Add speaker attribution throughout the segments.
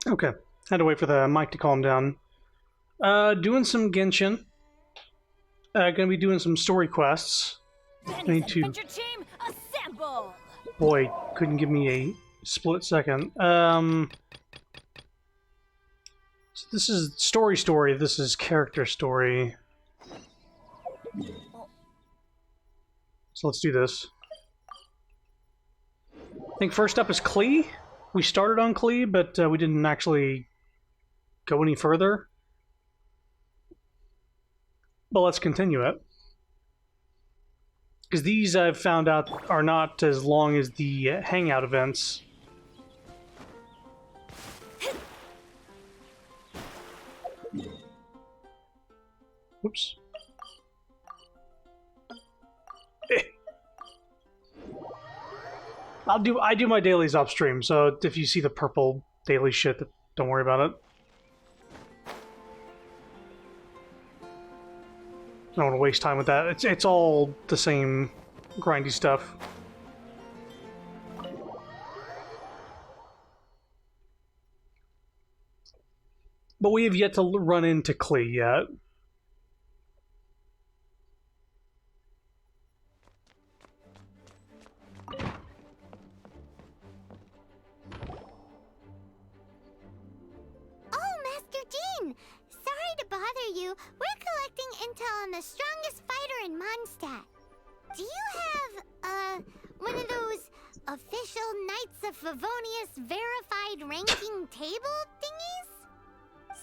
Speaker 1: Okay. Had to wait for the mic to calm down. Doing some Genshin. Gonna be doing some story quests. I
Speaker 2: Benny's
Speaker 1: need to...
Speaker 2: adventure team, assemble!
Speaker 1: Boy, couldn't give me a split second. So this is story. This is character story. So let's do this. I think first up is Klee. We started on Klee, but we didn't actually go any further. But let's continue it. Because these, I've found out, are not as long as the hangout events. Oops. I do my dailies off stream, so if you see the purple daily shit, don't worry about it. I don't want to waste time with that. It's all the same grindy stuff. But we have yet to run into Klee yet.
Speaker 3: You, we're collecting intel on the strongest fighter in Mondstadt. Do you have, one of those official Knights of Favonius verified ranking table thingies?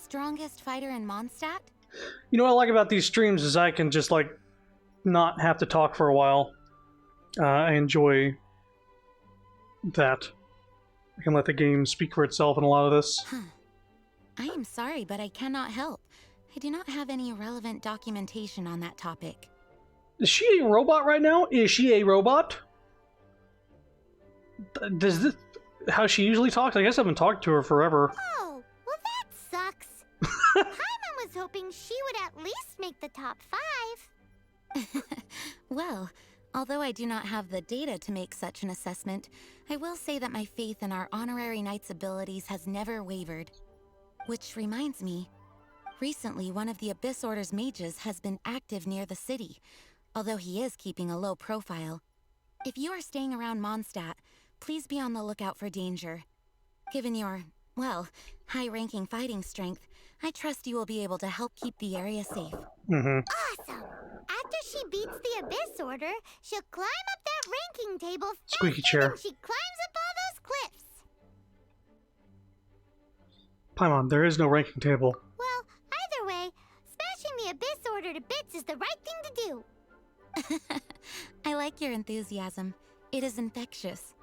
Speaker 4: Strongest fighter in Mondstadt?
Speaker 1: You know what I like about these streams is I can just, like, not have to talk for a while. I enjoy that. I can let the game speak for itself in a lot of this.
Speaker 4: I am sorry, but I cannot help. I do not have any relevant documentation on that topic.
Speaker 1: Is she a robot right now? Is she a robot? Does this... how she usually talks? I guess I haven't talked to her forever.
Speaker 3: Oh, well that sucks. Paimon was hoping she would at least make the top 5.
Speaker 4: Well, although I do not have the data to make such an assessment, I will say that my faith in our honorary knight's abilities has never wavered. Which reminds me, recently one of the Abyss Order's mages has been active near the city, although he is keeping a low profile. If you are staying around Mondstadt, please be on the lookout for danger. Given your, well, high-ranking fighting strength, I trust you will be able to help keep the area safe.
Speaker 3: Awesome! After she beats the Abyss Order, she'll climb up that ranking table
Speaker 1: Squeaky
Speaker 3: faster
Speaker 1: chair.
Speaker 3: than she climbs up all those cliffs.
Speaker 1: Paimon, there is no ranking table.
Speaker 3: Well, either way, smashing the Abyss Order to bits is the right thing to do.
Speaker 4: I like your enthusiasm. It is infectious.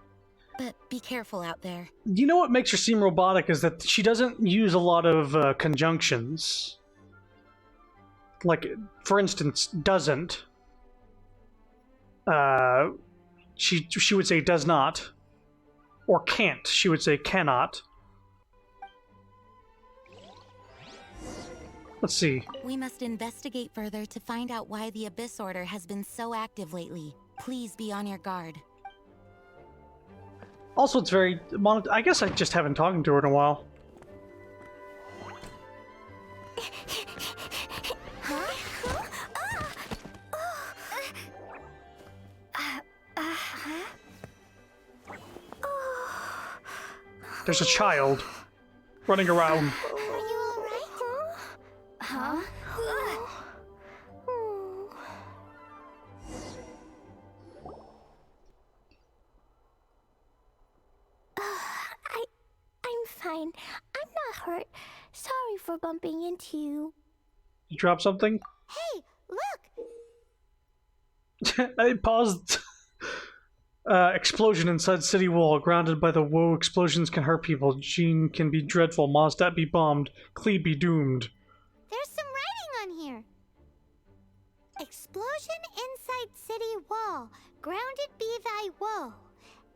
Speaker 4: But be careful out there.
Speaker 1: You know what makes her seem robotic is that she doesn't use a lot of conjunctions. Like, for instance, doesn't. She would say does not. Or can't. She would say cannot. Let's see.
Speaker 4: We must investigate further to find out why the Abyss Order has been so active lately. Please be on your guard.
Speaker 1: Also, it's very... I guess I just haven't talked to her in a while. There's a child running around.
Speaker 3: Are you alright? Huh? I'm fine. I'm not hurt. Sorry for bumping into you.
Speaker 1: You drop something?
Speaker 3: Hey, look!
Speaker 1: I paused. Explosion inside city wall. Grounded by the woe, explosions can hurt people. Gene can be dreadful. Mondstadt be bombed. Klee be doomed.
Speaker 3: There's some writing on here. Explosion inside city wall. Grounded be thy woe.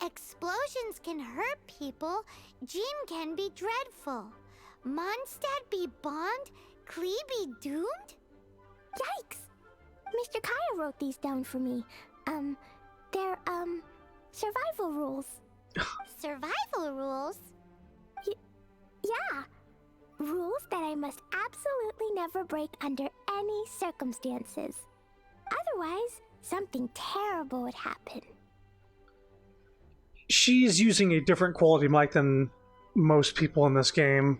Speaker 3: Explosions can hurt people. Gene can be dreadful. Mondstadt be bombed. Klee be doomed? Yikes! Mr. Kaya wrote these down for me. They're, survival rules. Survival rules? Yeah. rules that I must absolutely never break under any circumstances. Otherwise, something terrible would happen.
Speaker 1: She's using a different quality mic than most people in this game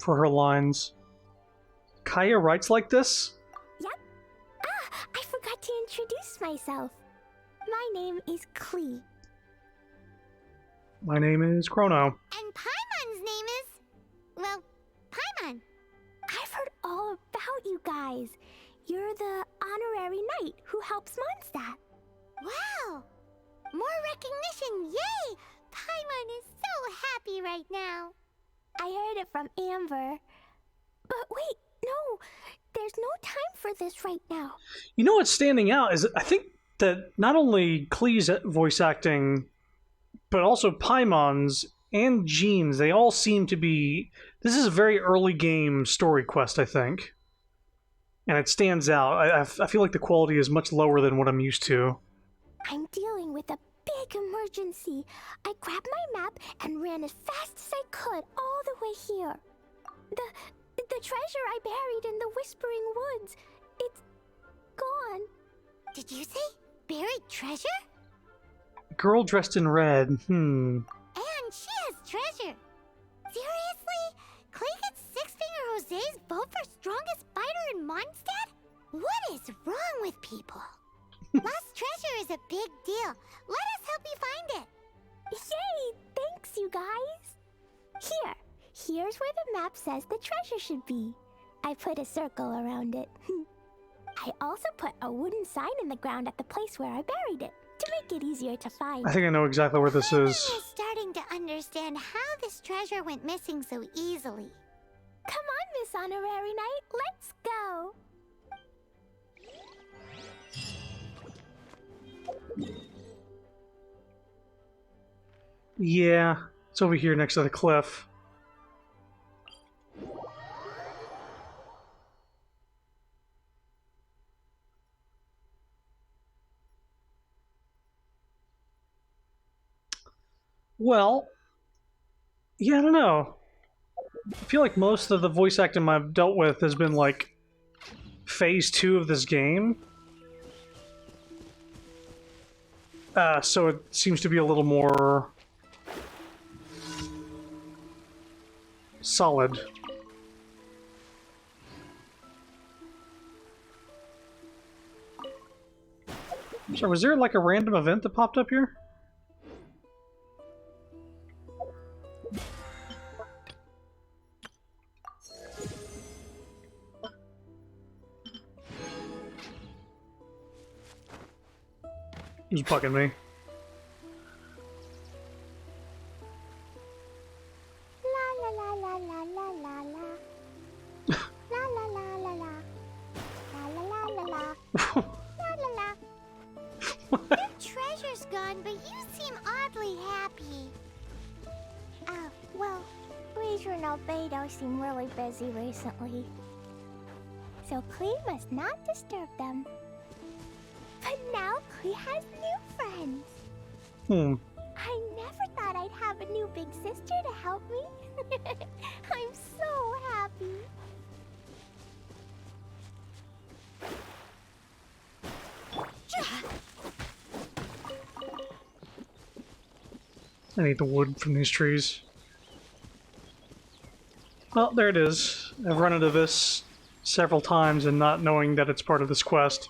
Speaker 1: for her lines. Kaya writes like this?
Speaker 3: Yep. Ah, I forgot to introduce myself. My name is Klee.
Speaker 1: My name is Chrono.
Speaker 3: And Paimon's name is... well, Paimon. I've heard all about you guys. You're the honorary knight who helps Mondstadt. Wow! More recognition, yay! Paimon is so happy right now. I heard it from Amber. But wait, no, there's no time for this right now.
Speaker 1: You know what's standing out is I think that not only Klee's voice acting, but also Paimon's and Jean's, they all seem to be... This is a very early game story quest, I think. And it stands out. I feel like the quality is much lower than what I'm used to.
Speaker 3: I'm dealing with a big emergency. I grabbed my map and ran as fast as I could all the way here. The treasure I buried in the Whispering Woods, it's gone. Did you say buried treasure?
Speaker 1: Girl dressed in red.
Speaker 3: And she has treasure. Seriously? Clay gets Six-Finger Jose's vote for strongest fighter in Mondstadt? What is wrong with people? Lost treasure is a big deal. Let us help you find it. Yay! Thanks, you guys. Here's where the map says the treasure should be. I put a circle around it. I also put a wooden sign in the ground at the place where I buried it, to make it easier to find.
Speaker 1: I think I know exactly where this is.
Speaker 3: I'm starting to understand how this treasure went missing so easily. Come on, Miss Honorary Knight, let's go.
Speaker 1: Yeah, it's over here next to the cliff. Well, yeah, I don't know. I feel like most of the voice acting I've dealt with has been like phase 2 of this game. So it seems to be a little more solid. So was there like a random event that popped up here? He's bugging me.
Speaker 3: La la la la la la la la. La la la la la. La la la la la. La la la. The treasure's gone, but you seem oddly happy. Well, Leisure and Albedo seem really busy recently. So Klee must not disturb them. But now Klee has new friends. I never thought I'd have a new big sister to help me. I'm so happy.
Speaker 1: I need the wood from these trees. Well, there it is. I've run into this several times and not knowing that it's part of this quest.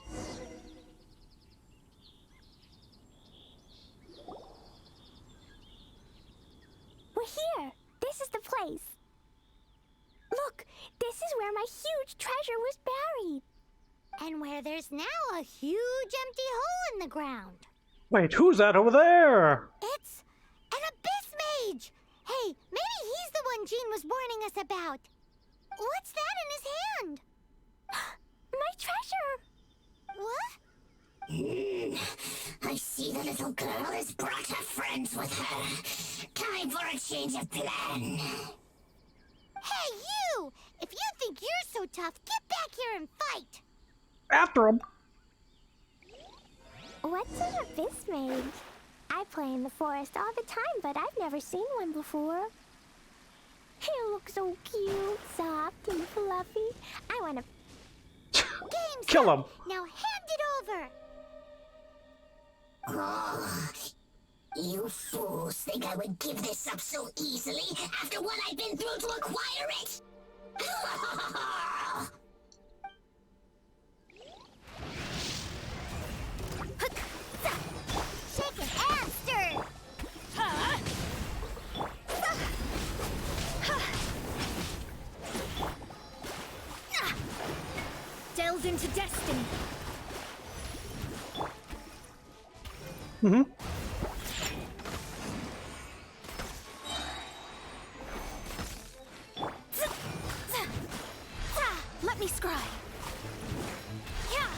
Speaker 3: We're here. This is the place. Look, this is where my huge treasure was buried. And where there's now a huge empty hole in the ground.
Speaker 1: Wait, who's that over there?
Speaker 3: It's an abyss mage! Hey, maybe he's the one Jean was warning us about. What's that in his hand? My treasure! What?
Speaker 5: I see the little girl has brought her friends with her. Time for a change of plan.
Speaker 3: Hey, you! If you think you're so tough, get back here and fight!
Speaker 1: After him!
Speaker 3: What's an abyss mage? I play in the forest all the time, but I've never seen one before. He'll look look so cute, soft, and fluffy. I want to... Game's
Speaker 1: Kill
Speaker 3: up.
Speaker 1: him.
Speaker 3: Now hand it over.
Speaker 5: Oh, you fools think I would give this up so easily after what I've been through to acquire it?
Speaker 3: Shaken and stirred.
Speaker 2: Delves into destiny.
Speaker 1: Mm-hmm.
Speaker 2: Let me scry.
Speaker 3: Yeah.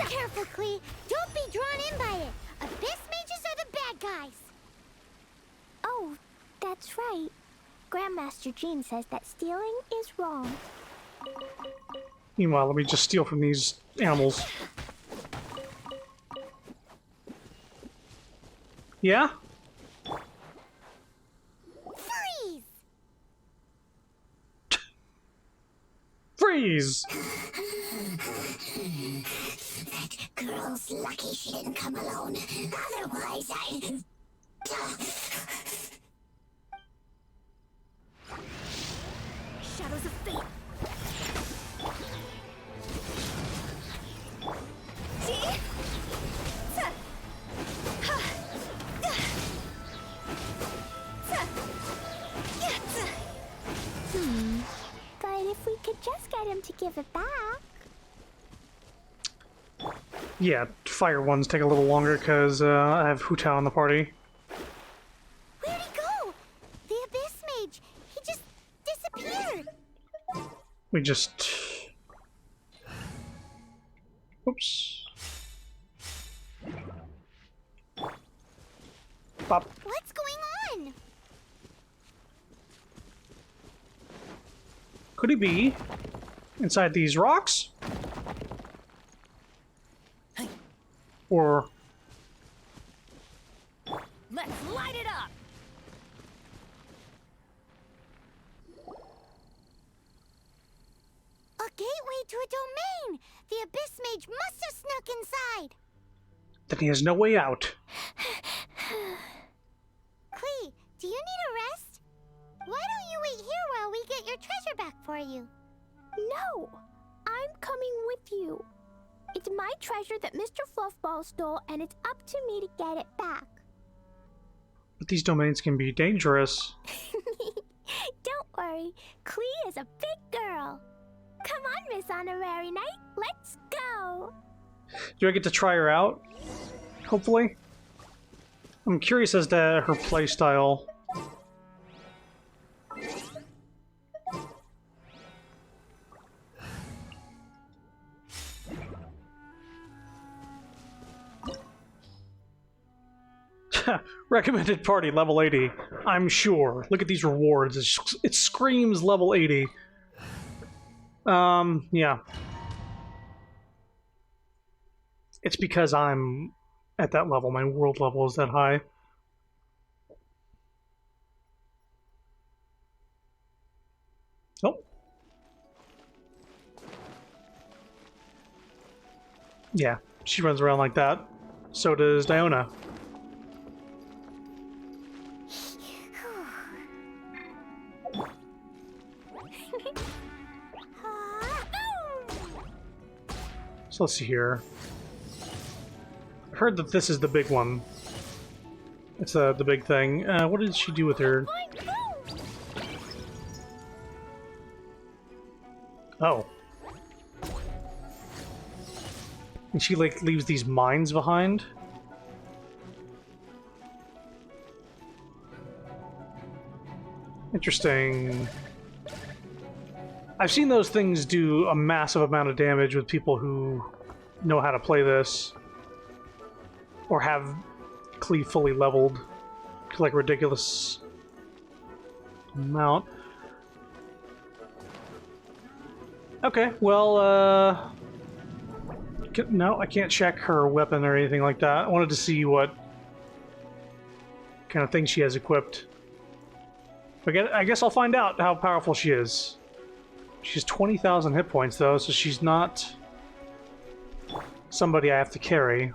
Speaker 3: Careful, Klee. Don't be drawn in by it. Abyss mages are the bad guys. Oh, that's right. Grandmaster Jean says that stealing is wrong.
Speaker 1: Meanwhile, let me just steal from these animals. Yeah?
Speaker 3: Freeze!
Speaker 1: Freeze!
Speaker 5: That girl's lucky she didn't come alone. Otherwise, I...
Speaker 2: Shadows of fate. See?
Speaker 3: But if we could just get him to give it back.
Speaker 1: Yeah, fire ones take a little longer because I have Hu Tao in the party.
Speaker 3: Where'd he go? The Abyss Mage. He just disappeared.
Speaker 1: We just... Oops. Pop.
Speaker 3: What's going on?
Speaker 1: Could he be inside these rocks? Or...
Speaker 2: Let's light it up.
Speaker 3: A gateway to a domain. The Abyss Mage must have snuck inside.
Speaker 1: then he has no way out.
Speaker 3: Klee, do you need a rest? Why don't you wait here while we get your treasure back for you?
Speaker 6: No! I'm coming with you. It's my treasure that Mr. Fluffball stole, and it's up to me to get it back.
Speaker 1: But these domains can be dangerous.
Speaker 6: Don't worry, Klee is a big girl. Come on, Miss Honorary Knight, let's go!
Speaker 1: Do I get to try her out? Hopefully? I'm curious as to her playstyle. Recommended party, level 80. I'm sure. Look at these rewards. It screams level 80. Yeah. It's because I'm at that level. My world level is that high. Oh. Yeah, she runs around like that. So does Diona. So let's see here. I heard that this is the big one. It's the big thing. What did she do with her? Oh. And she, like, leaves these mines behind? Interesting. I've seen those things do a massive amount of damage with people who know how to play this. Or have Klee fully leveled to, like, a ridiculous amount. Okay, well, no, I can't check her weapon or anything like that. I wanted to see what kind of thing she has equipped. I guess I'll find out how powerful she is. She's 20,000 hit points, though, so she's not somebody I have to carry.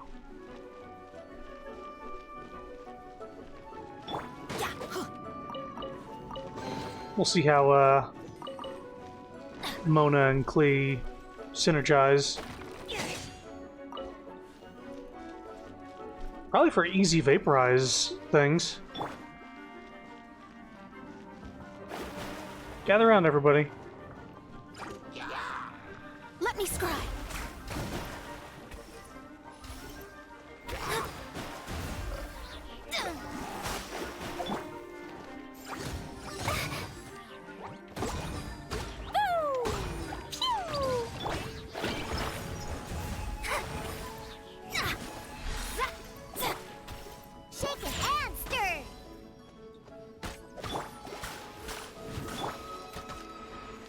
Speaker 1: We'll see how Mona and Klee synergize. Probably for easy vaporize things. Gather around, everybody.
Speaker 2: Let me scry.
Speaker 3: Shake a hamster!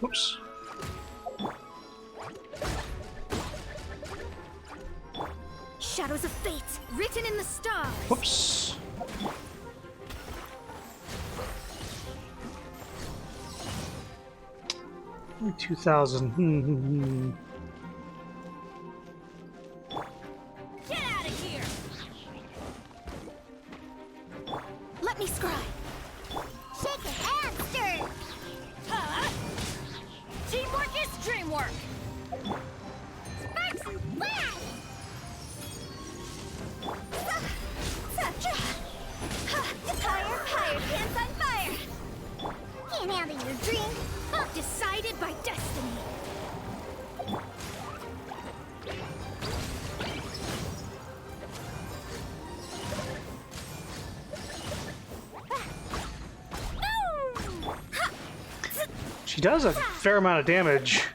Speaker 1: Whoops.
Speaker 2: Shadows of fate, written in the stars.
Speaker 1: Whoops. Only 2,000.
Speaker 2: Get out of here! Let me scry.
Speaker 3: Shake a hamster!
Speaker 2: Huh? Teamwork is dreamwork.
Speaker 3: Sparks and flash!
Speaker 2: Higher, higher, pants on fire.
Speaker 3: Can't handle your dream.
Speaker 2: Decided by destiny.
Speaker 1: She does a fair amount of damage.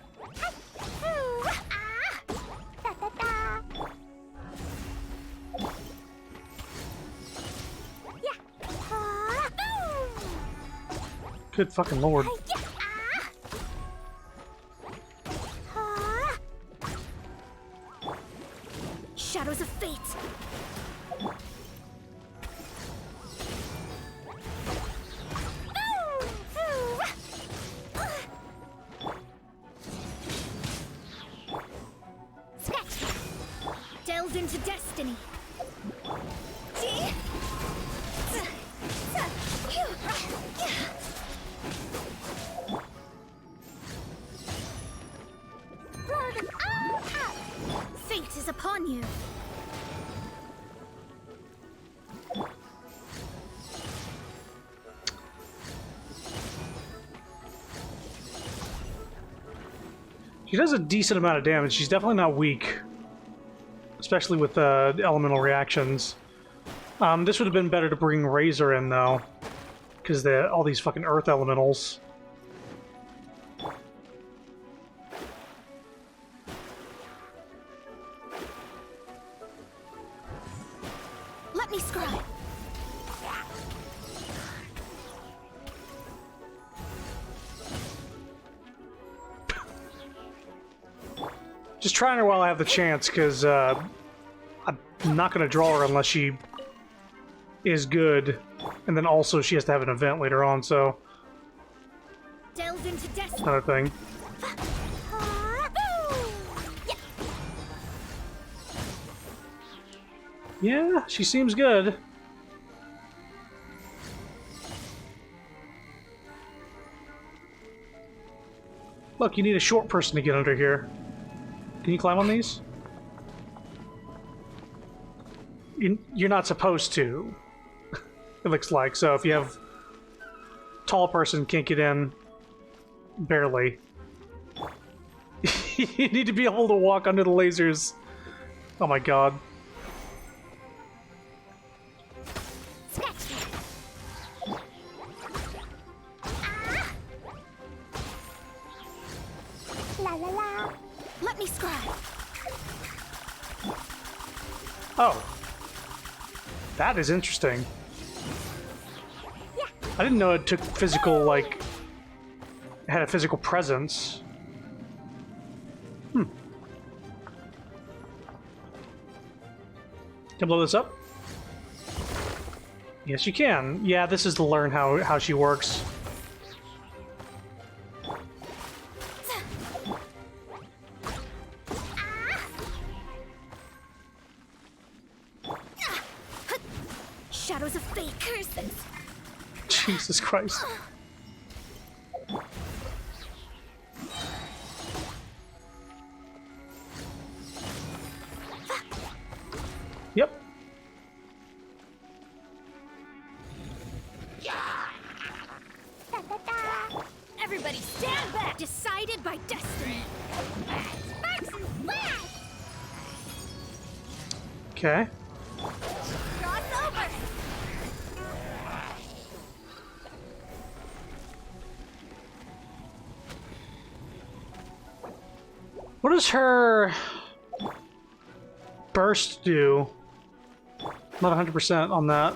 Speaker 1: Good fucking lord.
Speaker 2: Shadows of fate. Delves into destiny. Fate is upon you.
Speaker 1: She does a decent amount of damage. She's definitely not weak. Especially with elemental reactions. This would have been better to bring Razor in, though. Because all these fucking earth elementals.
Speaker 2: Let me scry.
Speaker 1: Just trying her while I have the chance, because I'm not going to draw her unless she is good. And then also she has to have an event later on, so...
Speaker 2: Delves into destiny.
Speaker 1: Another thing. Yeah, she seems good. Look, you need a short person to get under here. Can you climb on these? You're not supposed to. It looks like. So if you have tall person can't get in, barely. You need to be able to walk under the lasers. Oh my god.
Speaker 3: La la la.
Speaker 2: Let me scry.
Speaker 1: Oh. That is interesting. I didn't know it took physical, like... It had a physical presence. Can I blow this up? Yes, you can. Yeah, this is to learn how she works.
Speaker 2: Shadows of fate. Curses.
Speaker 1: Jesus Christ. Yep.
Speaker 2: Everybody stand back! Decided by destiny. Sparks and flash!
Speaker 1: Okay.
Speaker 2: Cross over!
Speaker 1: What does her burst do? Not 100% on that.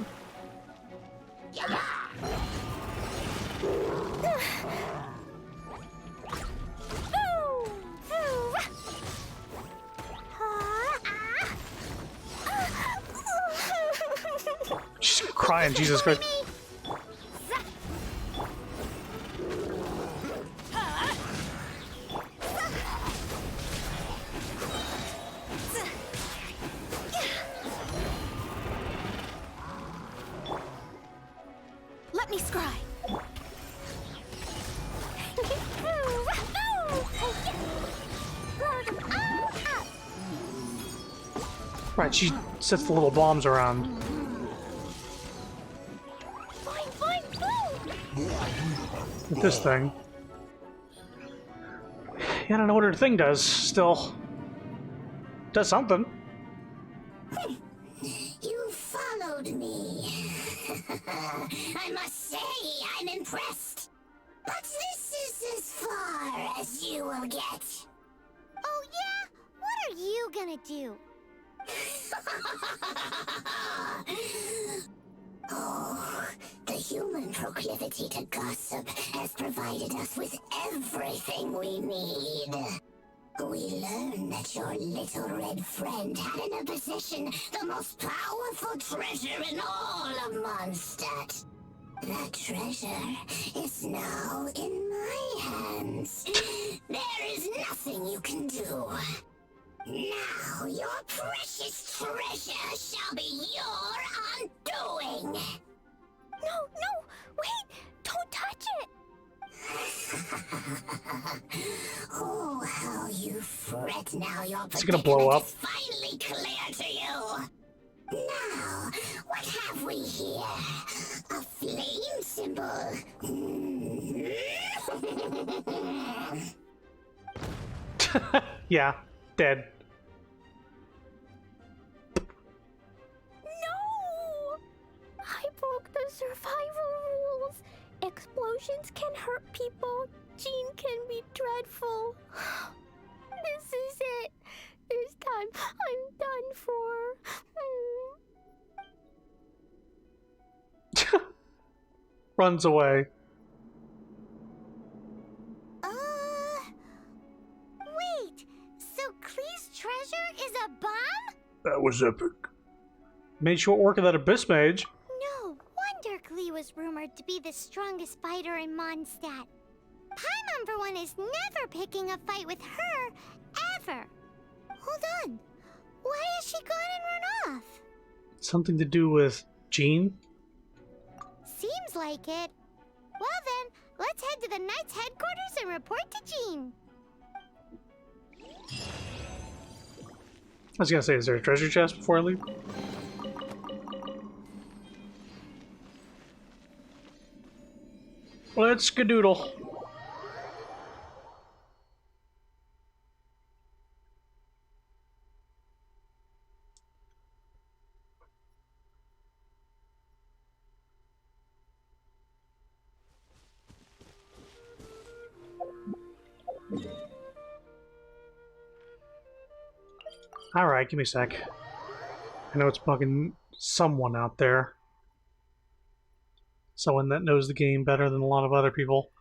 Speaker 1: She's crying, Jesus Christ.
Speaker 2: Let me scry.
Speaker 1: Right, she sets the little bombs around. With this thing. Yeah, I don't know what her thing does, still. Does something.
Speaker 5: You followed me. I must say, I'm impressed. But this is as far as you will get.
Speaker 3: Oh yeah? What are you gonna do?
Speaker 5: Oh, the human proclivity to gossip has provided us with everything we need. We learned that your little red friend had in her possession the most powerful treasure in all of Mondstadt. That treasure is now in my hands. There is nothing you can do. Now your precious treasure shall be your undoing.
Speaker 6: No, wait! Don't touch it!
Speaker 5: Oh, how you fret now your
Speaker 1: It's gonna blow up.
Speaker 5: is finally clear to you. Now, what have we here? A flame symbol.
Speaker 1: Yeah, dead.
Speaker 6: No! I broke the survival rules. Explosions can hurt people. Jean can be dreadful. This is it. This time I'm done for.
Speaker 1: Runs away.
Speaker 3: Wait! So Klee's treasure is a bomb?
Speaker 1: That was epic. Made short work of that Abyss Mage.
Speaker 3: No wonder Klee was rumored to be the strongest fighter in Mondstadt. Paimon, for one, is never picking a fight with her, ever. Hold on. Why has she gone and run off?
Speaker 1: Something to do with Jean?
Speaker 3: Seems like it. Well then, let's head to the Knight's headquarters and report to Jean.
Speaker 1: I was gonna say, is there a treasure chest before I leave? Let's skadoodle. Alright, give me a sec. I know it's bugging someone out there. Someone that knows the game better than a lot of other people.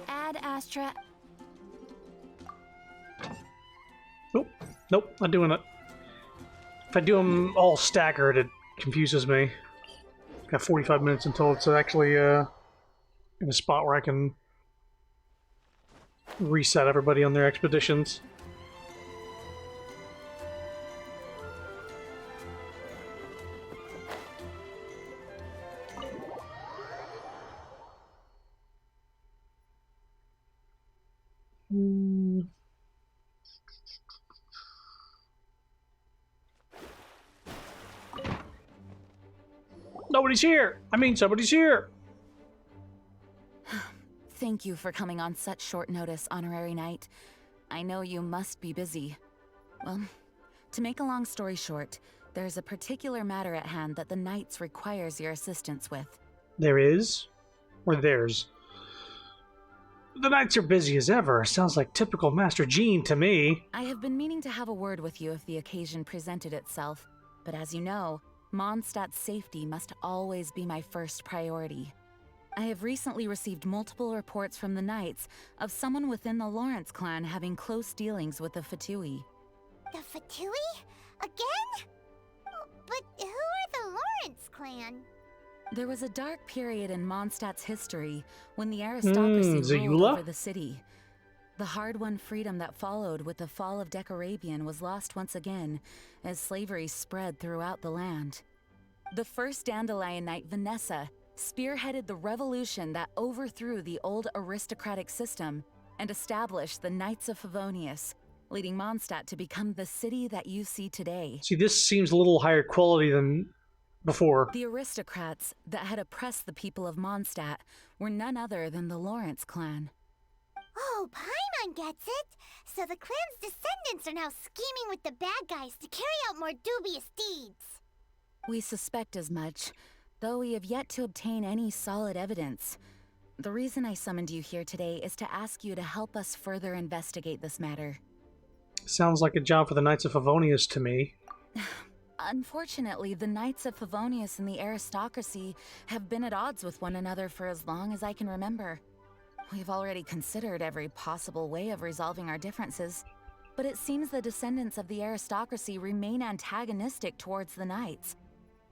Speaker 6: Add Astra.
Speaker 1: Nope, nope, not doing it. If I do them all staggered, it confuses me. Got 45 minutes until it's actually in a spot where I can reset everybody on their expeditions. Nobody's here! I mean, somebody's here!
Speaker 4: Thank you for coming on such short notice, Honorary Knight. I know you must be busy. Well, to make a long story short, there's a particular matter at hand that the Knights requires your assistance with.
Speaker 1: There is? Or theirs? The Knights are busy as ever. Sounds like typical Master Jean to me.
Speaker 4: I have been meaning to have a word with you if the occasion presented itself, but as you know, Mondstadt's safety must always be my first priority. I have recently received multiple reports from the Knights of someone within the Lawrence clan having close dealings with the Fatui.
Speaker 3: The Fatui? Again? But who are the Lawrence clan?
Speaker 4: There was a dark period in Mondstadt's history when the aristocracy ruled
Speaker 1: Zayula?
Speaker 4: over the city. The hard-won freedom that followed with the fall of Decorabian was lost once again as slavery spread throughout the land. The first Dandelion Knight, Vanessa, spearheaded the revolution that overthrew the old aristocratic system and established the Knights of Favonius, leading Mondstadt to become the city that you see today.
Speaker 1: See, this seems a little higher quality than before.
Speaker 4: The aristocrats that had oppressed the people of Mondstadt were none other than the Lawrence clan.
Speaker 3: Oh, Paimon gets it! So the clan's descendants are now scheming with the bad guys to carry out more dubious deeds.
Speaker 4: We suspect as much, though we have yet to obtain any solid evidence. The reason I summoned you here today is to ask you to help us further investigate this matter.
Speaker 1: Sounds like a job for the Knights of Favonius to me.
Speaker 4: Unfortunately, the Knights of Favonius and the aristocracy have been at odds with one another for as long as I can remember. We've already considered every possible way of resolving our differences, but it seems the descendants of the aristocracy remain antagonistic towards the Knights.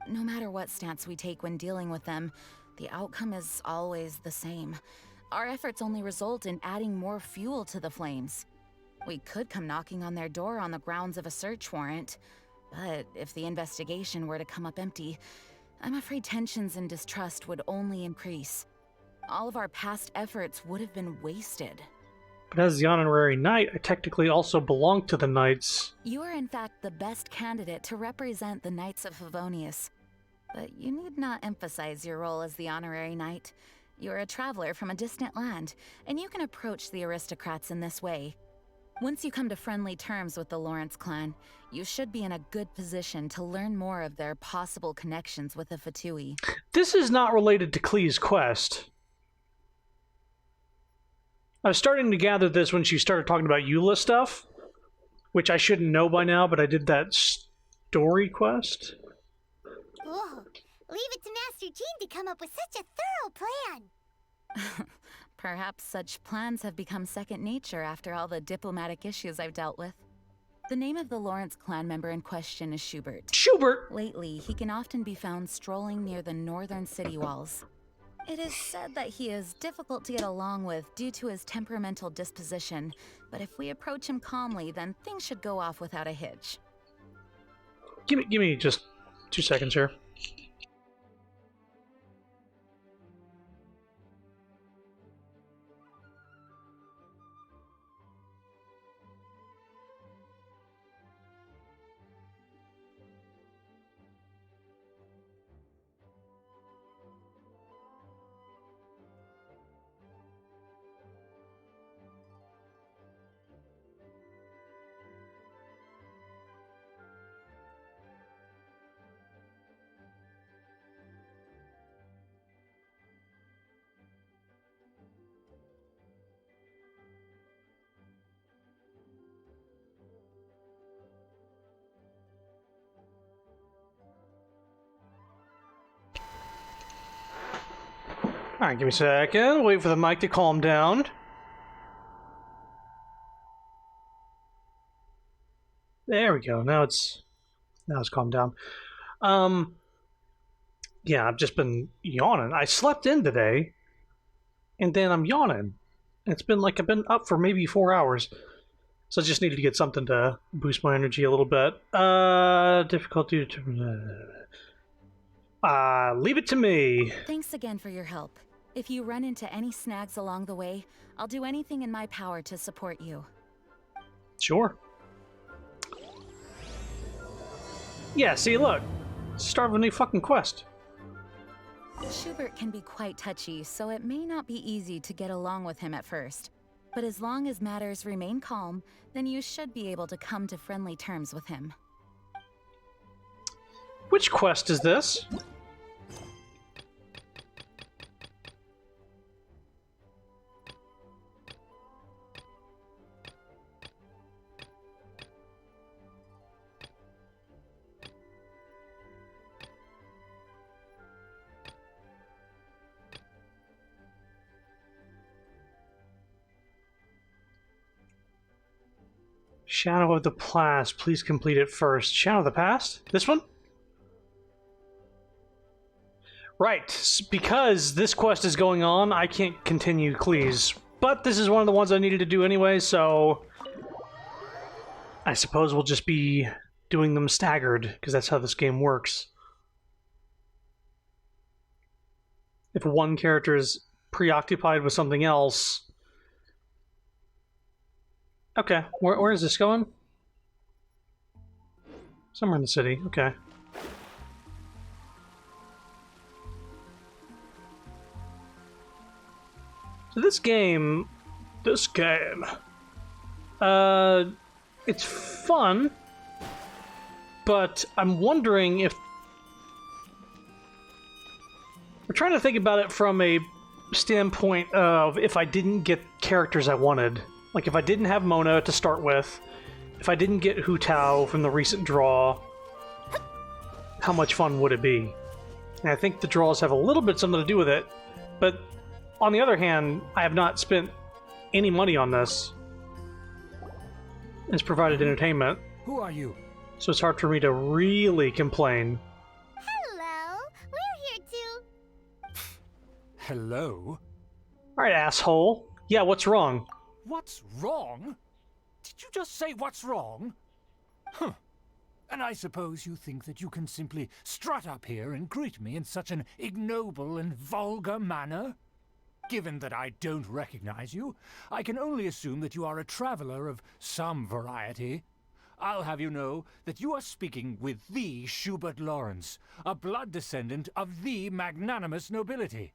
Speaker 4: No matter what stance we take when dealing with them, the outcome is always the same. Our efforts only result in adding more fuel to the flames. We could come knocking on their door on the grounds of a search warrant, but if the investigation were to come up empty, I'm afraid tensions and distrust would only increase. All of our past efforts would have been wasted.
Speaker 1: But as the honorary knight, I technically also belong to the Knights.
Speaker 4: You are in fact the best candidate to represent the Knights of Favonius. But you need not emphasize your role as the honorary knight. You're a traveler from a distant land, and you can approach the aristocrats in this way. Once you come to friendly terms with the Lawrence clan, you should be in a good position to learn more of their possible connections with the Fatui.
Speaker 1: This is not related to Klee's quest. I was starting to gather this when she started talking about Eula stuff, which I shouldn't know by now, but I did that story quest.
Speaker 3: Whoa, leave it to Master Jean to come up with such a thorough plan.
Speaker 4: Perhaps such plans have become second nature after all the diplomatic issues I've dealt with. The name of the Lawrence clan member in question is Schubert.
Speaker 1: Schubert!
Speaker 4: Lately, he can often be found strolling near the northern city walls. It is said that he is difficult to get along with due to his temperamental disposition, but if we approach him calmly, then things should go off without a hitch.
Speaker 1: Give me just 2 seconds here. Alright, give me a second. Wait for the mic to calm down. There we go. Now it's calmed down. Yeah, I've just been yawning. I slept in today, and then I'm yawning. It's been like I've been up for maybe 4 hours. So I just needed to get something to boost my energy a little bit. Difficulty to... leave it to me.
Speaker 4: Thanks again for your help. If you run into any snags along the way, I'll do anything in my power to support you.
Speaker 1: Sure. Yeah, see, look. Start of a new fucking quest.
Speaker 4: Schubert can be quite touchy, so it may not be easy to get along with him at first. But as long as matters remain calm, then you should be able to come to friendly terms with him.
Speaker 1: Which quest is this? Shadow of the Past. Please complete it first. Shadow of the Past? This one? Right. Because this quest is going on, I can't continue Cleese. But this is one of the ones I needed to do anyway, so... I suppose we'll just be doing them staggered, because that's how this game works. If one character is preoccupied with something else... Okay, where is this going? Somewhere in the city, okay. So this game... it's fun, but I'm wondering if... we're trying to think about it from a standpoint of if I didn't get characters I wanted. Like, if I didn't have Mona to start with, if I didn't get Hu Tao from the recent draw, how much fun would it be? And I think the draws have a little bit something to do with it, but on the other hand, I have not spent any money on this. It's provided entertainment.
Speaker 7: Who are you?
Speaker 1: So it's hard for me to really complain.
Speaker 3: Hello, we're here too.
Speaker 7: Hello?
Speaker 1: Alright, asshole. Yeah, what's wrong?
Speaker 7: What's wrong? Did you just say what's wrong? Huh. And I suppose you think that you can simply strut up here and greet me in such an ignoble and vulgar manner? Given that I don't recognize you, I can only assume that you are a traveler of some variety. I'll have you know that you are speaking with the Schubert Lawrence, a blood descendant of the magnanimous nobility.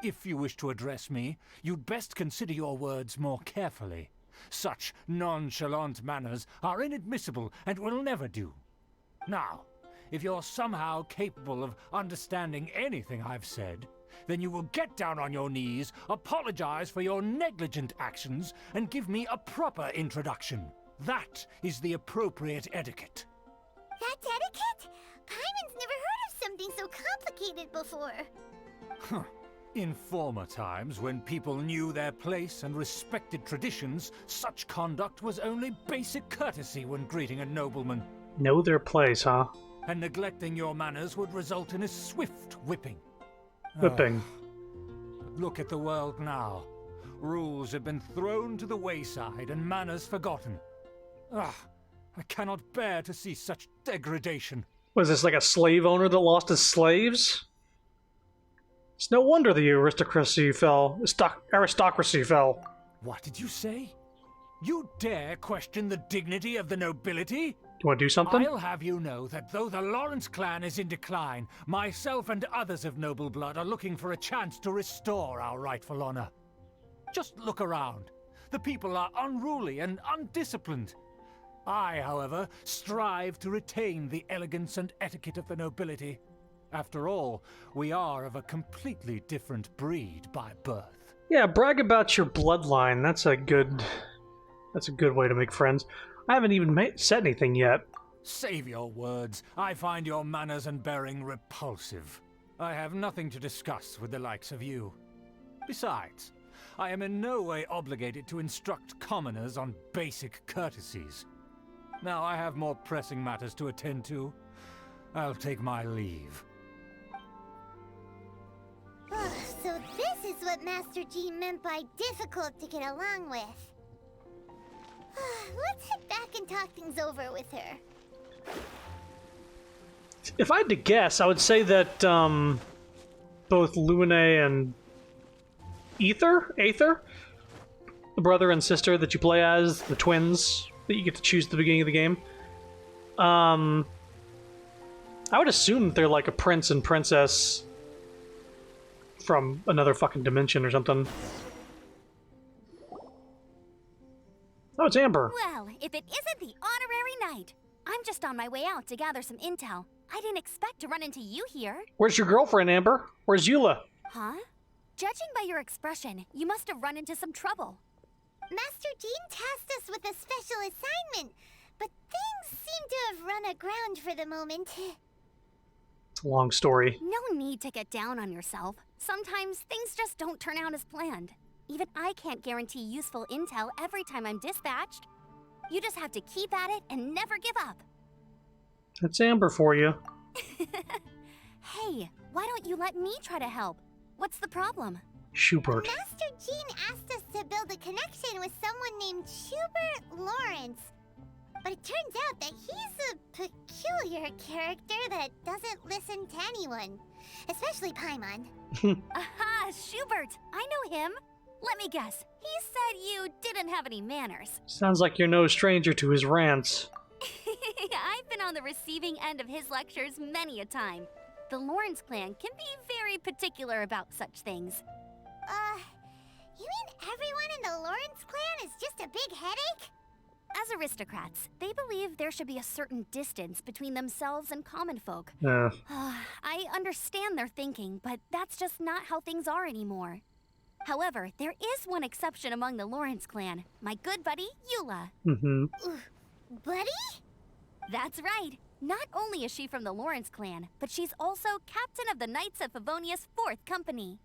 Speaker 7: If you wish to address me, you'd best consider your words more carefully. Such nonchalant manners are inadmissible and will never do. Now, if you're somehow capable of understanding anything I've said, then you will get down on your knees, apologize for your negligent actions, and give me a proper introduction. That is the appropriate etiquette.
Speaker 3: That's etiquette? Paimon's never heard of something so complicated before.
Speaker 7: Huh. In former times, when people knew their place and respected traditions, such conduct was only basic courtesy when greeting a nobleman.
Speaker 1: Know their place, huh?
Speaker 7: And neglecting your manners would result in a swift whipping.
Speaker 1: Whipping.
Speaker 7: Look at the world now. Rules have been thrown to the wayside and manners forgotten. I cannot bear to see such degradation.
Speaker 1: Was this like a slave owner that lost his slaves? It's no wonder the aristocracy fell. Aristocracy fell.
Speaker 7: What did you say? You dare question the dignity of the nobility?
Speaker 1: Do you want to do something?
Speaker 7: I'll have you know that though the Lawrence clan is in decline, myself and others of noble blood are looking for a chance to restore our rightful honor. Just look around. The people are unruly and undisciplined. I, however, strive to retain the elegance and etiquette of the nobility. After all, we are of a completely different breed by birth.
Speaker 1: Yeah, brag about your bloodline. That's a good way to make friends. I haven't even said anything yet.
Speaker 7: Save your words. I find your manners and bearing repulsive. I have nothing to discuss with the likes of you. Besides, I am in no way obligated to instruct commoners on basic courtesies. Now I have more pressing matters to attend to. I'll take my leave.
Speaker 3: So So this is what Master Jean meant by difficult to get along with. Let's head back and talk things over with her.
Speaker 1: If I had to guess, I would say that both Lune and Aether, the brother and sister that you play as, the twins that you get to choose at the beginning of the game, I would assume they're like a prince and princess from another fucking dimension or something. Oh, it's Amber.
Speaker 2: Well, if it isn't the honorary knight. I'm just on my way out to gather some intel. I didn't expect to run into you here.
Speaker 1: Where's your girlfriend, Amber? Where's Eula?
Speaker 2: Huh? Judging by your expression, you must have run into some trouble.
Speaker 3: Master Jean tasked us with a special assignment, but things seem to have run aground for the moment.
Speaker 1: It's a long story.
Speaker 2: No need to get down on yourself. Sometimes things just don't turn out as planned. Even I can't guarantee useful intel every time I'm dispatched. You just have to keep at it and never give up.
Speaker 1: That's Amber for you.
Speaker 2: Hey, why don't you let me try to help? What's the problem?
Speaker 1: Schubert.
Speaker 3: Master Jean asked us to build a connection with someone named Schubert Lawrence. But it turns out that he's a peculiar character that doesn't listen to anyone. Especially Paimon.
Speaker 2: Aha, Schubert! I know him. Let me guess. He said you didn't have any manners.
Speaker 1: Sounds like you're no stranger to his rants.
Speaker 2: I've been on the receiving end of his lectures many a time. The Lawrence clan can be very particular about such things.
Speaker 3: You mean everyone in the Lawrence clan is just a big headache?
Speaker 2: As aristocrats, they believe there should be a certain distance between themselves and common folk. I understand their thinking, but that's just not how things are anymore. However, there is one exception among the Lawrence clan, my good buddy, Eula.
Speaker 3: Buddy?
Speaker 2: That's right. Not only is she from the Lawrence clan, but she's also captain of the Knights of Favonia's 4th Company.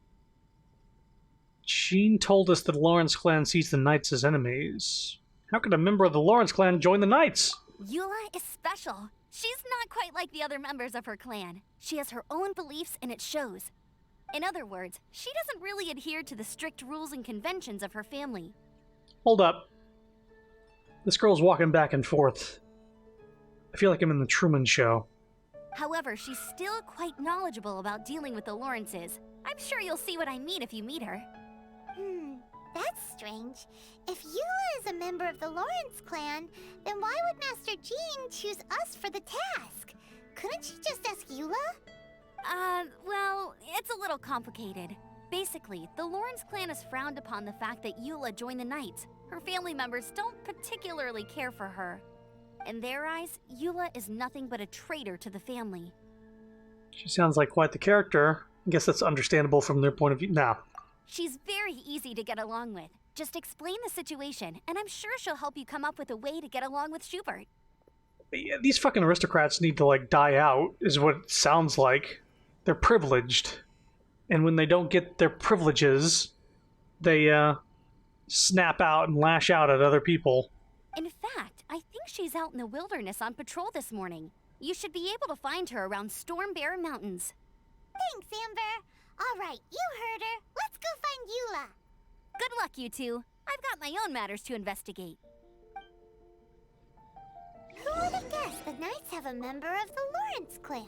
Speaker 1: Jean told us that the Lawrence clan sees the Knights as enemies. How could a member of the Lawrence clan join the Knights?
Speaker 2: Eula is special. She's not quite like the other members of her clan. She has her own beliefs and it shows. In other words, she doesn't really adhere to the strict rules and conventions of her family.
Speaker 1: Hold up. This girl's walking back and forth. I feel like I'm in the Truman Show.
Speaker 2: However, she's still quite knowledgeable about dealing with the Lawrences. I'm sure you'll see what I mean if you meet her.
Speaker 3: That's strange. If Eula is a member of the Lawrence clan, then why would Master Jean choose us for the task? Couldn't she just ask Eula?
Speaker 2: Well, it's a little complicated. Basically, the Lawrence clan has frowned upon the fact that Eula joined the Knights. Her family members don't particularly care for her. In their eyes, Eula is nothing but a traitor to the family.
Speaker 1: She sounds like quite the character. I guess that's understandable from their point of view. Nah.
Speaker 2: She's very easy to get along with. Just explain the situation, and I'm sure she'll help you come up with a way to get along with Schubert.
Speaker 1: Yeah, these fucking aristocrats need to, like, die out, is what it sounds like. They're privileged. And when they don't get their privileges, they, snap out and lash out at other people.
Speaker 2: In fact, I think she's out in the wilderness on patrol this morning. You should be able to find her around Storm Bear Mountains.
Speaker 3: Thanks, Amber. All right, you heard her. Let's go find Eula.
Speaker 2: Good luck, you two. I've got my own matters to investigate.
Speaker 3: Who would have guessed the Knights have a member of the Lawrence clan?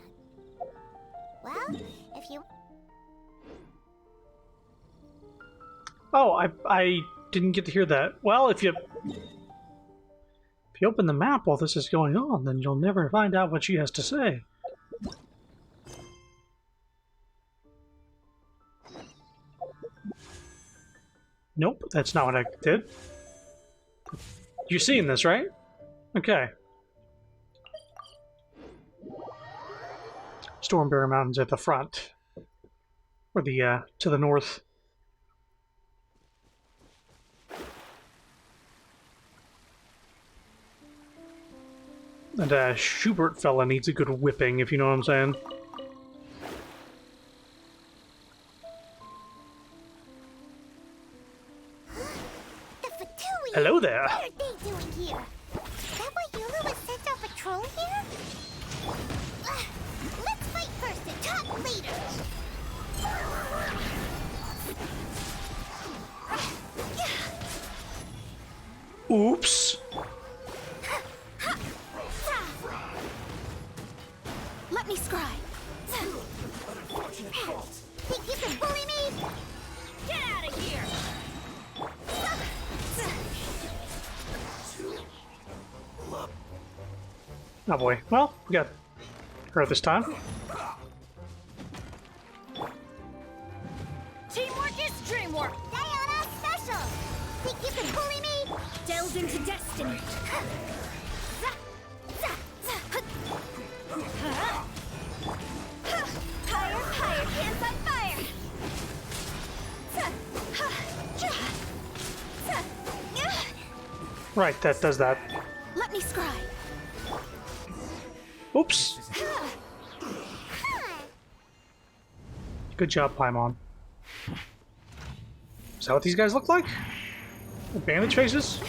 Speaker 3: Well, if you...
Speaker 1: Oh, I didn't get to hear that. Well, if you open the map while this is going on, then you'll never find out what she has to say. Nope, that's not what I did. You're seeing this, right? Okay. Stormbear Mountains at the front. Or the, to the north. And, Schubert fella needs a good whipping, if you know what I'm saying. Hello there.
Speaker 3: What are they doing here? Is that why Eula was sent on patrol here? Let's fight first and talk later.
Speaker 1: Oops.
Speaker 2: Let me scry.
Speaker 3: Think you can bully me?
Speaker 2: Get out of here!
Speaker 1: Oh boy. Well, we got her this time.
Speaker 2: Teamwork is dreamwork!
Speaker 3: Diana Special! Think you can bully me?
Speaker 2: Delve into destiny. Higher, higher, hands on fire!
Speaker 1: Right, that does that.
Speaker 2: Let me scry.
Speaker 1: Oops. Good job, Paimon. Is that what these guys look like? Bandage faces?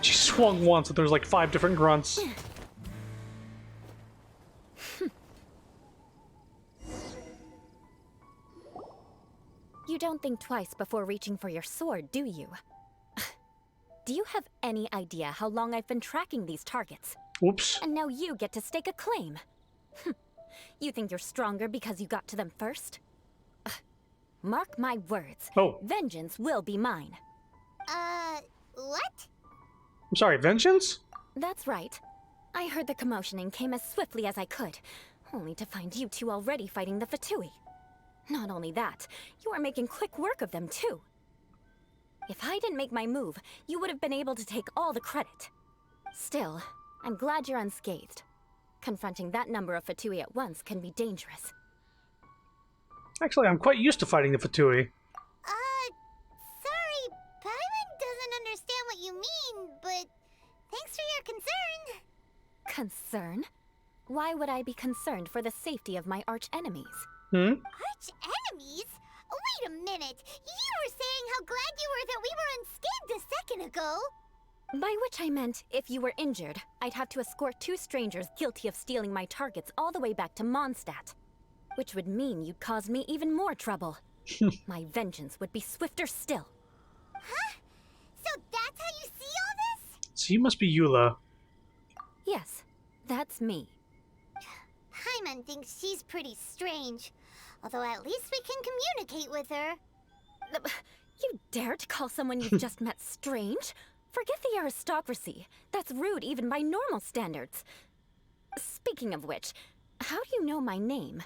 Speaker 1: She swung once, but there's like 5 different grunts.
Speaker 6: You don't think twice before reaching for your sword, do you? Do you have any idea how long I've been tracking these targets?
Speaker 1: Oops.
Speaker 6: And now you get to stake a claim. You think you're stronger because you got to them first? Mark my words.
Speaker 1: Oh.
Speaker 6: Vengeance will be mine.
Speaker 3: What?
Speaker 1: I'm sorry, vengeance?
Speaker 6: That's right. I heard the commotion and came as swiftly as I could, only to find you two already fighting the Fatui. Not only that, you are making quick work of them too. If I didn't make my move, you would have been able to take all the credit. Still, I'm glad you're unscathed. Confronting that number of Fatui at once can be dangerous.
Speaker 1: Actually, I'm quite used to fighting the Fatui.
Speaker 3: Sorry, Paimon doesn't understand what you mean, but thanks for your concern.
Speaker 6: Concern? Why would I be concerned for the safety of my arch-enemies?
Speaker 3: Arch enemies? Wait a minute. You were saying how glad you were that we were unscathed a second ago.
Speaker 6: By which I meant, if you were injured, I'd have to escort 2 strangers guilty of stealing my targets all the way back to Mondstadt. Which would mean you'd cause me even more trouble. My vengeance would be swifter still.
Speaker 3: Huh? So that's how you see all this?
Speaker 1: So you must be Eula.
Speaker 6: Yes, that's me.
Speaker 3: Paimon thinks she's pretty strange. Although at least we can communicate with her.
Speaker 6: You dare to call someone you've just met strange? Forget the aristocracy. That's rude even by normal standards. Speaking of which, how do you know my name?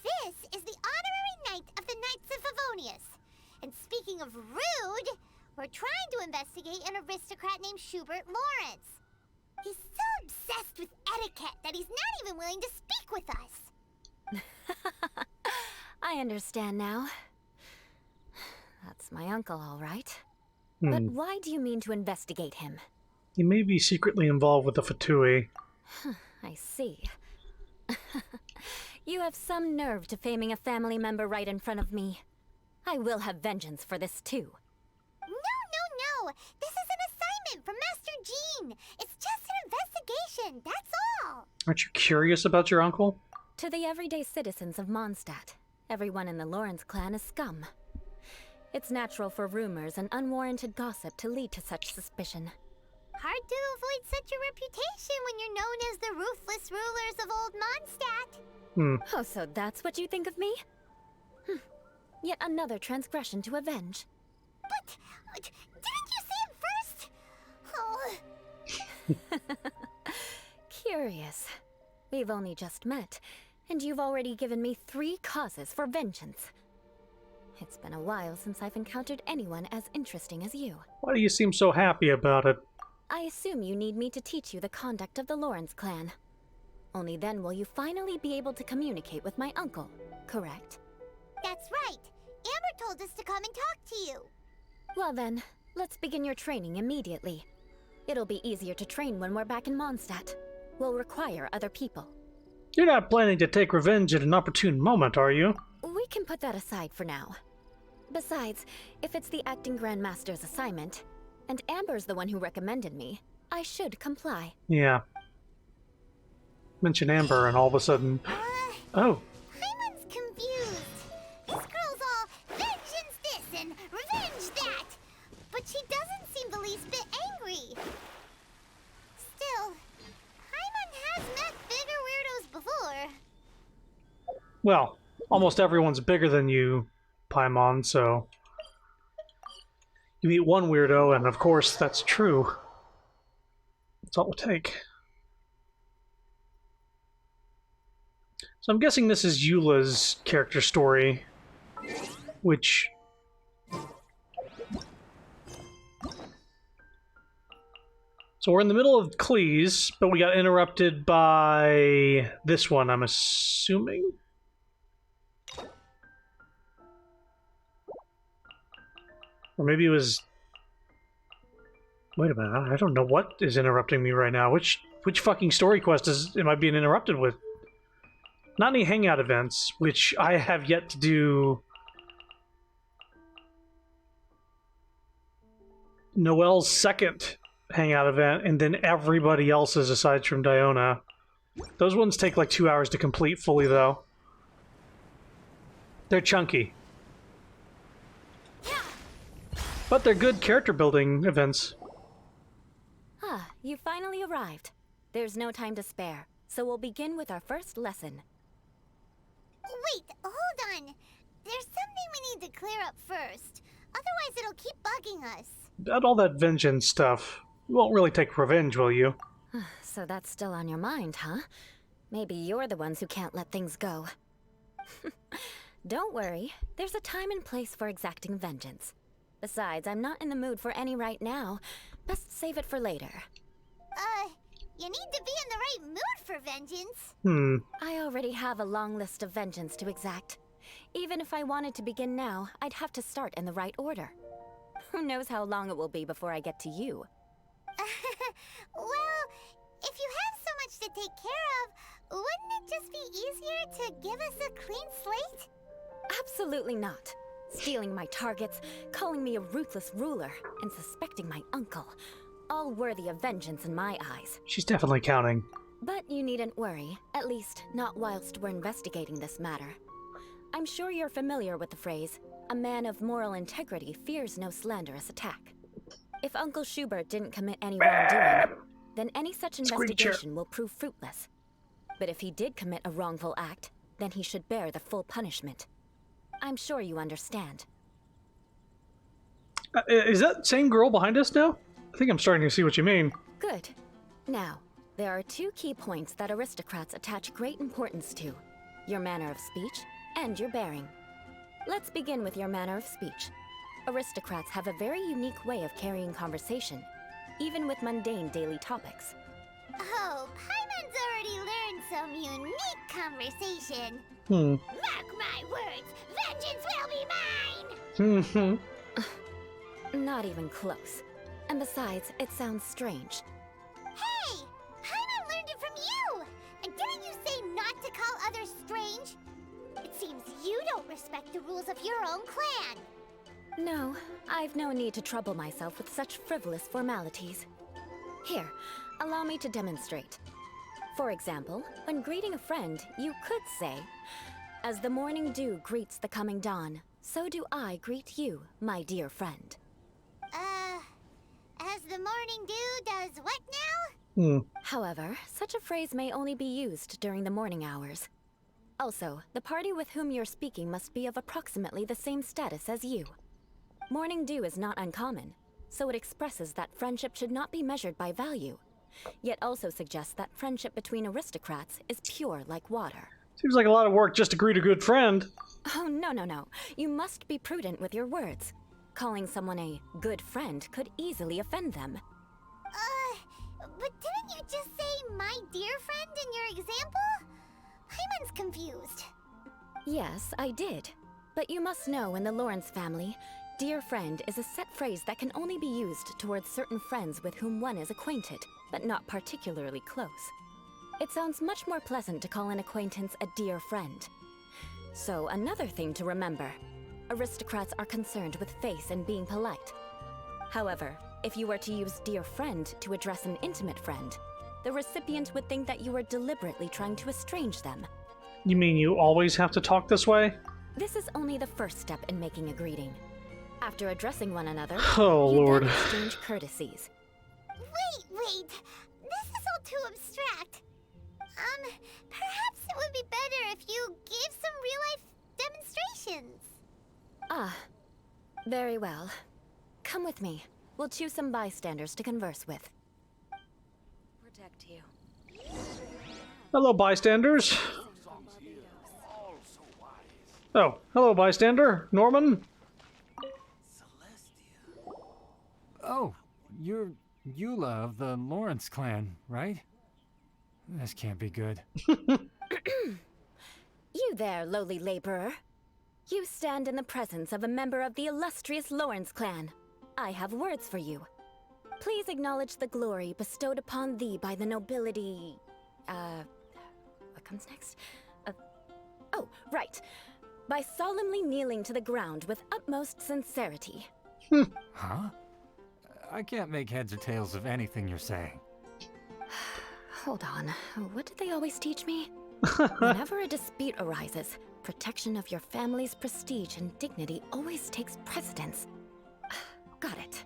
Speaker 3: This is the honorary knight of the Knights of Favonius. And speaking of rude, we're trying to investigate an aristocrat named Schubert Lawrence. He's so obsessed with etiquette that he's not even willing to speak with us.
Speaker 6: I understand now. That's my uncle, all right. But why do you mean to investigate him?
Speaker 1: He may be secretly involved with the Fatui.
Speaker 6: I see. You have some nerve to faming a family member right in front of me. I will have vengeance for this too.
Speaker 3: No. This is an assignment from Master Jean. It's just an investigation, that's all.
Speaker 1: Aren't you curious about your uncle?
Speaker 6: To the everyday citizens of Mondstadt, everyone in the Lawrence clan is scum. It's natural for rumors and unwarranted gossip to lead to such suspicion.
Speaker 3: Hard to avoid such a reputation when you're known as the ruthless rulers of Old Mondstadt.
Speaker 6: Oh, so that's what you think of me? Yet another transgression to avenge.
Speaker 3: But didn't you say it first? Oh.
Speaker 6: Curious. We've only just met, and you've already given me 3 causes for vengeance. It's been a while since I've encountered anyone as interesting as you.
Speaker 1: Why do you seem so happy about it?
Speaker 6: I assume you need me to teach you the conduct of the Lawrence clan. Only then will you finally be able to communicate with my uncle, correct?
Speaker 3: That's right. Amber told us to come and talk to you.
Speaker 6: Well then, let's begin your training immediately. It'll be easier to train when we're back in Mondstadt. We'll require other people.
Speaker 1: You're not planning to take revenge at an opportune moment, are you?
Speaker 6: We can put that aside for now. Besides, if it's the acting Grandmaster's assignment, and Amber's the one who recommended me, I should comply.
Speaker 1: Yeah. Mention Amber and all of a sudden... Oh.
Speaker 3: Paimon's confused. This girl's all vengeance this and revenge that. But she doesn't seem the least bit angry. Still, Paimon has met bigger weirdos before.
Speaker 1: Well, almost everyone's bigger than you, Paimon, so... You meet one weirdo, and of course that's true. That's all it will take. So I'm guessing this is Eula's character story, which... So we're in the middle of Cleese, but we got interrupted by this one, I'm assuming? Or maybe it was... Wait a minute, I don't know what is interrupting me right now. Which fucking story quest am I being interrupted with? Not any hangout events, which I have yet to do. Noelle's second hangout event, and then everybody else's aside from Diona. Those ones take like 2 hours to complete fully, though. They're chunky. But they're good character building events.
Speaker 6: Ah, you finally arrived. There's no time to spare, so we'll begin with our first lesson.
Speaker 3: Wait, hold on. There's something we need to clear up first. Otherwise it'll keep bugging us.
Speaker 1: About all that vengeance stuff. You won't really take revenge, will you?
Speaker 6: So that's still on your mind, huh? Maybe you're the ones who can't let things go. Don't worry, there's a time and place for exacting vengeance. Besides, I'm not in the mood for any right now. Best save it for later.
Speaker 3: You need to be in the right mood for vengeance.
Speaker 6: I already have a long list of vengeance to exact. Even if I wanted to begin now, I'd have to start in the right order. Who knows how long it will be before I get to you?
Speaker 3: Well, if you have so much to take care of, wouldn't it just be easier to give us a clean slate?
Speaker 6: Absolutely not. Stealing my targets, calling me a ruthless ruler, and suspecting my uncle. All worthy of vengeance in my eyes.
Speaker 1: She's definitely counting.
Speaker 6: But you needn't worry, at least not whilst we're investigating this matter. I'm sure you're familiar with the phrase, a man of moral integrity fears no slanderous attack. If Uncle Schubert didn't commit any wrongdoing, then any such investigation will prove fruitless. But if he did commit a wrongful act, then he should bear the full punishment. I'm sure you understand.
Speaker 1: Is that same girl behind us now? I think I'm starting to see what you mean.
Speaker 6: Good. Now, there are two key points that aristocrats attach great importance to. Your manner of speech and your bearing. Let's begin with your manner of speech. Aristocrats have a very unique way of carrying conversation, even with mundane daily topics.
Speaker 3: Oh, Paimon's already learned some unique conversation. Mark my words, vengeance will be mine!
Speaker 6: Not even close. And besides, it sounds strange.
Speaker 3: Hey! Paimon learned it from you! And didn't you say not to call others strange? It seems you don't respect the rules of your own clan.
Speaker 6: No, I've no need to trouble myself with such frivolous formalities. Here, allow me to demonstrate. For example, when greeting a friend, you could say, "As the morning dew greets the coming dawn, so do I greet you, my dear friend."
Speaker 3: As the morning dew does what now?
Speaker 6: However, such a phrase may only be used during the morning hours. Also, the party with whom you're speaking must be of approximately the same status as you. Morning dew is not uncommon, so it expresses that friendship should not be measured by value, yet also suggests that friendship between aristocrats is pure like water.
Speaker 1: Seems like a lot of work just to greet a good friend.
Speaker 6: Oh, no. You must be prudent with your words. Calling someone a good friend could easily offend them.
Speaker 3: But didn't you just say my dear friend in your example? Paimon's confused.
Speaker 6: Yes, I did. But you must know in the Lawrence family, dear friend is a set phrase that can only be used towards certain friends with whom one is acquainted, but not particularly close.
Speaker 8: It sounds much more pleasant to call an acquaintance a dear friend. So, another thing to remember. Aristocrats are concerned with face and being polite. However, if you were to use dear friend to address an intimate friend, the recipient would think that you were deliberately trying to estrange them.
Speaker 1: You mean you always have to talk this way?
Speaker 8: This is only the first step in making a greeting. After addressing one another,
Speaker 1: Oh,
Speaker 8: you
Speaker 1: Lord.
Speaker 8: then exchange courtesies.
Speaker 3: Wait. This is all too abstract. Perhaps it would be better if you gave some real-life demonstrations.
Speaker 8: Ah, very well. Come with me. We'll choose some bystanders to converse with. Protect you.
Speaker 1: Hello, bystanders. Oh, hello, bystander. Norman?
Speaker 7: Oh, you're Eula of the Lawrence clan, right? This can't be good.
Speaker 8: You there, lowly laborer. You stand in the presence of a member of the illustrious Lawrence clan. I have words for you. Please acknowledge the glory bestowed upon thee by the nobility... What comes next? Oh, right. By solemnly kneeling to the ground with utmost sincerity.
Speaker 7: Huh? I can't make heads or tails of anything you're saying.
Speaker 8: Hold on. What did they always teach me? Whenever a dispute arises, protection of your family's prestige and dignity always takes precedence. Got it.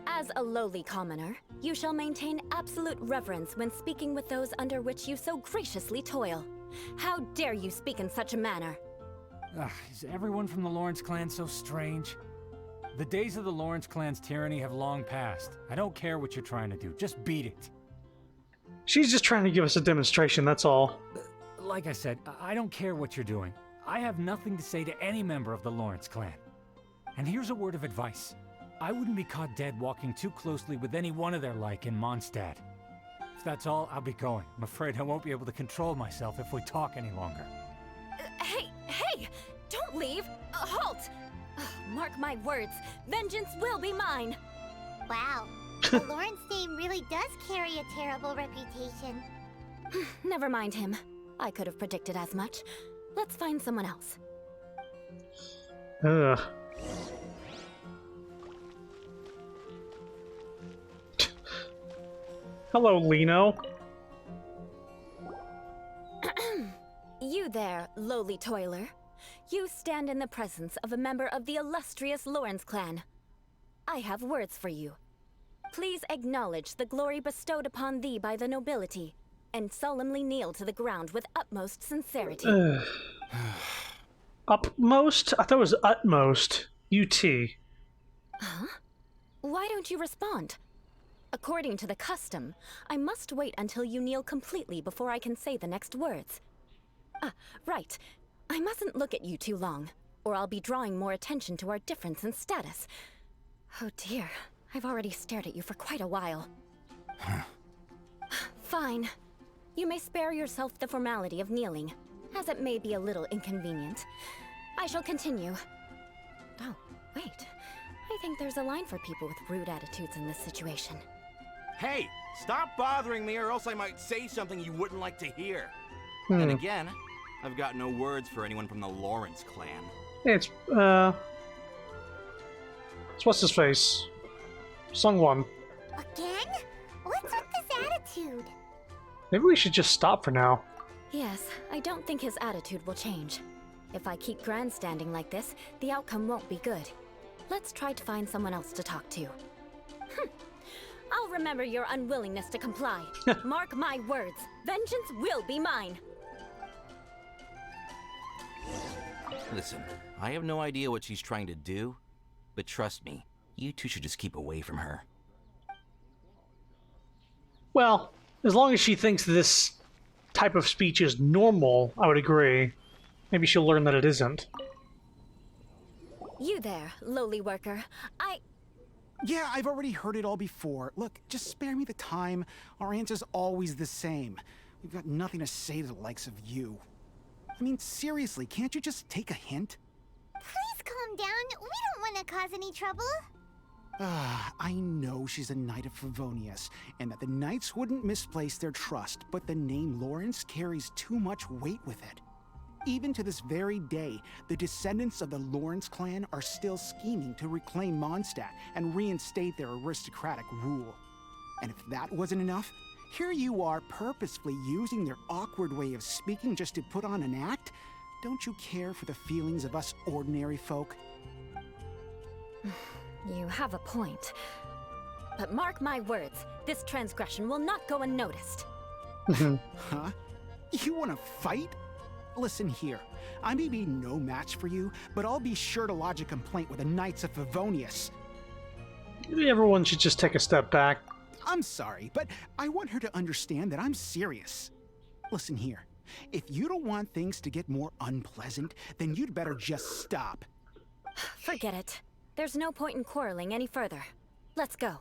Speaker 8: As a lowly commoner, you shall maintain absolute reverence when speaking with those under which you so graciously toil. How dare you speak in such a manner?
Speaker 7: Is everyone from the Lawrence clan so strange? The days of the Lawrence clan's tyranny have long passed. I don't care what you're trying to do, just beat it.
Speaker 1: She's just trying to give us a demonstration, that's all.
Speaker 7: Like I said, I don't care what you're doing. I have nothing to say to any member of the Lawrence clan. And here's a word of advice. I wouldn't be caught dead walking too closely with any one of their like in Mondstadt. If that's all, I'll be going. I'm afraid I won't be able to control myself if we talk any longer.
Speaker 8: Hey! Don't leave! Halt! Mark my words, vengeance will be mine!
Speaker 3: Wow, the Lawrence name really does carry a terrible reputation.
Speaker 8: Never mind him. I could have predicted as much. Let's find someone else.
Speaker 1: Ugh. Hello, Lino.
Speaker 8: You there, lowly toiler. You stand in the presence of a member of the illustrious Lawrence clan. I have words for you. Please acknowledge the glory bestowed upon thee by the nobility, and solemnly kneel to the ground with utmost sincerity.
Speaker 1: Upmost? I thought it was utmost. UT.
Speaker 8: Huh? Why don't you respond? According to the custom, I must wait until you kneel completely before I can say the next words. Right. I mustn't look at you too long, or I'll be drawing more attention to our difference in status. Oh dear, I've already stared at you for quite a while. Fine. You may spare yourself the formality of kneeling, as it may be a little inconvenient. I shall continue. Oh, wait. I think there's a line for people with rude attitudes in this situation.
Speaker 9: Hey, stop bothering me or else I might say something you wouldn't like to hear. And again, I've got no words for anyone from the Lawrence clan.
Speaker 1: It's what's his face? Sungwon.
Speaker 3: Again? What's with this attitude?
Speaker 1: Maybe we should just stop for now.
Speaker 8: Yes, I don't think his attitude will change. If I keep grandstanding like this, the outcome won't be good. Let's try to find someone else to talk to. I'll remember your unwillingness to comply. Mark my words, vengeance will be mine.
Speaker 9: Listen, I have no idea what she's trying to do, but trust me, you two should just keep away from her.
Speaker 1: Well, as long as she thinks this type of speech is normal, I would agree. Maybe she'll learn that it isn't.
Speaker 8: You there, lowly worker.
Speaker 10: Yeah, I've already heard it all before. Look, just spare me the time. Our answer's always the same. We've got nothing to say to the likes of you. I mean, seriously, can't you just take a hint?
Speaker 3: Please calm down. We don't want to cause any trouble.
Speaker 10: I know she's a Knight of Favonius, and that the Knights wouldn't misplace their trust, but the name Lawrence carries too much weight with it. Even to this very day, the descendants of the Lawrence clan are still scheming to reclaim Mondstadt and reinstate their aristocratic rule. And if that wasn't enough, here you are purposefully using their awkward way of speaking just to put on an act? Don't you care for the feelings of us ordinary folk?
Speaker 8: You have a point. But mark my words, this transgression will not go unnoticed.
Speaker 10: Huh? You want to fight? Listen here, I may be no match for you, but I'll be sure to lodge a complaint with the Knights of Favonius.
Speaker 1: Maybe everyone should just take a step back.
Speaker 10: I'm sorry, but I want her to understand that I'm serious. Listen here, if you don't want things to get more unpleasant, then you'd better just stop.
Speaker 8: Forget it. There's no point in quarreling any further. Let's go.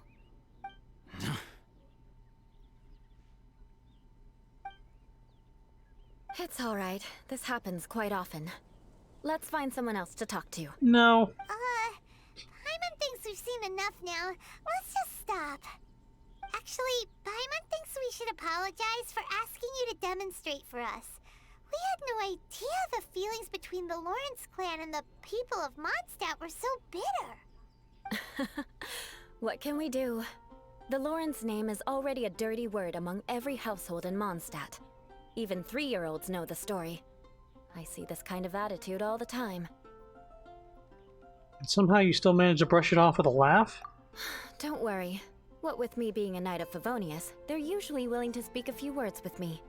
Speaker 8: It's all right. This happens quite often. Let's find someone else to talk to.
Speaker 1: No.
Speaker 3: Paimon thinks we've seen enough now. Let's just stop. Actually, Paimon thinks we should apologize for asking you to demonstrate for us. We had no idea the feelings between the Lawrence clan and the people of Mondstadt were so bitter.
Speaker 8: What can we do? The Lawrence name is already a dirty word among every household in Mondstadt. Even 3-year-olds know the story. I see this kind of attitude all the time.
Speaker 1: And somehow you still manage to brush it off with a laugh?
Speaker 8: Don't worry. What with me being a Knight of Favonius, they're usually willing to speak a few words with me.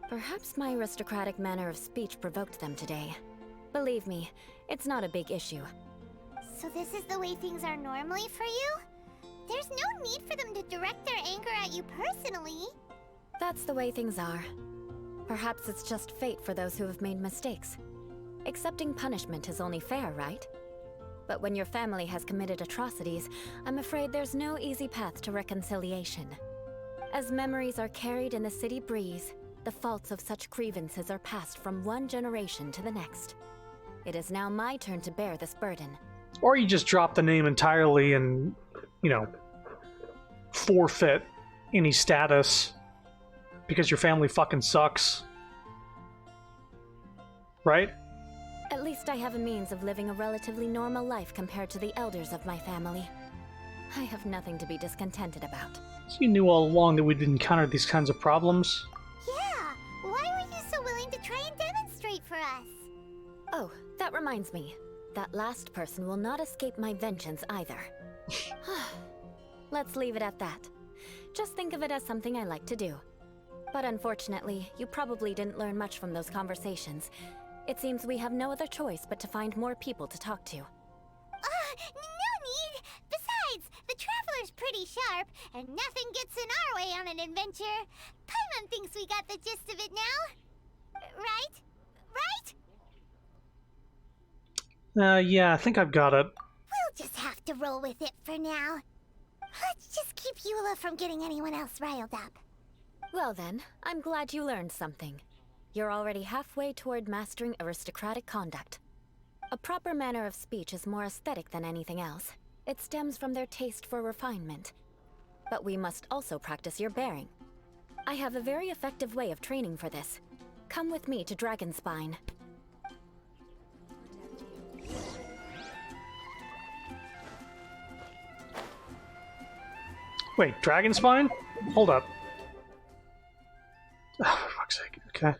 Speaker 8: Perhaps my aristocratic manner of speech provoked them today. Believe me, it's not a big issue.
Speaker 3: So this is the way things are normally for you? There's no need for them to direct their anger at you personally.
Speaker 8: That's the way things are. Perhaps it's just fate for those who have made mistakes. Accepting punishment is only fair, right? But when your family has committed atrocities, I'm afraid there's no easy path to reconciliation. As memories are carried in the city breeze, the faults of such grievances are passed from one generation to the next. It is now my turn to bear this burden.
Speaker 1: Or you just drop the name entirely and, forfeit any status because your family fucking sucks. Right?
Speaker 8: At least I have a means of living a relatively normal life compared to the elders of my family. I have nothing to be discontented about.
Speaker 1: So you knew all along that we'd encounter these kinds of problems?
Speaker 3: Yeah, why were you so willing to try and demonstrate for us?
Speaker 8: Oh, that reminds me. That last person will not escape my vengeance either. Let's leave it at that. Just think of it as something I like to do. But unfortunately, you probably didn't learn much from those conversations. It seems we have no other choice but to find more people to talk to.
Speaker 3: No need! Besides, the Traveler's pretty sharp, and nothing gets in our way on an adventure. Paimon thinks we got the gist of it now. Right?
Speaker 1: Yeah, I think I've got it.
Speaker 3: We'll just have to roll with it for now. Let's just keep Eula from getting anyone else riled up.
Speaker 8: Well then, I'm glad you learned something. You're already halfway toward mastering aristocratic conduct. A proper manner of speech is more aesthetic than anything else. It stems from their taste for refinement. But we must also practice your bearing. I have a very effective way of training for this. Come with me to Dragonspine.
Speaker 1: Wait, Dragonspine? Hold up. Oh, for fuck's sake. Okay. At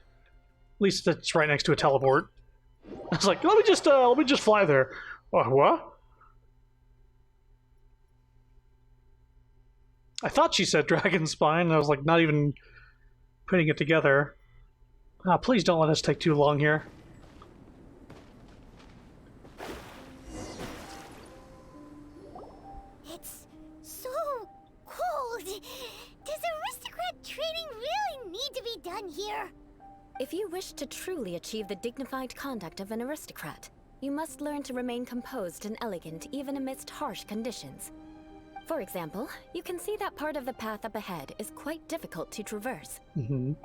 Speaker 1: least it's right next to a teleport. I was like, let me just fly there. What? I thought she said Dragonspine, and I was like, not even putting it together. Please don't let us take too long here.
Speaker 3: It's so cold. Does aristocrat training really need to be done here?
Speaker 8: If you wish to truly achieve the dignified conduct of an aristocrat, you must learn to remain composed and elegant even amidst harsh conditions. For example, you can see that part of the path up ahead is quite difficult to traverse.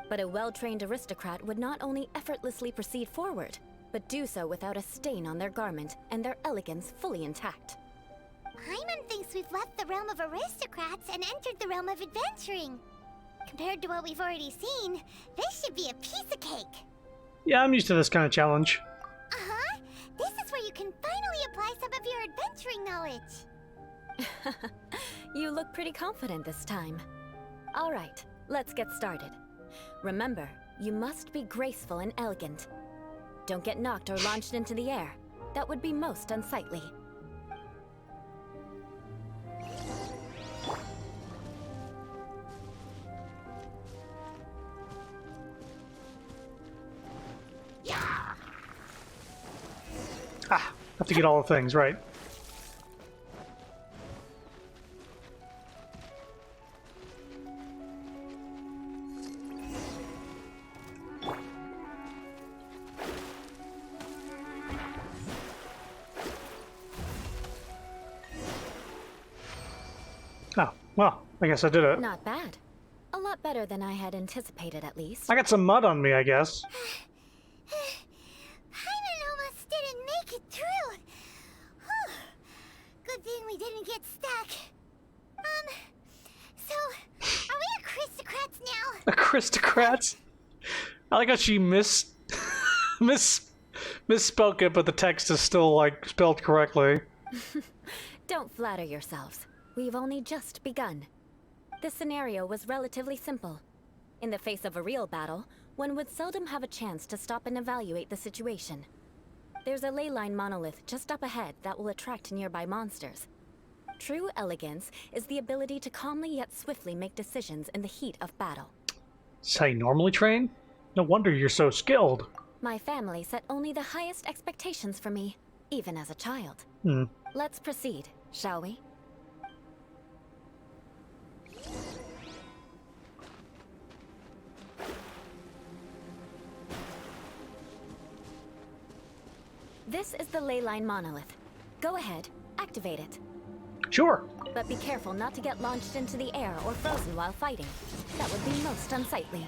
Speaker 8: But a well-trained aristocrat would not only effortlessly proceed forward, but do so without a stain on their garment and their elegance fully intact.
Speaker 3: Paimon thinks we've left the realm of aristocrats and entered the realm of adventuring. Compared to what we've already seen, this should be a piece of cake.
Speaker 1: Yeah, I'm used to this kind of challenge.
Speaker 3: Uh-huh. This is where you can finally apply some of your adventuring knowledge.
Speaker 8: You look pretty confident this time. All right, let's get started. Remember, you must be graceful and elegant. Don't get knocked or launched into the air. That would be most unsightly.
Speaker 1: Ah, have to get all the things, right. Oh, well, I guess I did it.
Speaker 8: Not bad. A lot better than I had anticipated, at least.
Speaker 1: I got some mud on me, I guess.
Speaker 3: Paimon almost didn't make it through. Whew. Good thing we didn't get stuck. So, are we aristocrats now?
Speaker 1: Aristocrats? I like how she misspoke it, but the text is still, like, spelled correctly.
Speaker 8: Don't flatter yourselves. We've only just begun. This scenario was relatively simple. In the face of a real battle, one would seldom have a chance to stop and evaluate the situation. There's a ley line monolith just up ahead that will attract nearby monsters. True elegance is the ability to calmly yet swiftly make decisions in the heat of battle.
Speaker 1: Is this how you normally train? No wonder you're so skilled.
Speaker 8: My family set only the highest expectations for me, even as a child. Let's proceed, shall we? This is the ley line monolith. Go ahead, activate it.
Speaker 1: Sure.
Speaker 8: But be careful not to get launched into the air or frozen while fighting. That would be most unsightly.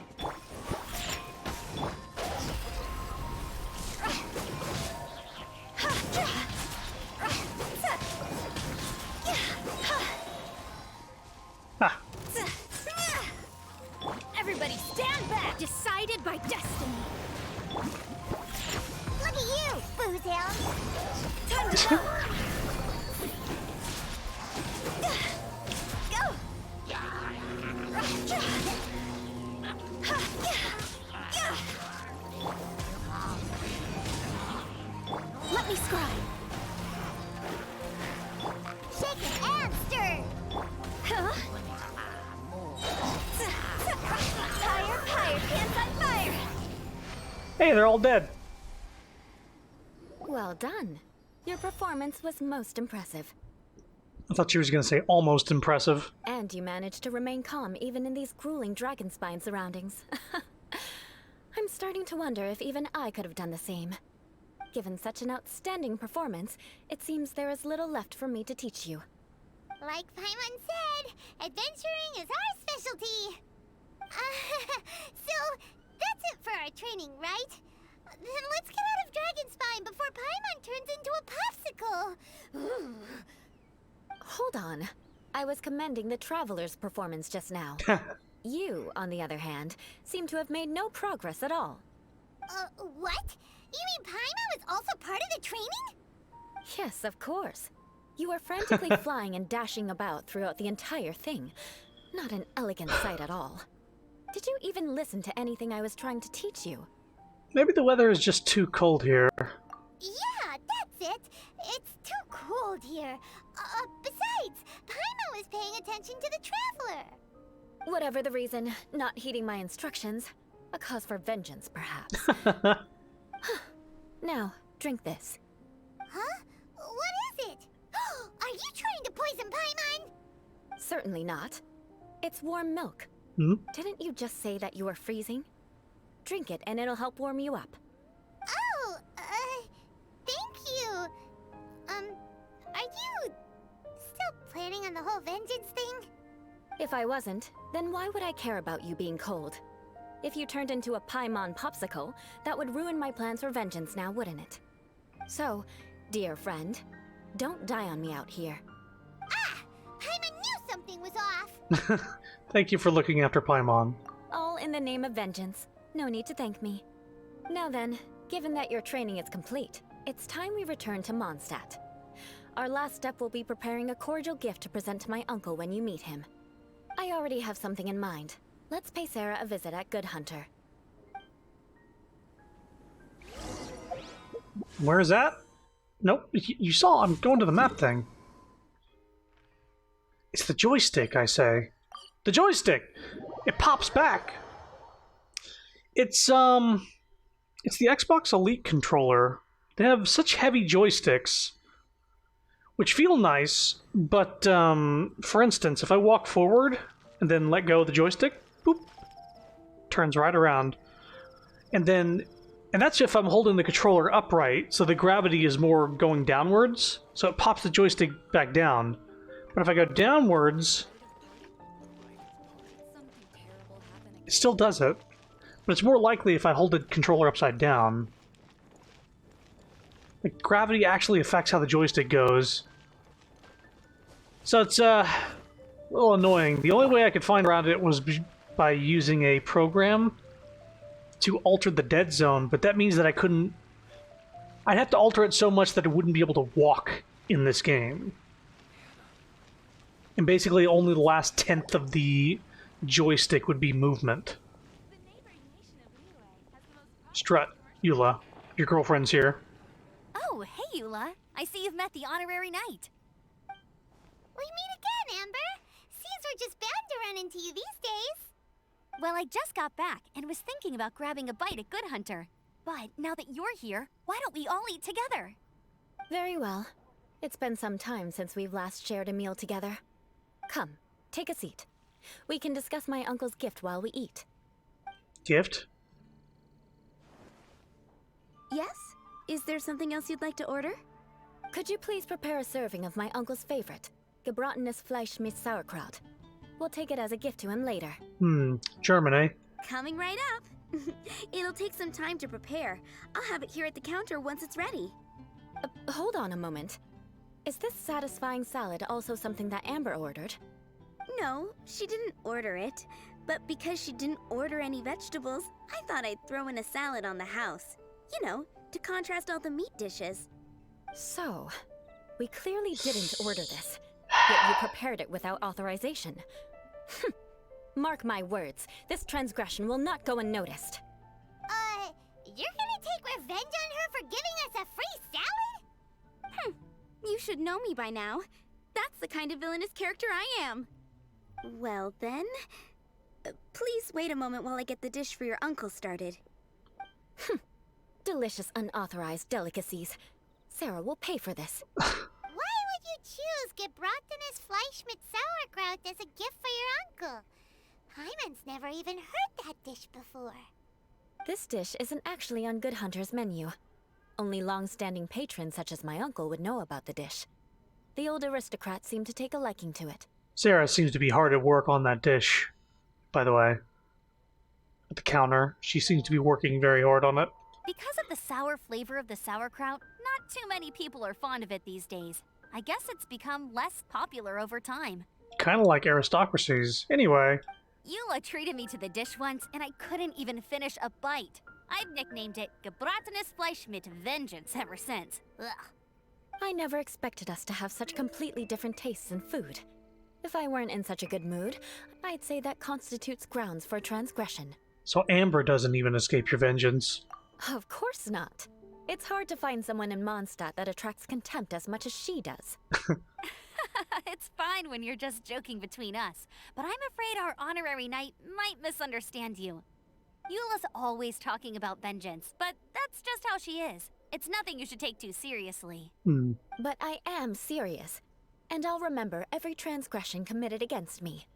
Speaker 1: Ah.
Speaker 6: Everybody stand back! Decided by destiny.
Speaker 3: Look at you, Boozle.
Speaker 6: Time to go!
Speaker 3: Go!
Speaker 6: Let me scribe.
Speaker 3: Shake it and stir.
Speaker 6: Huh? Fire, fire, pants on fire!
Speaker 1: Hey, they're all dead.
Speaker 8: Well done. Your performance was most impressive.
Speaker 1: I thought she was going to say almost impressive.
Speaker 8: And you managed to remain calm even in these grueling dragon spine surroundings. I'm starting to wonder if even I could have done the same. Given such an outstanding performance, it seems there is little left for me to teach you.
Speaker 3: Like Paimon said, adventuring is our specialty. So, that's it for our training, right? Then let's get out of Dragon Spine before Paimon turns into a popsicle.
Speaker 8: Hold on. I was commending the Traveler's performance just now. You, on the other hand, seem to have made no progress at all.
Speaker 3: What? You mean Paimon was also part of the training?
Speaker 8: Yes, of course. You were frantically flying and dashing about throughout the entire thing. Not an elegant sight at all. Did you even listen to anything I was trying to teach you?
Speaker 1: Maybe the weather is just too cold here.
Speaker 3: Yeah, that's it. It's too cold here. Besides, Paimon was paying attention to the Traveler.
Speaker 8: Whatever the reason, not heeding my instructions. A cause for vengeance, perhaps. Now, drink this.
Speaker 3: Huh? What is it? Are you trying to poison Paimon?
Speaker 8: Certainly not. It's warm milk. Didn't you just say that you were freezing? Drink it and it'll help warm you up.
Speaker 3: Oh, thank you. Are you still planning on the whole vengeance thing?
Speaker 8: If I wasn't, then why would I care about you being cold? If you turned into a Paimon popsicle, that would ruin my plans for vengeance now, wouldn't it? So, dear friend, don't die on me out here.
Speaker 3: something was off.
Speaker 1: Thank you for looking after Paimon.
Speaker 8: All in the name of vengeance. No need to thank me. Now then, given that your training is complete, it's time we return to Mondstadt. Our last step will be preparing a cordial gift to present to my uncle when you meet him. I already have something in mind. Let's pay Sarah a visit at Good Hunter.
Speaker 1: Where is that? Nope, you saw I'm going to the map thing. It's the joystick, I say. The joystick! It pops back! It's the Xbox Elite controller. They have such heavy joysticks, which feel nice, but, for instance, if I walk forward and then let go of the joystick, boop, turns right around. And that's if I'm holding the controller upright, so the gravity is more going downwards, so it pops the joystick back down. But if I go downwards, it still does it. But it's more likely if I hold the controller upside down. Like, gravity actually affects how the joystick goes. So it's a little annoying. The only way I could find around it was by using a program to alter the dead zone, but that means that I'd have to alter it so much that it wouldn't be able to walk in this game. And basically only the last tenth of the joystick would be movement. Strut, Eula, your girlfriend's here.
Speaker 2: Oh, hey, Eula. I see you've met the honorary knight.
Speaker 3: We meet again, Amber. Seems we're just bound to run into you these days.
Speaker 2: Well, I just got back and was thinking about grabbing a bite at Good Hunter. But now that you're here, why don't we all eat together?
Speaker 8: Very well. It's been some time since we've last shared a meal together. Come, take a seat. We can discuss my uncle's gift while we eat.
Speaker 1: Gift?
Speaker 6: Yes? Is there something else you'd like to order?
Speaker 8: Could you please prepare a serving of my uncle's favorite, gebratenes Fleisch mit Sauerkraut? We'll take it as a gift to him later.
Speaker 1: German, eh?
Speaker 6: Coming right up. It'll take some time to prepare. I'll have it here at the counter once it's ready.
Speaker 8: Hold on a moment. Is this satisfying salad also something that Amber ordered?
Speaker 6: No, she didn't order it. But because she didn't order any vegetables, I thought I'd throw in a salad on the house. You know, to contrast all the meat dishes.
Speaker 8: So, we clearly didn't order this, yet you prepared it without authorization. Mark my words, this transgression will not go unnoticed.
Speaker 3: You're gonna take revenge on her for giving us a free salad?
Speaker 6: You should know me by now. That's the kind of villainous character I am. Well then, please wait a moment while I get the dish for your uncle started.
Speaker 8: Delicious unauthorized delicacies. Sarah will pay for this.
Speaker 3: Why would you choose gebratenes Fleisch mit Sauerkraut as a gift for your uncle? Hyman's never even heard that dish before.
Speaker 8: This dish isn't actually on Good Hunter's menu. Only long-standing patrons such as my uncle would know about the dish. The old aristocrat seemed to take a liking to it.
Speaker 1: Sarah seems to be hard at work on that dish, by the way. At the counter, she seems to be working very hard on it.
Speaker 2: Because of the sour flavor of the sauerkraut, not too many people are fond of it these days. I guess it's become less popular over time.
Speaker 1: Kind of like aristocracies. Anyway.
Speaker 2: Eula treated me to the dish once, and I couldn't even finish a bite. I've nicknamed it gebratenes Fleisch mit Vengeance ever since. Ugh.
Speaker 8: I never expected us to have such completely different tastes in food. If I weren't in such a good mood, I'd say that constitutes grounds for transgression.
Speaker 1: So Amber doesn't even escape your vengeance.
Speaker 8: Of course not. It's hard to find someone in Mondstadt that attracts contempt as much as she does.
Speaker 2: It's fine when you're just joking between us, but I'm afraid our honorary knight might misunderstand you. Eula's always talking about vengeance, but that's just how she is. It's nothing you should take too seriously.
Speaker 8: But I am serious, and I'll remember every transgression committed against me.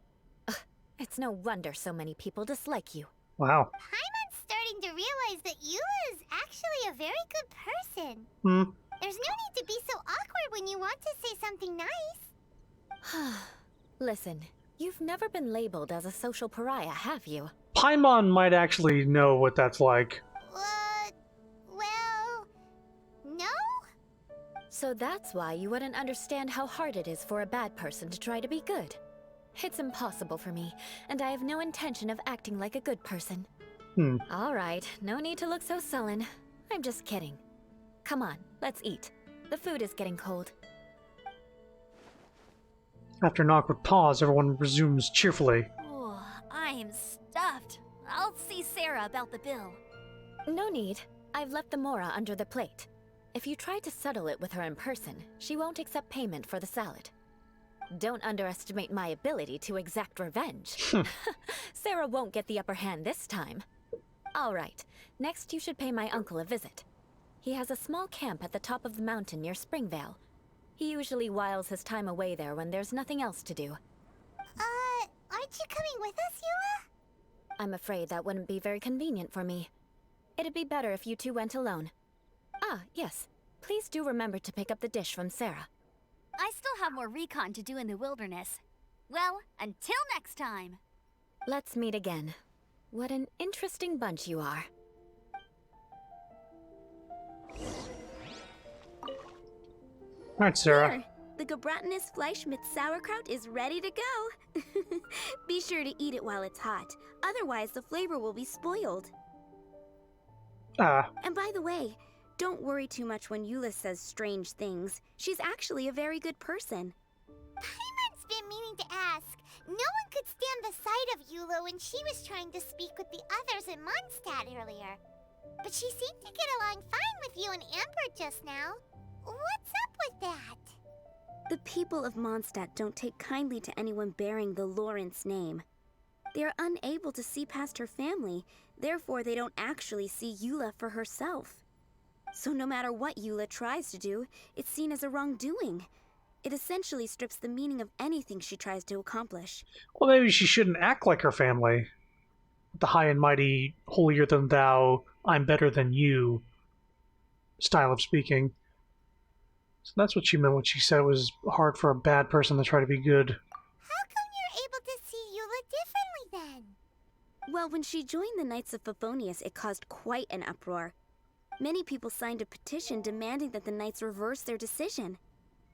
Speaker 8: Ugh, it's no wonder so many people dislike you.
Speaker 1: Wow.
Speaker 3: Hyman's starting to realize that Eula is actually a very good person. There's no need to be so awkward when you want to say something nice.
Speaker 8: Listen, you've never been labeled as a social pariah, have you?
Speaker 1: Paimon might actually know what that's like.
Speaker 3: Well, no?
Speaker 8: So that's why you wouldn't understand how hard it is for a bad person to try to be good. It's impossible for me, and I have no intention of acting like a good person. All right, no need to look so sullen. I'm just kidding. Come on, let's eat. The food is getting cold.
Speaker 1: After an awkward pause, everyone resumes cheerfully.
Speaker 2: Oh, I am stuffed. I'll see Sarah about the bill.
Speaker 8: No need. I've left the mora under the plate. If you try to settle it with her in person, she won't accept payment for the salad. Don't underestimate my ability to exact revenge. Sarah won't get the upper hand this time. All right, next you should pay my uncle a visit. He has a small camp at the top of the mountain near Springvale. He usually whiles his time away there when there's nothing else to do.
Speaker 3: Aren't you coming with us, Eula?
Speaker 8: I'm afraid that wouldn't be very convenient for me. It'd be better if you two went alone. Ah, yes. Please do remember to pick up the dish from Sarah.
Speaker 2: I still have more recon to do in the wilderness. Well, until next time.
Speaker 8: Let's meet again. What an interesting bunch you are.
Speaker 1: Alright, Sarah.
Speaker 6: Here, the Gebratinous Fleischmitz sauerkraut is ready to go. Be sure to eat it while it's hot. Otherwise, the flavor will be spoiled. And by the way, don't worry too much when Eula says strange things. She's actually a very good person.
Speaker 3: Paimon's been meaning to ask. No one could stand the sight of Eula when she was trying to speak with the others in Mondstadt earlier. But she seemed to get along fine with you and Amber just now. What's up with that?
Speaker 6: The people of Mondstadt don't take kindly to anyone bearing the Lawrence name. They are unable to see past her family, therefore they don't actually see Eula for herself. So no matter what Eula tries to do, it's seen as a wrongdoing. It essentially strips the meaning of anything she tries to accomplish.
Speaker 1: Well, maybe she shouldn't act like her family. The high and mighty, holier than thou, I'm better than you style of speaking. So that's what she meant when she said it was hard for a bad person to try to be good.
Speaker 3: How come you're able to see Eula differently then?
Speaker 6: Well, when she joined the Knights of Favonius, it caused quite an uproar. Many people signed a petition demanding that the Knights reverse their decision.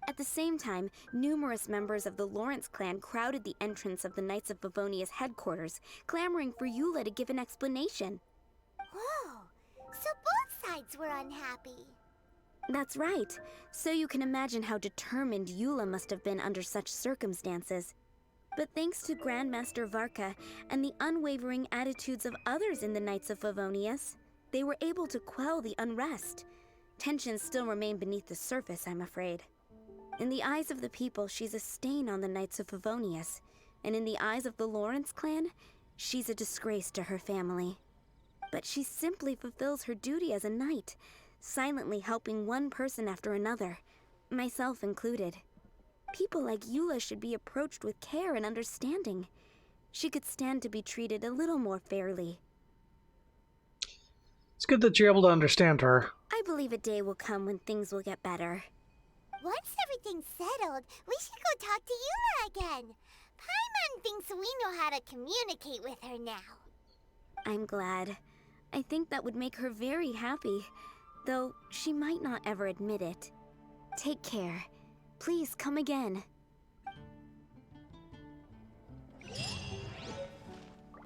Speaker 6: At the same time, numerous members of the Lawrence clan crowded the entrance of the Knights of Favonius headquarters, clamoring for Eula to give an explanation.
Speaker 3: Whoa, so both sides were unhappy.
Speaker 6: That's right. So you can imagine how determined Eula must have been under such circumstances. But thanks to Grandmaster Varka and the unwavering attitudes of others in the Knights of Favonius, they were able to quell the unrest. Tensions still remain beneath the surface, I'm afraid. In the eyes of the people, she's a stain on the Knights of Favonius, and in the eyes of the Lawrence clan, she's a disgrace to her family. But she simply fulfills her duty as a knight, silently helping one person after another, myself included. People like Eula should be approached with care and understanding. She could stand to be treated a little more fairly.
Speaker 1: It's good that you're able to understand her.
Speaker 6: I believe a day will come when things will get better.
Speaker 3: Once everything's settled, we should go talk to Eula again. Paimon thinks we know how to communicate with her now.
Speaker 6: I'm glad. I think that would make her very happy, though she might not ever admit it. Take care. Please come again.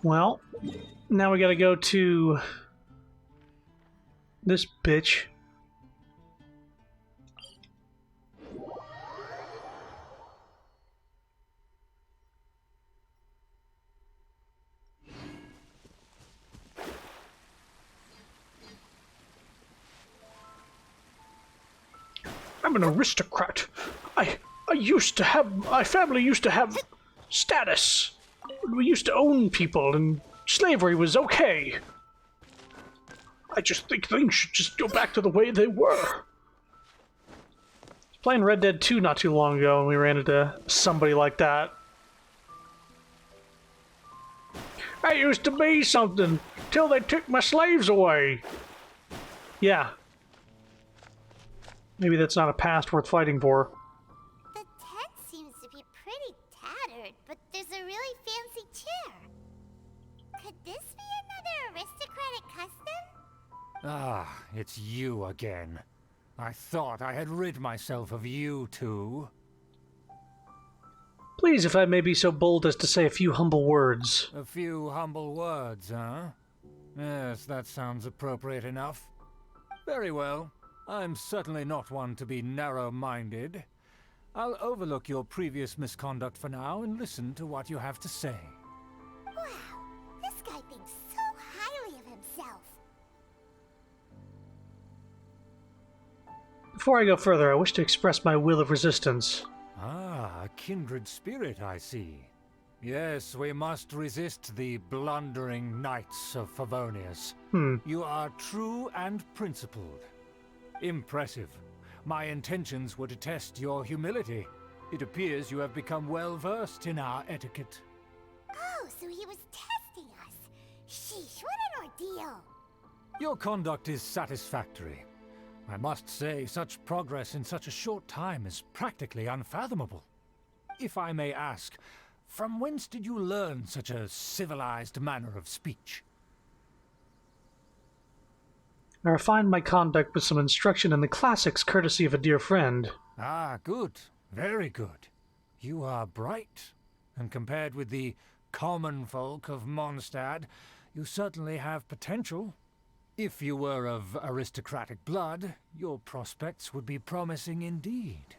Speaker 1: Well, now we gotta go to this bitch. I'm an aristocrat. My family used to have status. We used to own people, and slavery was okay. I just think things should just go back to the way they were. I was playing Red Dead 2 not too long ago, and we ran into somebody like that. I used to be something, till they took my slaves away. Yeah. Maybe that's not a past worth fighting for.
Speaker 3: The tent seems to be pretty tattered, but there's a really fancy chair. Could this be another aristocratic custom?
Speaker 7: Ah, it's you again. I thought I had rid myself of you two.
Speaker 1: Please, if I may be so bold as to say a few humble words.
Speaker 7: A few humble words, huh? Yes, that sounds appropriate enough. Very well. I'm certainly not one to be narrow-minded. I'll overlook your previous misconduct for now and listen to what you have to say.
Speaker 3: Wow, this guy thinks so highly of himself.
Speaker 1: Before I go further, I wish to express my will of resistance.
Speaker 7: Ah, a kindred spirit, I see. Yes, we must resist the blundering knights of Favonius. You are true and principled. Impressive. My intentions were to test your humility. It appears you have become well-versed in our etiquette.
Speaker 3: Oh, so he was testing us. Sheesh, what an ordeal.
Speaker 7: Your conduct is satisfactory. I must say, such progress in such a short time is practically unfathomable. If I may ask, from whence did you learn such a civilized manner of speech?
Speaker 1: I refined my conduct with some instruction in the classics courtesy of a dear friend.
Speaker 7: Ah, good. Very good. You are bright, and compared with the common folk of Mondstadt, you certainly have potential. If you were of aristocratic blood, your prospects would be promising indeed.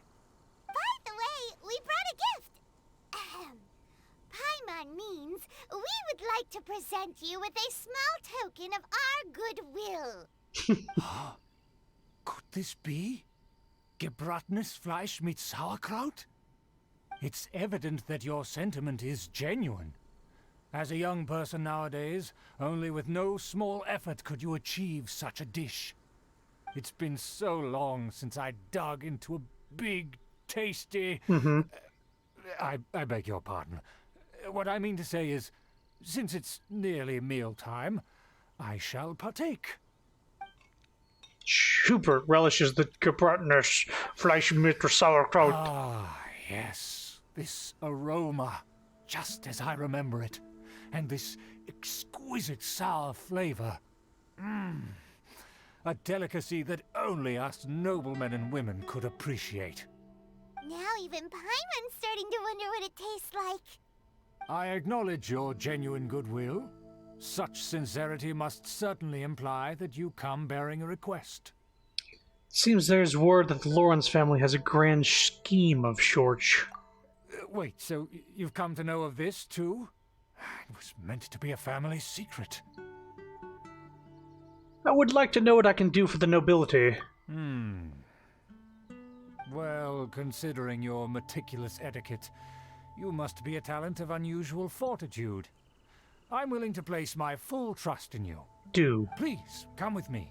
Speaker 3: By the way, we brought a gift. Paimon means we would like to present you with a small token of our goodwill.
Speaker 7: Could this be? Gebratenes Fleisch mit Sauerkraut? It's evident that your sentiment is genuine. As a young person nowadays, only with no small effort could you achieve such a dish. It's been so long since I dug into a big, tasty... I beg your pardon. What I mean to say is, since it's nearly mealtime, I shall partake.
Speaker 1: Schubert relishes the gebratenes Fleisch mit Sauerkraut.
Speaker 7: Ah, yes. This aroma, just as I remember it. And this exquisite sour flavor. A delicacy that only us noblemen and women could appreciate.
Speaker 3: Now even Paimon's starting to wonder what it tastes like.
Speaker 7: I acknowledge your genuine goodwill. Such sincerity must certainly imply that you come bearing a request.
Speaker 1: Seems there's word that the Lawrence family has a grand scheme of sorts.
Speaker 7: Wait, so you've come to know of this, too? It was meant to be a family secret.
Speaker 1: I would like to know what I can do for the nobility.
Speaker 7: Well, considering your meticulous etiquette, you must be a talent of unusual fortitude. I'm willing to place my full trust in you.
Speaker 1: Do.
Speaker 7: Please, come with me.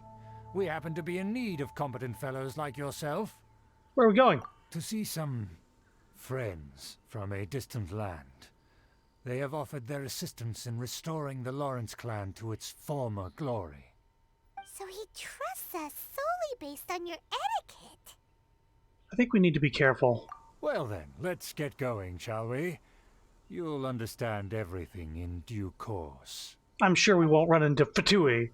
Speaker 7: We happen to be in need of competent fellows like yourself.
Speaker 1: Where are we going?
Speaker 7: To see some friends from a distant land. They have offered their assistance in restoring the Lawrence clan to its former glory.
Speaker 3: So he trusts us solely based on your etiquette.
Speaker 1: I think we need to be careful.
Speaker 7: Well then, let's get going, shall we? You'll understand everything in due course.
Speaker 1: I'm sure we won't run into Fatui.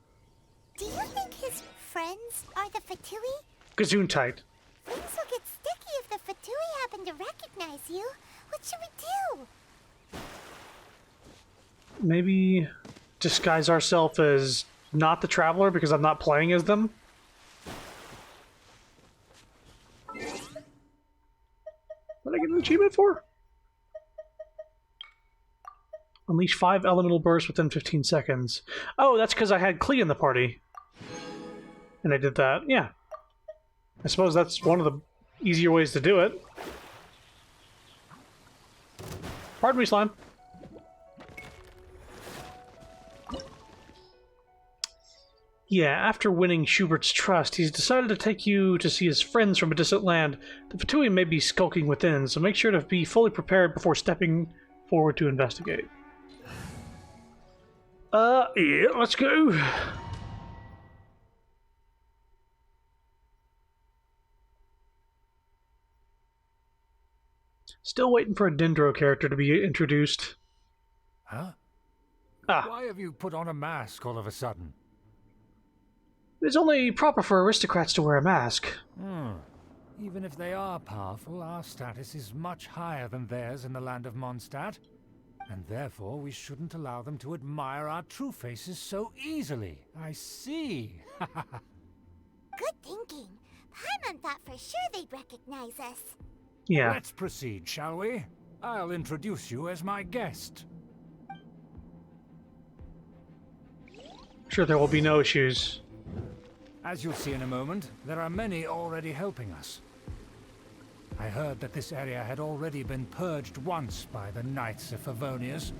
Speaker 3: Do you think his friends are the Fatui?
Speaker 1: Gesundheit.
Speaker 3: Things will get sticky if the Fatui happen to recognize you. What should we do?
Speaker 1: Maybe disguise ourselves as not the Traveler because I'm not playing as them? What did I get an achievement for? Unleash 5 elemental bursts within 15 seconds. Oh, that's because I had Klee in the party. And I did that. Yeah. I suppose that's one of the easier ways to do it. Pardon me, slime. Yeah, after winning Schubert's trust, he's decided to take you to see his friends from a distant land. The Fatui may be skulking within, so make sure to be fully prepared before stepping forward to investigate. Yeah, let's go. Still waiting for a Dendro character to be introduced.
Speaker 7: Huh?
Speaker 1: Ah.
Speaker 7: Why have you put on a mask all of a sudden?
Speaker 1: It's only proper for aristocrats to wear a mask.
Speaker 7: Even if they are powerful, our status is much higher than theirs in the land of Mondstadt. And therefore, we shouldn't allow them to admire our true faces so easily. I see.
Speaker 3: Good thinking. Paimon thought for sure they'd recognize us.
Speaker 1: Yeah.
Speaker 7: Let's proceed, shall we? I'll introduce you as my guest.
Speaker 1: Sure, there will be no issues.
Speaker 7: As you'll see in a moment, there are many already helping us. I heard that this area had already been purged once by the Knights of Favonius,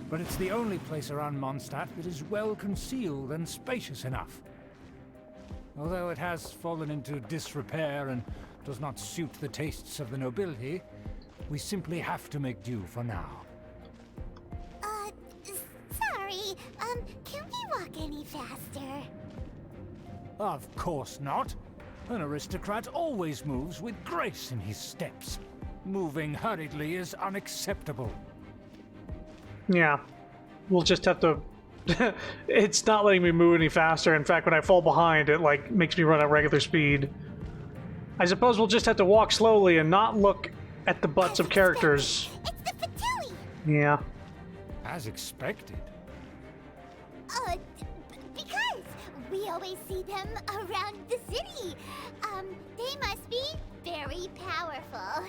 Speaker 7: but it's the only place around Mondstadt that is well concealed and spacious enough. Although it has fallen into disrepair and does not suit the tastes of the nobility, we simply have to make do for now.
Speaker 3: Sorry, can we walk any faster?
Speaker 7: Of course not. An aristocrat always moves with grace in his steps. Moving hurriedly is unacceptable.
Speaker 1: Yeah. We'll just have to... It's not letting me move any faster. In fact, when I fall behind, it, like, makes me run at regular speed. I suppose we'll just have to walk slowly and not look at the butts of characters.
Speaker 3: It's the Fatui!
Speaker 1: Yeah.
Speaker 7: As expected.
Speaker 3: Because we always see them around the city. They must be very powerful.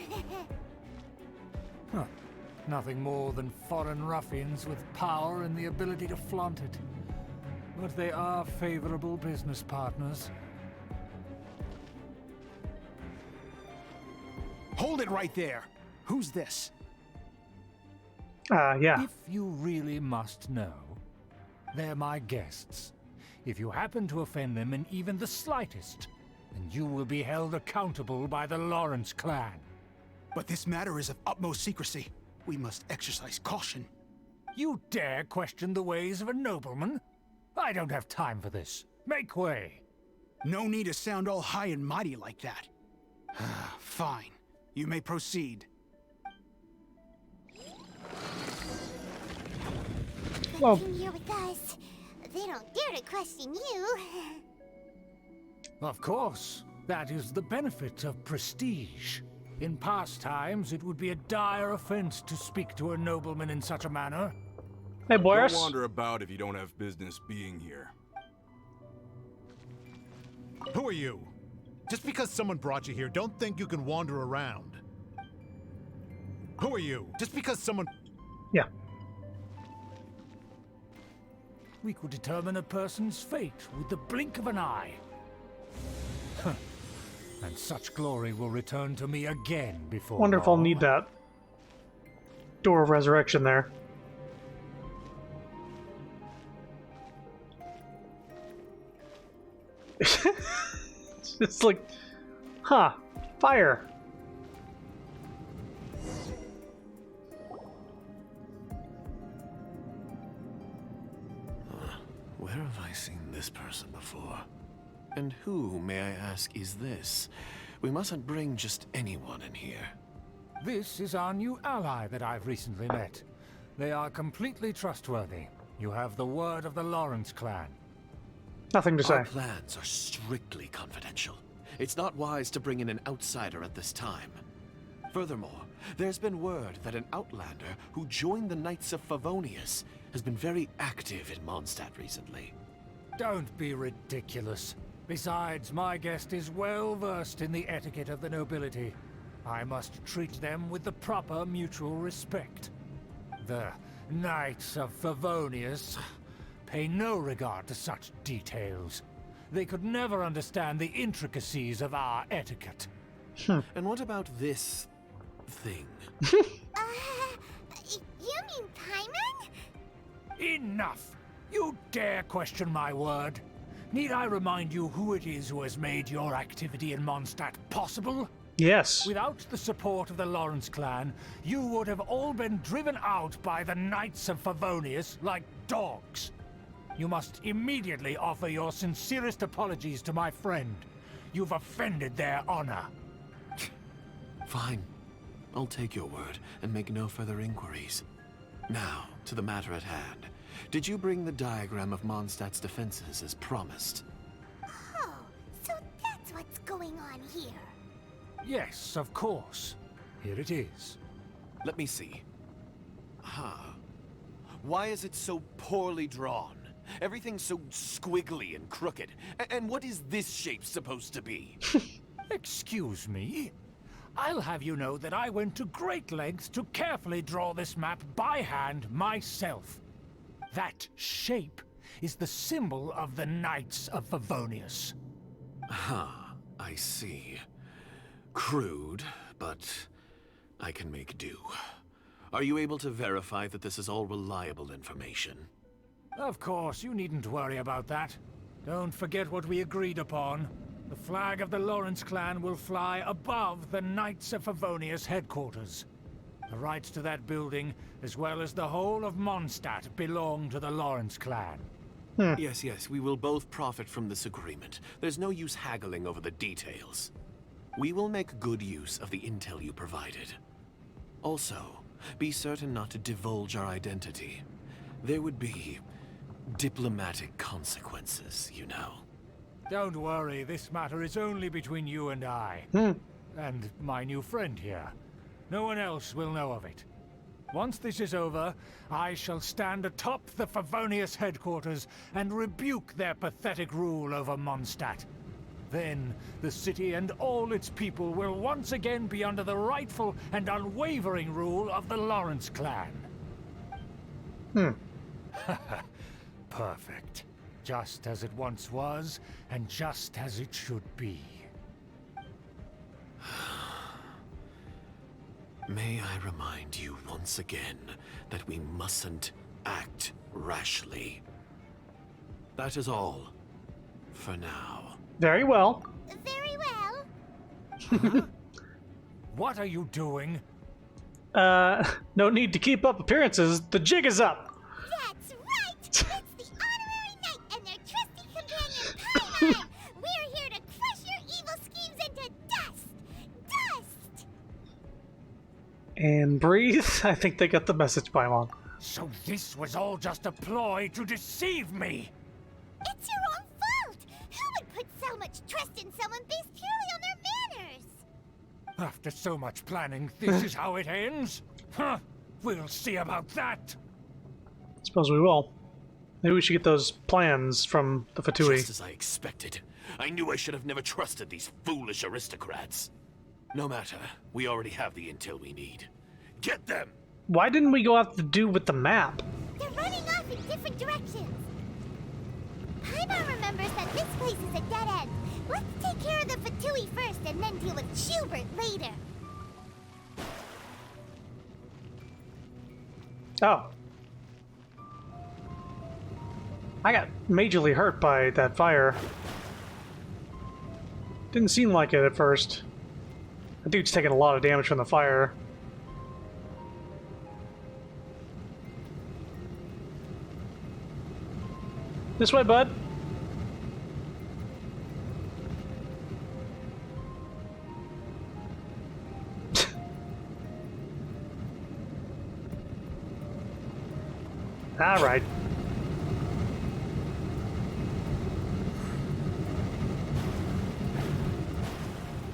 Speaker 7: Huh. Nothing more than foreign ruffians with power and the ability to flaunt it. But they are favorable business partners.
Speaker 10: Hold it right there. Who's this?
Speaker 1: Yeah.
Speaker 7: If you really must know, they're my guests. If you happen to offend them in even the slightest, then you will be held accountable by the Lawrence clan.
Speaker 10: But this matter is of utmost secrecy. We must exercise caution.
Speaker 7: You dare question the ways of a nobleman? I don't have time for this. Make way.
Speaker 10: No need to sound all high and mighty like that. Fine. You may proceed.
Speaker 1: Well,
Speaker 3: Come here with us. They don't dare to question you.
Speaker 7: Of course. That is the benefit of prestige. In past times, it would be a dire offense to speak to a nobleman in such a manner.
Speaker 1: hey, Boris.
Speaker 11: Don't wander about if you don't have business being here.
Speaker 12: Who are you? Just because someone brought you here, don't think you can wander around. Who are you? Just because someone...
Speaker 1: Yeah.
Speaker 7: We could determine a person's fate with the blink of an eye. And such glory will return to me again before
Speaker 1: Wonder if I'll
Speaker 7: long.
Speaker 1: need that door of resurrection there. It's like, huh, fire.
Speaker 13: Where have I seen this person before? And who, may I ask, is this? We mustn't bring just anyone in here.
Speaker 7: This is our new ally that I've recently met. They are completely trustworthy. You have the word of the Lawrence clan.
Speaker 1: Nothing to say.
Speaker 13: Our plans are strictly confidential. It's not wise to bring in an outsider at this time. Furthermore, there's been word that an outlander who joined the Knights of Favonius has been very active in Mondstadt recently.
Speaker 7: Don't be ridiculous. Besides, my guest is well versed in the etiquette of the nobility. I must treat them with the proper mutual respect. The Knights of Favonius pay no regard to such details. They could never understand the intricacies of our etiquette.
Speaker 13: And what about this thing?
Speaker 3: You mean Paimon?
Speaker 7: Enough! You dare question my word? Need I remind you who it is who has made your activity in Mondstadt possible?
Speaker 1: Yes.
Speaker 7: Without the support of the Lawrence clan, you would have all been driven out by the Knights of Favonius like dogs. You must immediately offer your sincerest apologies to my friend. You've offended their honor.
Speaker 13: Fine. I'll take your word and make no further inquiries. Now, to the matter at hand. Did you bring the diagram of Mondstadt's defenses as promised?
Speaker 3: Oh, so that's what's going on here.
Speaker 7: Yes, of course. Here it is.
Speaker 13: Let me see. Why is it so poorly drawn? Everything's so squiggly and crooked. And what is this shape supposed to be?
Speaker 7: Excuse me? I'll have you know that I went to great lengths to carefully draw this map by hand myself. That shape is the symbol of the Knights of Favonius.
Speaker 13: I see. Crude, but I can make do. Are you able to verify that this is all reliable information?
Speaker 7: Of course, you needn't worry about that. Don't forget what we agreed upon. The flag of the Lawrence clan will fly above the Knights of Favonius headquarters. The rights to that building, as well as the whole of Mondstadt, belong to the Lawrence clan.
Speaker 13: Yes, we will both profit from this agreement. There's no use haggling over the details. We will make good use of the intel you provided. Also, be certain not to divulge our identity. There would be diplomatic consequences, you know.
Speaker 7: Don't worry, this matter is only between you and I. And my new friend here. No one else will know of it. Once this is over, I shall stand atop the Favonius headquarters and rebuke their pathetic rule over Mondstadt. Then, the city and all its people will once again be under the rightful and unwavering rule of the Lawrence clan. Perfect. Just as it once was, and just as it should be.
Speaker 13: May I remind you once again that we mustn't act rashly. That is all. For now.
Speaker 1: Very well.
Speaker 3: Very well.
Speaker 7: What are you doing?
Speaker 1: No need to keep up appearances. The jig is up.
Speaker 3: That's right! It's the Honorary Knight and their trusty companion, Paimon! We're here to crush your evil schemes into dust! Dust!
Speaker 1: And breathe. I think they got the message, Paimon.
Speaker 7: So this was all just a ploy to deceive me!
Speaker 3: It's your own fault! Who would put so much trust in someone based purely on their manners?
Speaker 7: After so much planning, this is how it ends? Huh? We'll see about that!
Speaker 1: Suppose we will. Maybe we should get those plans from the Fatui.
Speaker 13: Just as I expected. I knew I should have never trusted these foolish aristocrats. No matter, we already have the intel we need. Get them!
Speaker 1: Why didn't we go out to do with the map?
Speaker 3: They're running off in different directions. Paimon remembers that this place is a dead end. Let's take care of the Fatui first and then deal with Schubert later.
Speaker 1: Oh. I got majorly hurt by that fire. Didn't seem like it at first. That dude's taking a lot of damage from the fire. This way, bud. All right.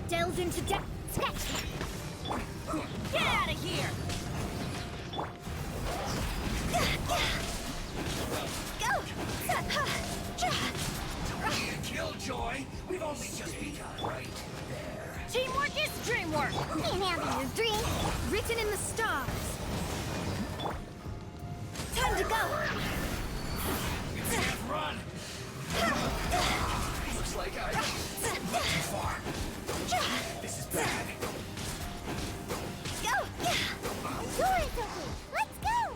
Speaker 6: Delves into depth. Get out of here!
Speaker 7: Killjoy, we've only just begun right there.
Speaker 6: Teamwork is dreamwork!
Speaker 3: Can't handle your dream.
Speaker 6: Written in the stars. Time to go!
Speaker 7: Run! Looks like I went too far. This is bad.
Speaker 3: Go! Door is open. Let's go!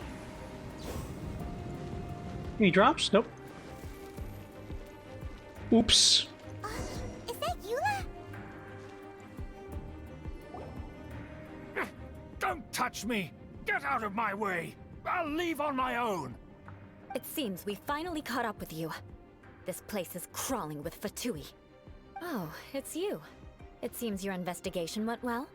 Speaker 1: Any drops? Nope. Oops.
Speaker 3: Is that Eula?
Speaker 7: Don't touch me! Get out of my way! I'll leave on my own!
Speaker 8: It seems we finally caught up with you. This place is crawling with Fatui. Oh, it's you. It seems your investigation went well.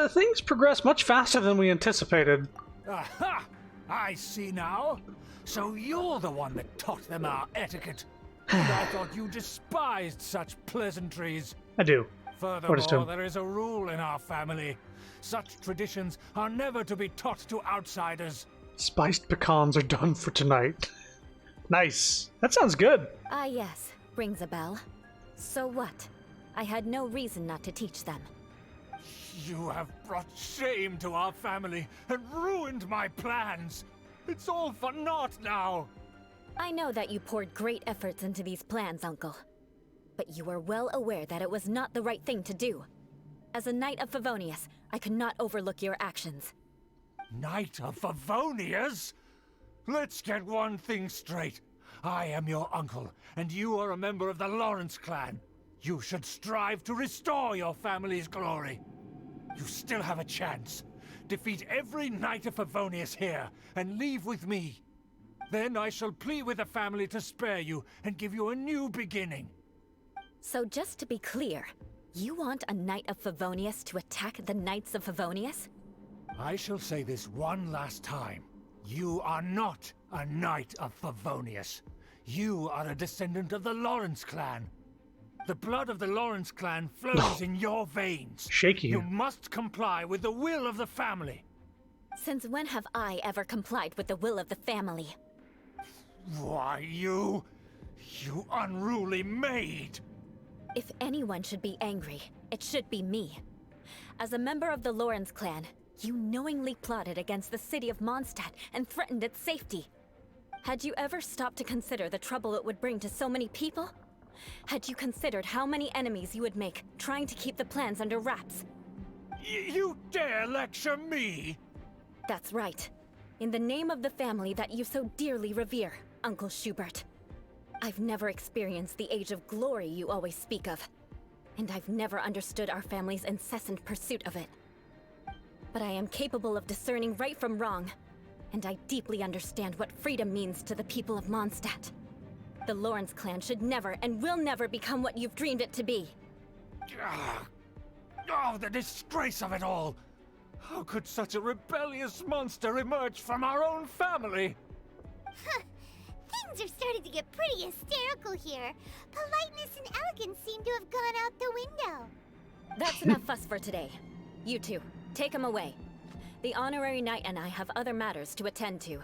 Speaker 1: Things progressed much faster than we anticipated.
Speaker 7: Aha! I see now. So you're the one that taught them our etiquette. And I thought you despised such pleasantries.
Speaker 1: I do.
Speaker 7: Furthermore, there is a rule in our family. Such traditions are never to be taught to outsiders.
Speaker 1: Spiced pecans are done for tonight. Nice. That sounds good.
Speaker 8: Ah, yes. Rings a bell. So what? I had no reason not to teach them.
Speaker 7: You have brought shame to our family and ruined my plans. It's all for naught now.
Speaker 8: I know that you poured great efforts into these plans, Uncle. But you were well aware that it was not the right thing to do. As a Knight of Favonius, I could not overlook your actions.
Speaker 7: Knight of Favonius? Let's get one thing straight. I am your uncle, and you are a member of the Lawrence clan. You should strive to restore your family's glory. You still have a chance. Defeat every Knight of Favonius here, and leave with me. Then I shall plead with the family to spare you, and give you a new beginning.
Speaker 8: So just to be clear, you want a Knight of Favonius to attack the Knights of Favonius?
Speaker 7: I shall say this one last time. You are not a Knight of Favonius. You are a descendant of the Lawrence clan. The blood of the Lawrence clan flows in your veins.
Speaker 1: Shaky.
Speaker 7: You must comply with the will of the family.
Speaker 8: Since when have I ever complied with the will of the family?
Speaker 7: Why, you unruly maid!
Speaker 8: If anyone should be angry, it should be me. As a member of the Lawrence clan, you knowingly plotted against the city of Mondstadt and threatened its safety. Had you ever stopped to consider the trouble it would bring to so many people? Had you considered how many enemies you would make trying to keep the plans under wraps?
Speaker 7: You dare lecture me?
Speaker 8: That's right. In the name of the family that you so dearly revere, Uncle Schubert. I've never experienced the age of glory you always speak of, and I've never understood our family's incessant pursuit of it. But I am capable of discerning right from wrong, and I deeply understand what freedom means to the people of Mondstadt. The Lawrence clan should never and will never become what you've dreamed it to be.
Speaker 7: Oh, the disgrace of it all! How could such a rebellious monster emerge from our own family?
Speaker 3: Things are starting to get pretty hysterical here. Politeness and elegance seem to have gone out the window.
Speaker 8: That's enough fuss for today. You two, take him away. The honorary knight and I have other matters to attend to.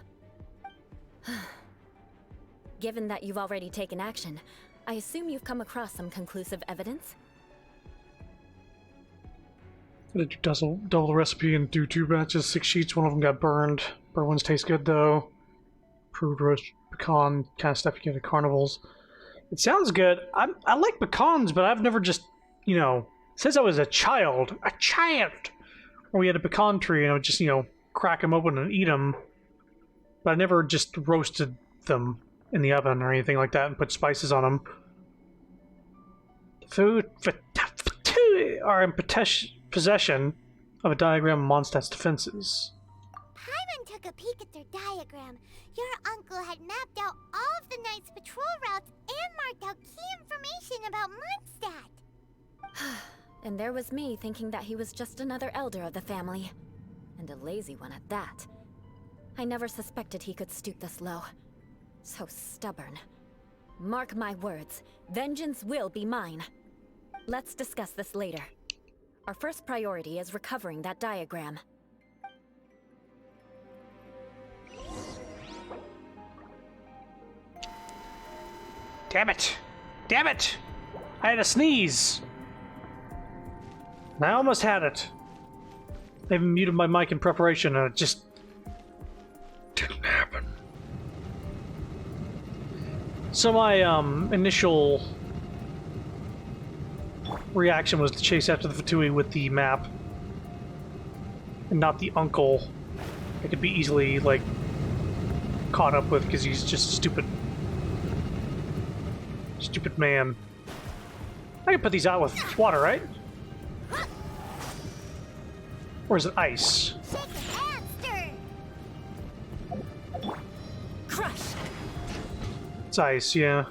Speaker 8: Given that you've already taken action, I assume you've come across some conclusive evidence?
Speaker 1: Did you double the recipe and do 2 batches, 6 sheets? One of them got burned. Burnt ones taste good though. Proved roast pecan, kind of stuff you get at carnivals. It sounds good. I like pecans, but I've never just, since I was a child, where we had a pecan tree and I would just, crack them open and eat them. But I never just roasted them in the oven or anything like that and put spices on them. Food are in possession of a diagram of Mondstadt's defenses.
Speaker 3: Paimon took a peek at their diagram. Your uncle had mapped out all of the Knight's patrol routes and marked out key information about Mondstadt.
Speaker 8: And there was me thinking that he was just another elder of the family. And a lazy one at that. I never suspected he could stoop this low. So stubborn. Mark my words, vengeance will be mine. Let's discuss this later. Our first priority is recovering that diagram.
Speaker 1: Damn it! Damn it! I had a sneeze! And I almost had it. I even muted my mic in preparation and it just didn't happen. So my initial reaction was to chase after the Fatui with the map and not the uncle. I could be easily, caught up with because he's just a stupid man. I can put these out with water, right? Or is it ice?
Speaker 8: Crush!
Speaker 1: It's ice, yeah.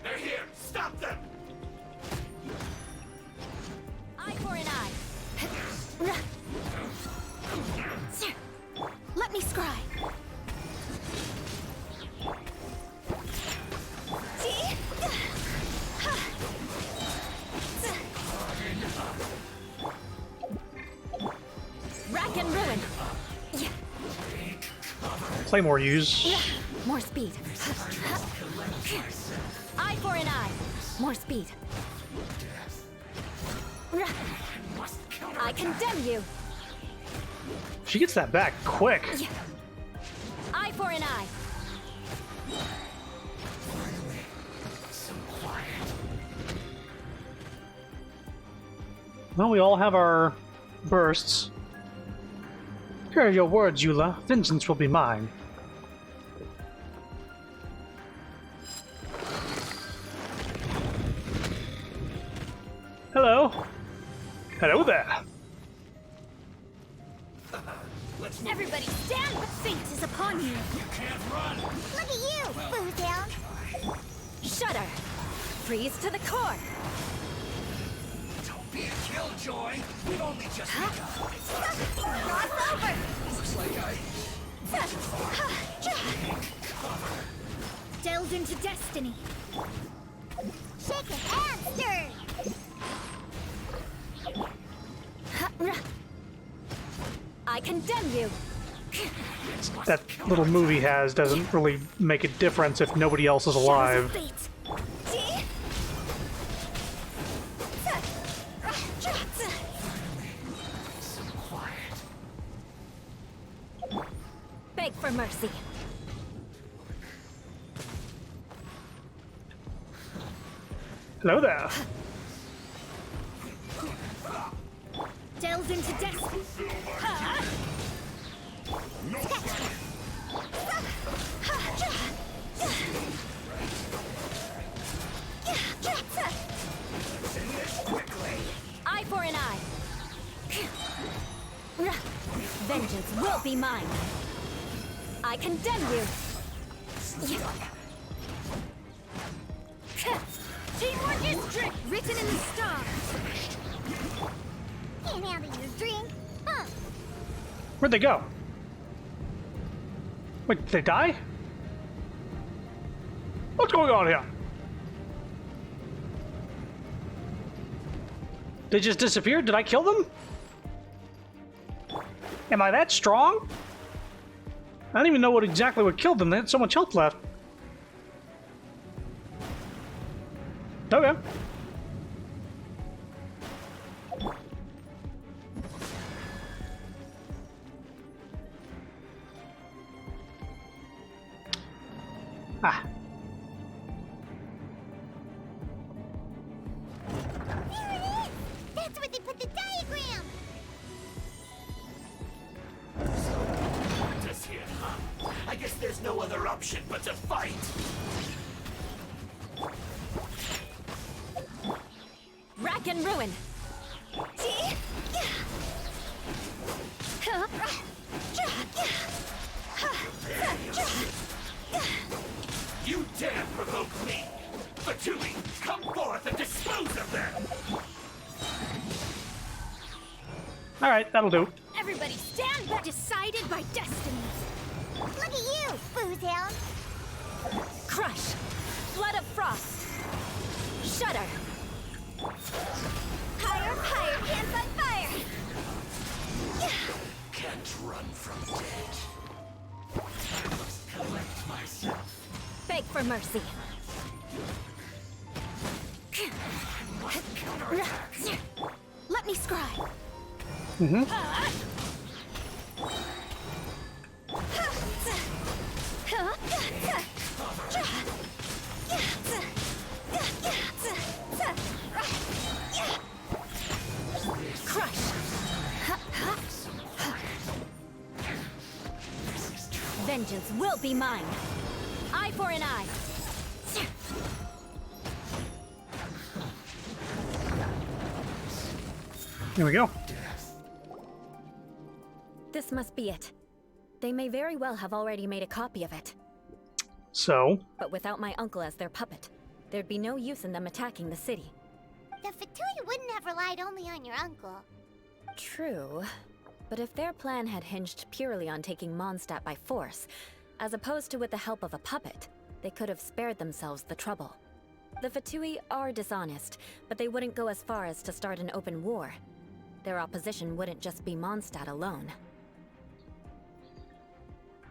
Speaker 7: They're here! Stop them!
Speaker 8: Eye for an eye. Let me scry.
Speaker 1: Claymore use.
Speaker 8: More speed. Eye for an eye. More speed. I condemn you.
Speaker 1: She gets that back quick.
Speaker 8: Eye for an eye.
Speaker 1: Well, we all have our bursts. Hear your words, Eula. Vengeance will be mine. Hello. Hello there.
Speaker 2: Everybody stand! Fate is upon you! You can't run!
Speaker 3: Look at you, Bootown!
Speaker 8: Shudder. Freeze to the core.
Speaker 7: Don't be a killjoy. We've only just begun.
Speaker 3: Cross over!
Speaker 7: Looks like I...
Speaker 2: Delved into destiny!
Speaker 3: Shake a hand, stir!
Speaker 8: I condemn you.
Speaker 1: That little move he has doesn't really make a difference if nobody else is alive.
Speaker 8: Beg for mercy.
Speaker 1: Hello there.
Speaker 2: Delved into destiny!
Speaker 8: Eye for an eye. Vengeance will be mine. I condemn you.
Speaker 2: Teamwork is strict, written in the stars!
Speaker 3: Can't handle your drink, huh?
Speaker 1: Where'd they go? Wait, did they die? What's going on here? They just disappeared? Did I kill them? Am I that strong? I don't even know exactly what killed them. They had so much health left. Okay. Ah.
Speaker 3: There it is! That's where they put the diagram!
Speaker 13: Just here, huh? I guess there's no other option but to fight.
Speaker 8: Rack and ruin.
Speaker 13: You dare provoke me! Fatui, come forth and dispose of them!
Speaker 1: Alright, that'll do.
Speaker 2: Everybody stand back! Decided by destiny!
Speaker 3: Look at you, Bootown!
Speaker 8: Crush. Flood of frost. Shudder.
Speaker 3: Higher, higher, hands on fire!
Speaker 13: Can't run from dead. I must collect myself.
Speaker 8: Beg for mercy.
Speaker 2: Let me scribe!
Speaker 8: Crush. Vengeance will be mine. Eye for an eye.
Speaker 1: Here we go.
Speaker 8: This must be it. They may very well have already made a copy of it.
Speaker 1: So,
Speaker 8: But without my uncle as their puppet, there'd be no use in them attacking the city.
Speaker 3: The Fatui wouldn't have relied only on your uncle.
Speaker 8: True. But if their plan had hinged purely on taking Mondstadt by force, as opposed to with the help of a puppet, they could have spared themselves the trouble. The Fatui are dishonest, but they wouldn't go as far as to start an open war. Their opposition wouldn't just be Mondstadt alone.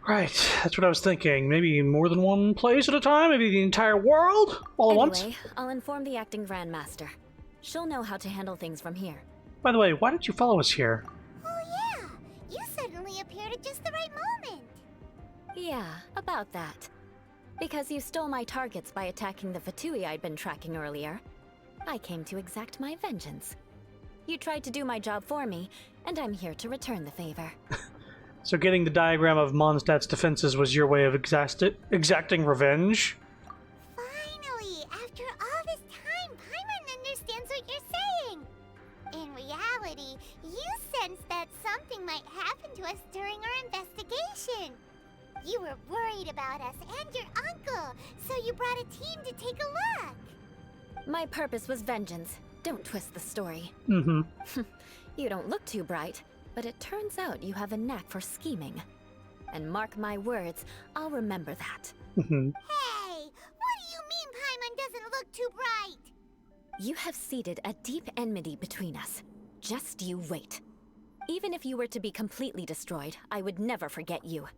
Speaker 1: Right, that's what I was thinking. Maybe more than one place at a time? Maybe the entire world? All at once?
Speaker 8: Anyway, I'll inform the acting Grandmaster. She'll know how to handle things from here.
Speaker 1: By the way, why did you follow us here?
Speaker 3: Oh yeah, you suddenly appeared at just the right moment.
Speaker 8: Yeah, about that. Because you stole my targets by attacking the Fatui I'd been tracking earlier, I came to exact my vengeance. You tried to do my job for me, and I'm here to return the favor.
Speaker 1: So getting the diagram of Mondstadt's defenses was your way of exacting revenge?
Speaker 3: Finally, after all this time, Paimon understands what you're saying. In reality, you sensed that something might happen to us during our investigation. You were worried about us and your uncle, so you brought a team to take a look.
Speaker 8: My purpose was vengeance. Don't twist the story.
Speaker 1: Mm-hmm.
Speaker 8: You don't look too bright, but it turns out you have a knack for scheming. And mark my words, I'll remember that.
Speaker 1: Mm-hmm.
Speaker 3: Hey, what do you mean Paimon doesn't look too bright?
Speaker 8: You have seeded a deep enmity between us. Just you wait. Even if you were to be completely destroyed, I would never forget you.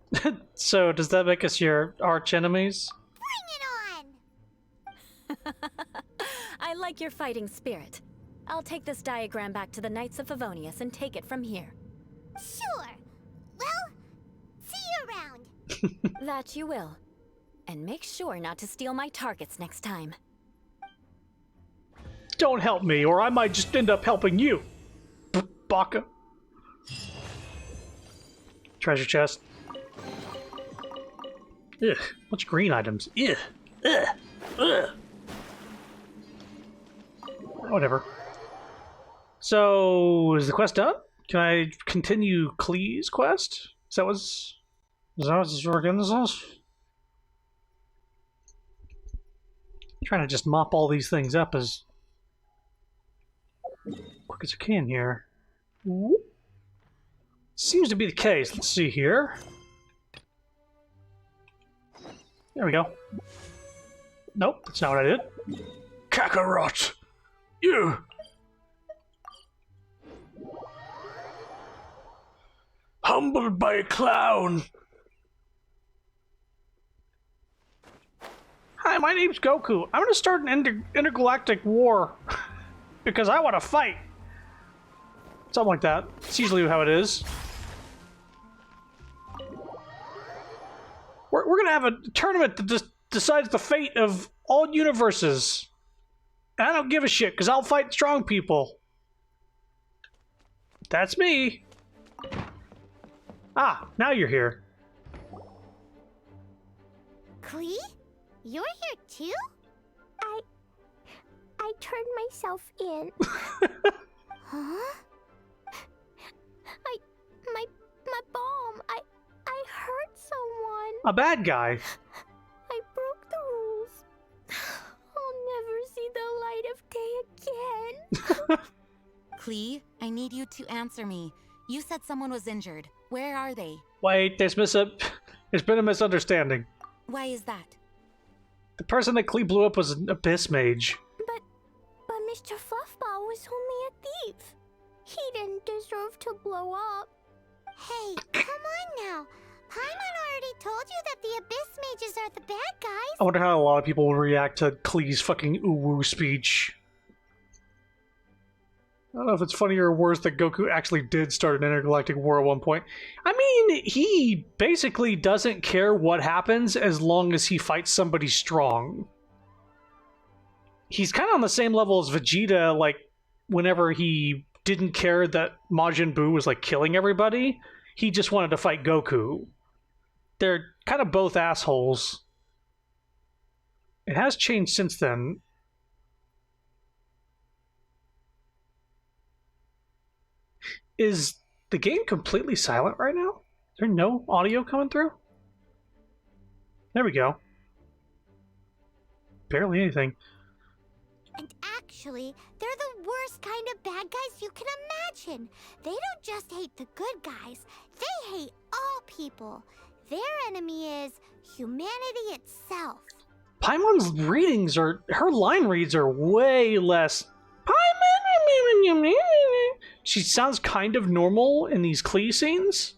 Speaker 1: So, does that make us your arch enemies?
Speaker 3: Bring it on!
Speaker 8: I like your fighting spirit. I'll take this diagram back to the Knights of Favonius and take it from here.
Speaker 3: Sure. Well, see you around.
Speaker 8: That you will. And make sure not to steal my targets next time.
Speaker 1: Don't help me, or I might just end up helping you. Baka. Treasure chest. Ugh, bunch of green items. Ugh. Ugh. Ugh. Whatever. So, is the quest done? Can I continue Klee's quest? Is that what this is? Trying to just mop all these things up as quick as I can here. Seems to be the case. Let's see here. There we go. Nope, that's not what I did. Kakarot! You! Humbled by a clown! Hi, my name's Goku. I'm gonna start an intergalactic war. Because I want to fight! Something like that. It's usually how it is. We're gonna have a tournament that decides the fate of all universes. And I don't give a shit, because I'll fight strong people. That's me. Ah, now you're here.
Speaker 3: Klee? You're here too?
Speaker 6: I turned myself in.
Speaker 3: Huh?
Speaker 6: My bomb. I hurt someone.
Speaker 1: A bad guy.
Speaker 6: I broke the rules. I'll never see the light of day again.
Speaker 4: Klee, I need you to answer me. You said someone was injured. Where are they?
Speaker 1: Wait, there's been a misunderstanding.
Speaker 4: Why is that?
Speaker 1: The person that Klee blew up was an abyss mage.
Speaker 6: But Mr. Fluffball was only a thief. He didn't deserve to blow up.
Speaker 3: Hey, come on now. Paimon already told you that the Abyss Mages are the bad guys.
Speaker 1: I wonder how a lot of people will react to Klee's fucking uwu speech. I don't know if it's funnier or worse that Goku actually did start an intergalactic war at one point. I mean, he basically doesn't care what happens as long as he fights somebody strong. He's kind of on the same level as Vegeta, like, whenever he didn't care that Majin Buu was, like, killing everybody, he just wanted to fight Goku. They're kind of both assholes. It has changed since then. Is the game completely silent right now? Is there no audio coming through? There we go. Barely anything.
Speaker 3: And actually, they're the worst kind of bad guys you can imagine. They don't just hate the good guys, they hate all people. Their enemy is humanity itself.
Speaker 1: Paimon's readings her line reads are way less. She sounds kind of normal in these Klee scenes.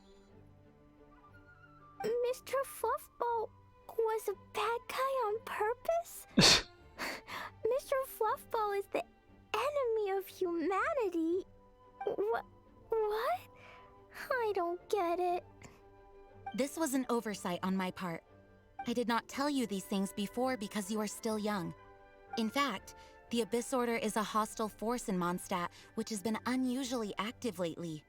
Speaker 6: Mr. Fluffball was a bad guy on purpose? Mr. Fluffball is the enemy of humanity. What? I don't get it.
Speaker 4: This was an oversight on my part. I did not tell you these things before because you are still young. In fact, the Abyss Order is a hostile force in Mondstadt, which has been unusually active lately.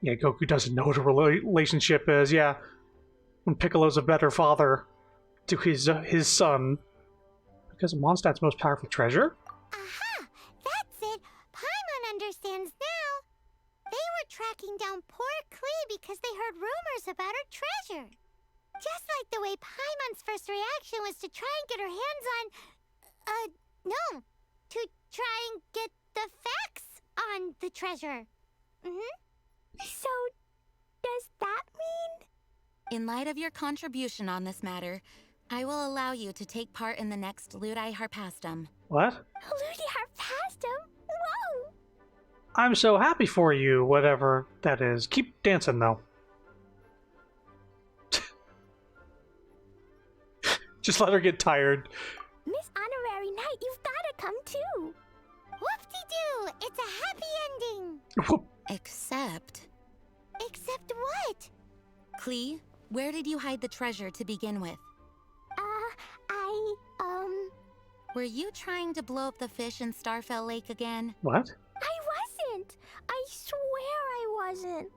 Speaker 1: Yeah, Goku doesn't know what a relationship is. Yeah, when Piccolo's a better father to his son because of Mondstadt's most powerful treasure.
Speaker 3: Aha! That's it! Paimon understands now. They were tracking down poor Klee because they heard rumors about her treasure. Just like the way Paimon's first reaction was to try and get her hands on... no. To try and get the facts on the treasure.
Speaker 6: So, does that mean?
Speaker 4: In light of your contribution on this matter, I will allow you to take part in the next Ludi Harpastum.
Speaker 1: What?
Speaker 6: Ludi Harpastum? Whoa!
Speaker 1: I'm so happy for you, whatever that is. Keep dancing, though. Just let her get tired.
Speaker 6: Miss Honorary Knight, you've gotta come too.
Speaker 3: Whoop-de-doo! It's a happy ending!
Speaker 1: Whoop.
Speaker 4: Except...
Speaker 3: Except what?
Speaker 4: Klee, where did you hide the treasure to begin with?
Speaker 6: I
Speaker 4: Were you trying to blow up the fish in Starfell Lake again?
Speaker 1: What?
Speaker 6: I wasn't! I swear I wasn't.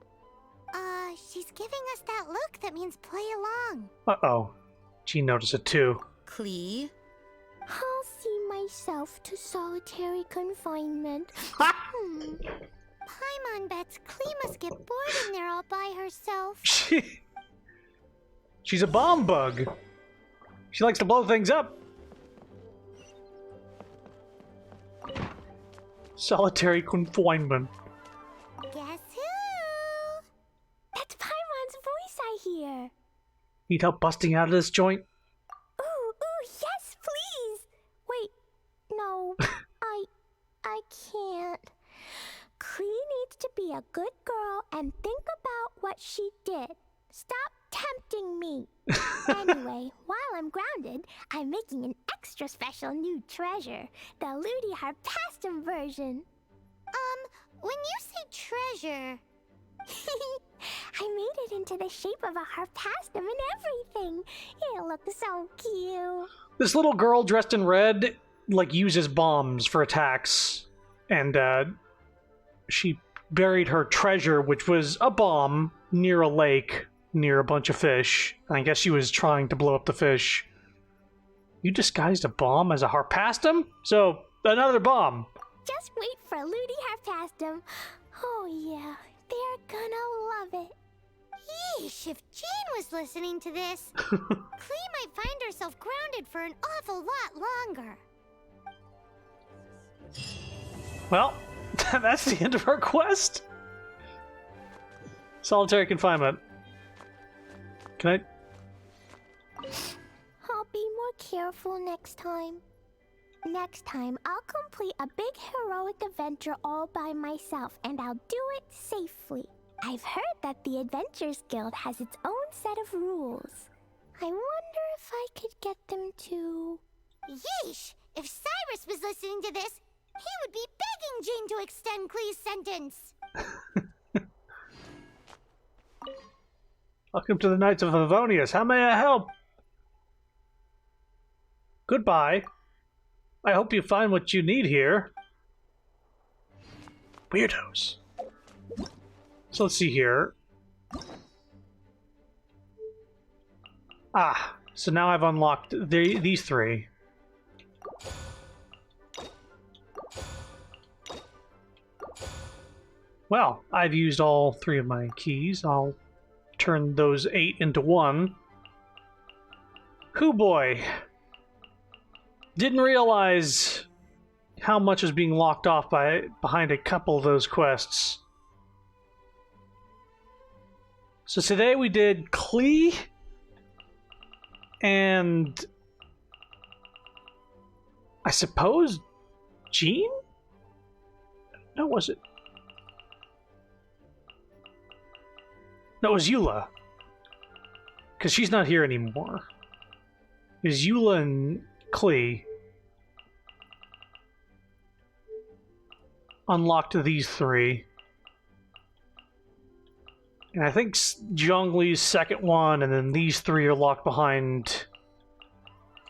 Speaker 3: She's giving us that look that means play along.
Speaker 1: Uh-oh. Jean noticed it too.
Speaker 4: Klee?
Speaker 6: I'll see myself to solitary confinement.
Speaker 3: Paimon bets Klee must get bored in there all by herself.
Speaker 1: She's a bomb bug. She likes to blow things up. Solitary confinement.
Speaker 3: Guess who?
Speaker 6: That's Paimon's voice I hear.
Speaker 1: Need help busting out of this joint?
Speaker 6: Ooh, yes, please. Wait, no, I can't. Klee needs to be a good girl and think about what she did. Stop tempting me. Anyway, while I'm grounded, I'm making an extra special new treasure, the Ludi Harpastum version.
Speaker 3: When you say treasure...
Speaker 6: I made it into the shape of a harpastum and everything. It'll look so cute.
Speaker 1: This little girl dressed in red, like, uses bombs for attacks. And, she buried her treasure, which was a bomb, near a lake, near a bunch of fish. And I guess she was trying to blow up the fish. You disguised a bomb as a harpastum? So, another bomb.
Speaker 6: Just wait for Ludi Harpastum. Oh yeah, they're gonna love it.
Speaker 3: Yeesh, if Jean was listening to this, Klee might find herself grounded for an awful lot longer.
Speaker 1: Well, that's the end of our quest. Solitary confinement. Can I...
Speaker 6: I'll be more careful next time. Next time, I'll complete a big heroic adventure all by myself, and I'll do it safely. I've heard that the Adventures Guild has its own set of rules. I wonder if I could get them to...
Speaker 3: Yeesh! If Cyrus was listening to this, he would be begging Jean to extend Klee's sentence.
Speaker 1: Welcome to the Knights of Favonius. How may I help? Goodbye. I hope you find what you need here. Weirdos. So let's see here. Ah, so now I've unlocked these three. Well, I've used all three of my keys. I'll turn those 8 into 1. Hoo boy! Didn't realize how much is being locked off behind a couple of those quests. So today we did Klee and I suppose Jean? No, was it? No, it was Eula. Because she's not here anymore. It was Eula and Klee unlocked these three. And I think Zhongli's second one, and then these three are locked behind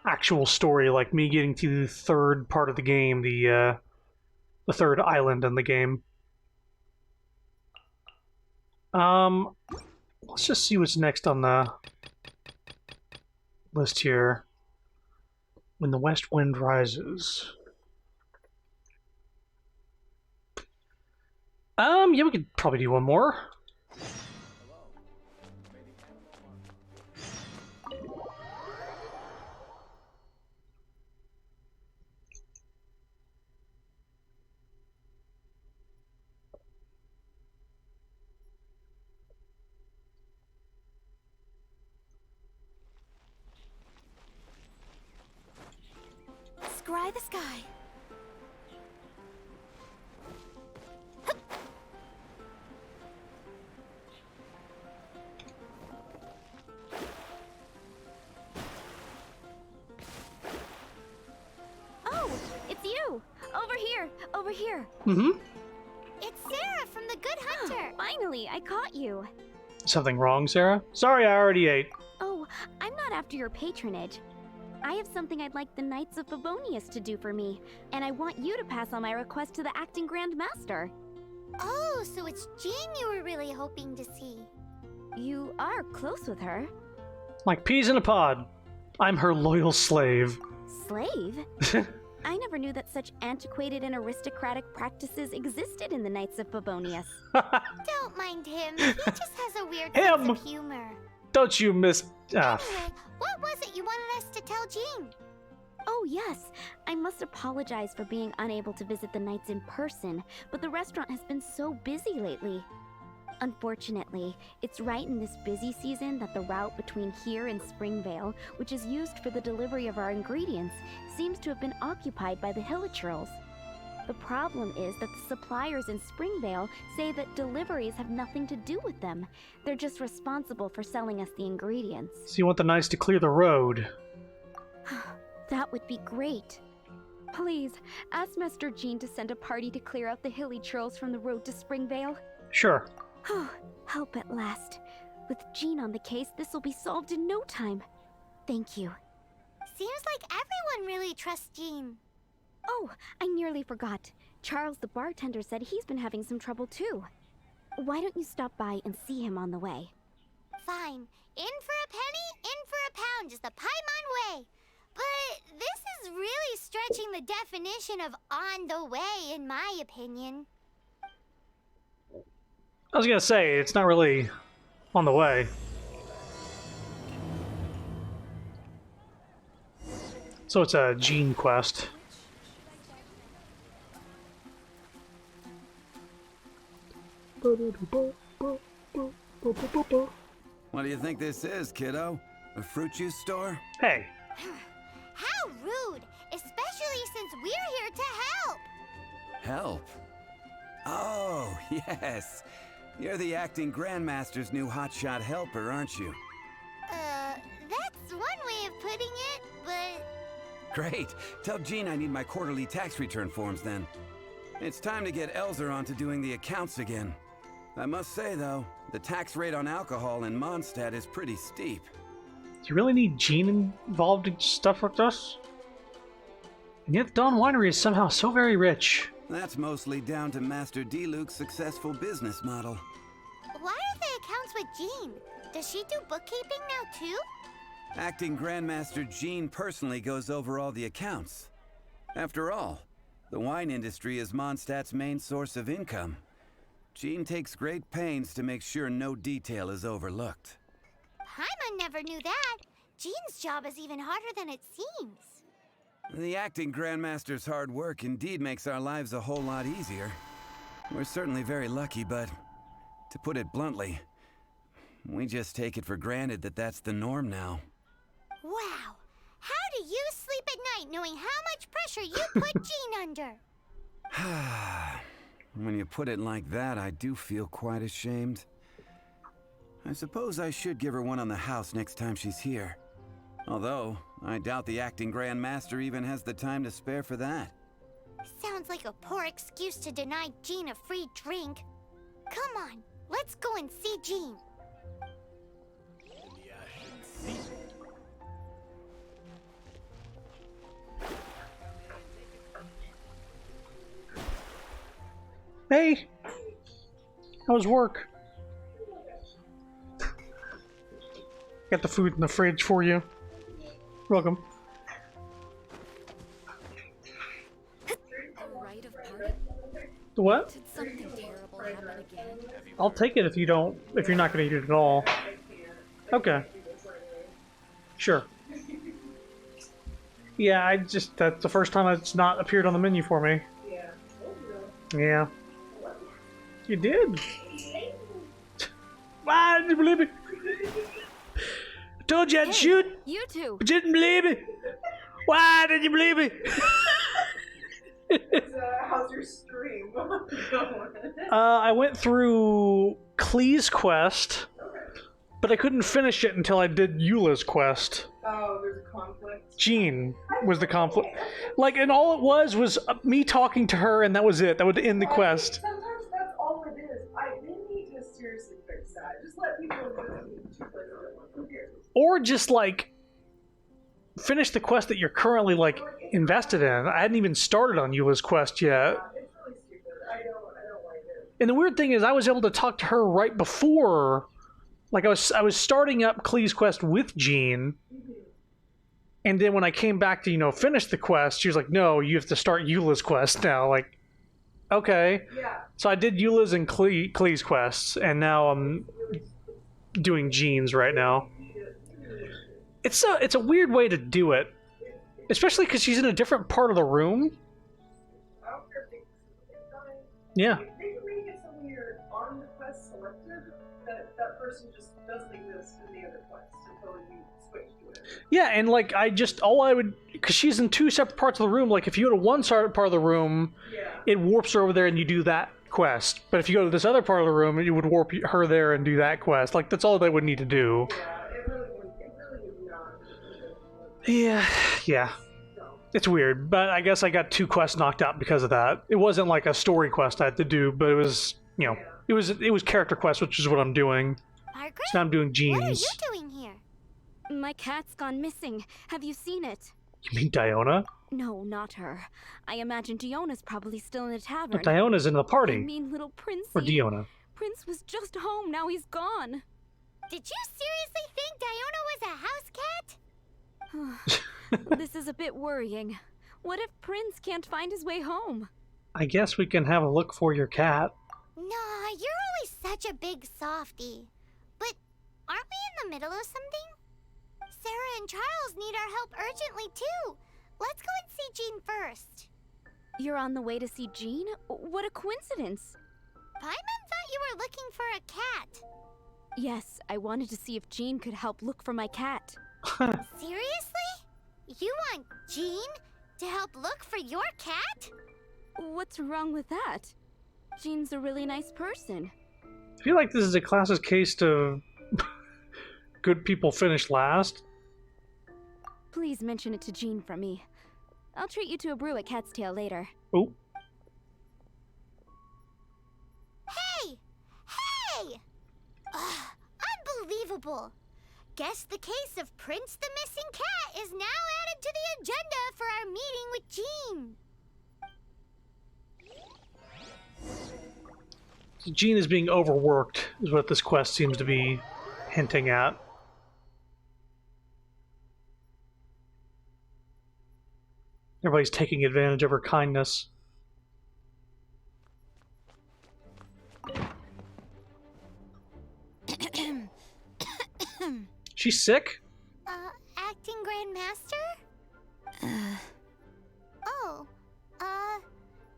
Speaker 1: actual story, like me getting to the third part of the game, the third island in the game. Let's just see what's next on the list here. When the west wind rises. Yeah, we could probably do one more.
Speaker 2: Scry the sky. Oh, it's you! Over here! Over here!
Speaker 1: Mm-hmm.
Speaker 3: It's Sarah from the Good Hunter.
Speaker 2: Finally, I caught you.
Speaker 1: Something wrong, Sarah? Sorry, I already ate.
Speaker 2: Oh, I'm not after your patronage. I have something I'd like the Knights of Favonius to do for me, and I want you to pass on my request to the acting Grand Master.
Speaker 3: Oh, so it's Jean you were really hoping to see.
Speaker 2: You are close with her.
Speaker 1: Like peas in a pod. I'm her loyal slave.
Speaker 2: Slave? I never knew that such antiquated and aristocratic practices existed in the Knights of Favonius.
Speaker 3: Don't mind him. He just has a weird sense of humor.
Speaker 1: Don't you miss...
Speaker 3: Anyway, what was it you wanted us to tell Jean?
Speaker 2: Oh, yes. I must apologize for being unable to visit the Knights in person, but the restaurant has been so busy lately. Unfortunately, it's right in this busy season that the route between here and Springvale, which is used for the delivery of our ingredients, seems to have been occupied by the Hilichurls. The problem is that the suppliers in Springvale say that deliveries have nothing to do with them. They're just responsible for selling us the ingredients.
Speaker 1: So you want the Knights to clear the road?
Speaker 2: That would be great. Please, ask Master Jean to send a party to clear out the Hilichurls from the road to Springvale.
Speaker 1: Sure.
Speaker 2: Help at last. With Jean on the case, this will be solved in no time. Thank you.
Speaker 3: Seems like everyone really trusts Jean.
Speaker 2: Oh, I nearly forgot. Charles the bartender said he's been having some trouble too. Why don't you stop by and see him on the way?
Speaker 3: Fine. In for a penny, in for a pound is the Paimon way. But this is really stretching the definition of on the way, in my opinion.
Speaker 1: I was gonna say, it's not really on the way. So it's a Jean quest.
Speaker 14: What do you think this is, kiddo? A fruit juice store?
Speaker 1: Hey.
Speaker 3: How rude! Especially since we're here to help!
Speaker 14: Help? Oh, yes. You're the acting Grandmaster's new hotshot helper, aren't you?
Speaker 3: That's one way of putting it, but...
Speaker 14: Great. Tell Jean I need my quarterly tax return forms then. It's time to get Elzer on to doing the accounts again. I must say, though, the tax rate on alcohol in Mondstadt is pretty steep.
Speaker 1: Do you really need Jean involved in stuff like this? And yet the Dawn Winery is somehow so very rich.
Speaker 14: That's mostly down to Master D-Luke's successful business model.
Speaker 3: Why are the accounts with Jean? Does she do bookkeeping now too?
Speaker 14: Acting Grandmaster Jean personally goes over all the accounts. After all, the wine industry is Mondstadt's main source of income. Jean takes great pains to make sure no detail is overlooked.
Speaker 3: Paimon never knew that. Jean's job is even harder than it seems.
Speaker 14: The acting Grandmaster's hard work indeed makes our lives a whole lot easier. We're certainly very lucky, but to put it bluntly, we just take it for granted that that's the norm now.
Speaker 3: Wow. How do you sleep at night knowing how much pressure you put Jean under?
Speaker 14: When you put it like that, I do feel quite ashamed. I suppose I should give her one on the house next time she's here. Although, I doubt the acting Grand Master even has the time to spare for that.
Speaker 3: Sounds like a poor excuse to deny Jean a free drink. Come on, let's go and see Jean.
Speaker 1: Hey! How was work? Got the food in the fridge for you. Welcome. The what?
Speaker 8: Did something terrible happen again?
Speaker 1: I'll take it if you're not gonna eat it at all. Okay. Sure. Yeah, that's the first time it's not appeared on the menu for me. Yeah. You did. Why didn't you believe me? I told you I'd shoot.
Speaker 8: You two.
Speaker 1: But you didn't believe me. Why didn't you believe me?
Speaker 15: How's your stream going?
Speaker 1: I went through Klee's quest, but I couldn't finish it until I did Eula's quest.
Speaker 15: Oh, there's a conflict.
Speaker 1: Jean was the conflict. Like, and all it was me talking to her, and that was it. That would end the quest.
Speaker 15: Sometimes that's all it is. They need to seriously fix that. Just let people
Speaker 1: Or just, like, finish the quest that you're currently, like, invested in. I hadn't even started on Eula's quest yet.
Speaker 15: It's really stupid. I don't like it.
Speaker 1: And the weird thing is, I was able to talk to her right before. Like, I was starting up Klee's quest with Jean. And then when I came back to, finish the quest, she was like, no, you have to start Eula's quest now. Like, okay.
Speaker 15: Yeah.
Speaker 1: So I did Eula's and Klee's quests, and now I'm doing Jean's right now. It's a weird way to do it. Especially because she's in a different part of the room.
Speaker 15: I don't care if they
Speaker 1: Yeah.
Speaker 15: They can make it so when you're on the quest selected, that person just doesn't exist in the other quest until you switch to it.
Speaker 1: Yeah, and like because she's in two separate parts of the room. Like if you go to one part of the room, it warps her over there and you do that quest. But if you go to this other part of the room, it would warp her there and do that quest. Like that's all they would need to do. Yeah. It's weird, but I guess I got 2 quests knocked out because of that. It wasn't like a story quest I had to do, but it was, it was character quest, which is what I'm doing.
Speaker 3: Margaret?
Speaker 1: So now I'm doing Jean's.
Speaker 3: What are you doing here?
Speaker 8: My cat's gone missing. Have you seen it?
Speaker 1: You mean Diona?
Speaker 8: No, not her. I imagine Diona's probably still in the tavern.
Speaker 1: But Diona's in the party.
Speaker 8: I mean little Princey.
Speaker 1: Or Diona.
Speaker 8: Prince was just home, now he's gone.
Speaker 3: Did you seriously think Diona was a house cat?
Speaker 8: This is a bit worrying. What if Prince can't find his way home?
Speaker 1: I guess we can have a look for your cat.
Speaker 3: Nah, you're always such a big softie. But aren't we in the middle of something? Sarah and Charles need our help urgently too. Let's go and see Jean first.
Speaker 8: You're on the way to see Jean? What a coincidence.
Speaker 3: Paimon thought you were looking for a cat.
Speaker 8: Yes, I wanted to see if Jean could help look for my cat.
Speaker 3: Seriously? You want Jean to help look for your cat?
Speaker 8: What's wrong with that? Jean's a really nice person.
Speaker 1: I feel like this is a classic case to good people finish last.
Speaker 8: Please mention it to Jean from me. I'll treat you to a brew at Cat's Tail later.
Speaker 1: Oh.
Speaker 3: Hey! Hey! Ugh, unbelievable! Guess the case of Prince the Missing Cat is now added to the agenda for our meeting with Jean.
Speaker 1: Jean is being overworked, is what this quest seems to be hinting at. Everybody's taking advantage of her kindness. She's sick?
Speaker 3: Acting Grand Master?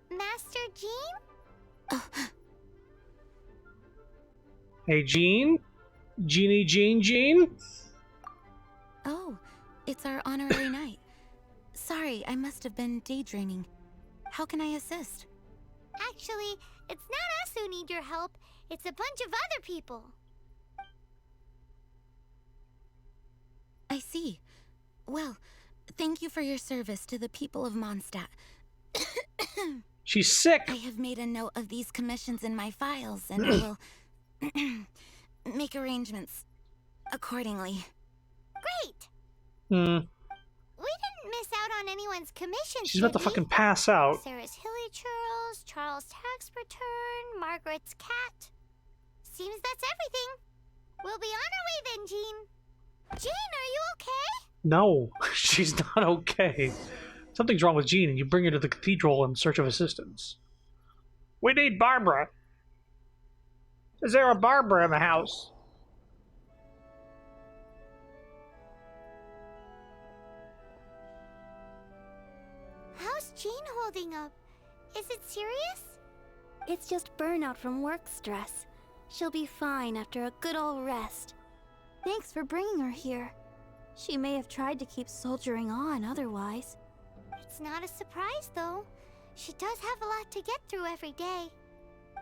Speaker 3: Master Jean?
Speaker 1: Hey, Jean? Jean?
Speaker 4: Oh, it's our honorary night. Sorry, I must have been daydreaming. How can I assist?
Speaker 3: Actually, it's not us who need your help. It's a bunch of other people.
Speaker 4: see. Well, thank you for your service to the people of Mondstadt.
Speaker 1: She's sick.
Speaker 4: I have made a note of these commissions in my files, and I will make arrangements accordingly.
Speaker 3: Great!
Speaker 1: Hmm.
Speaker 3: We didn't miss out on anyone's commissions,
Speaker 1: She's about to
Speaker 3: did we?
Speaker 1: fucking pass out.
Speaker 3: Sarah's Hilly Churls, Charles' tax return, Margaret's cat. Seems that's everything. We'll be on our way then, Jean. Jean, are you okay?
Speaker 1: No, she's not okay. Something's wrong with Jean, and you bring her to the cathedral in search of assistance. We need Barbara. Is there a Barbara in the house?
Speaker 3: How's Jean holding up? Is it serious?
Speaker 6: It's just burnout from work stress. She'll be fine after a good old rest. Thanks for bringing her here. She may have tried to keep soldiering on otherwise.
Speaker 3: It's not a surprise, though. She does have a lot to get through every day.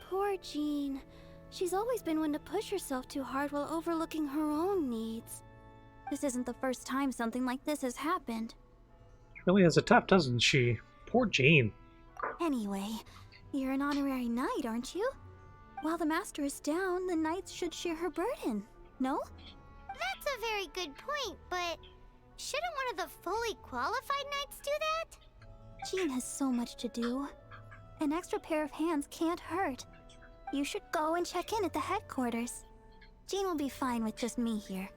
Speaker 6: Poor Jean. She's always been one to push herself too hard while overlooking her own needs. This isn't the first time something like this has happened.
Speaker 1: She really has it tough, doesn't she? Poor Jean.
Speaker 6: Anyway, you're an honorary knight, aren't you? While the master is down, the knights should share her burden, no?
Speaker 3: That's a very good point, but shouldn't one of the fully qualified knights do that?
Speaker 6: Jean has so much to do. An extra pair of hands can't hurt. You should go and check in at the headquarters. Jean will be fine with just me here.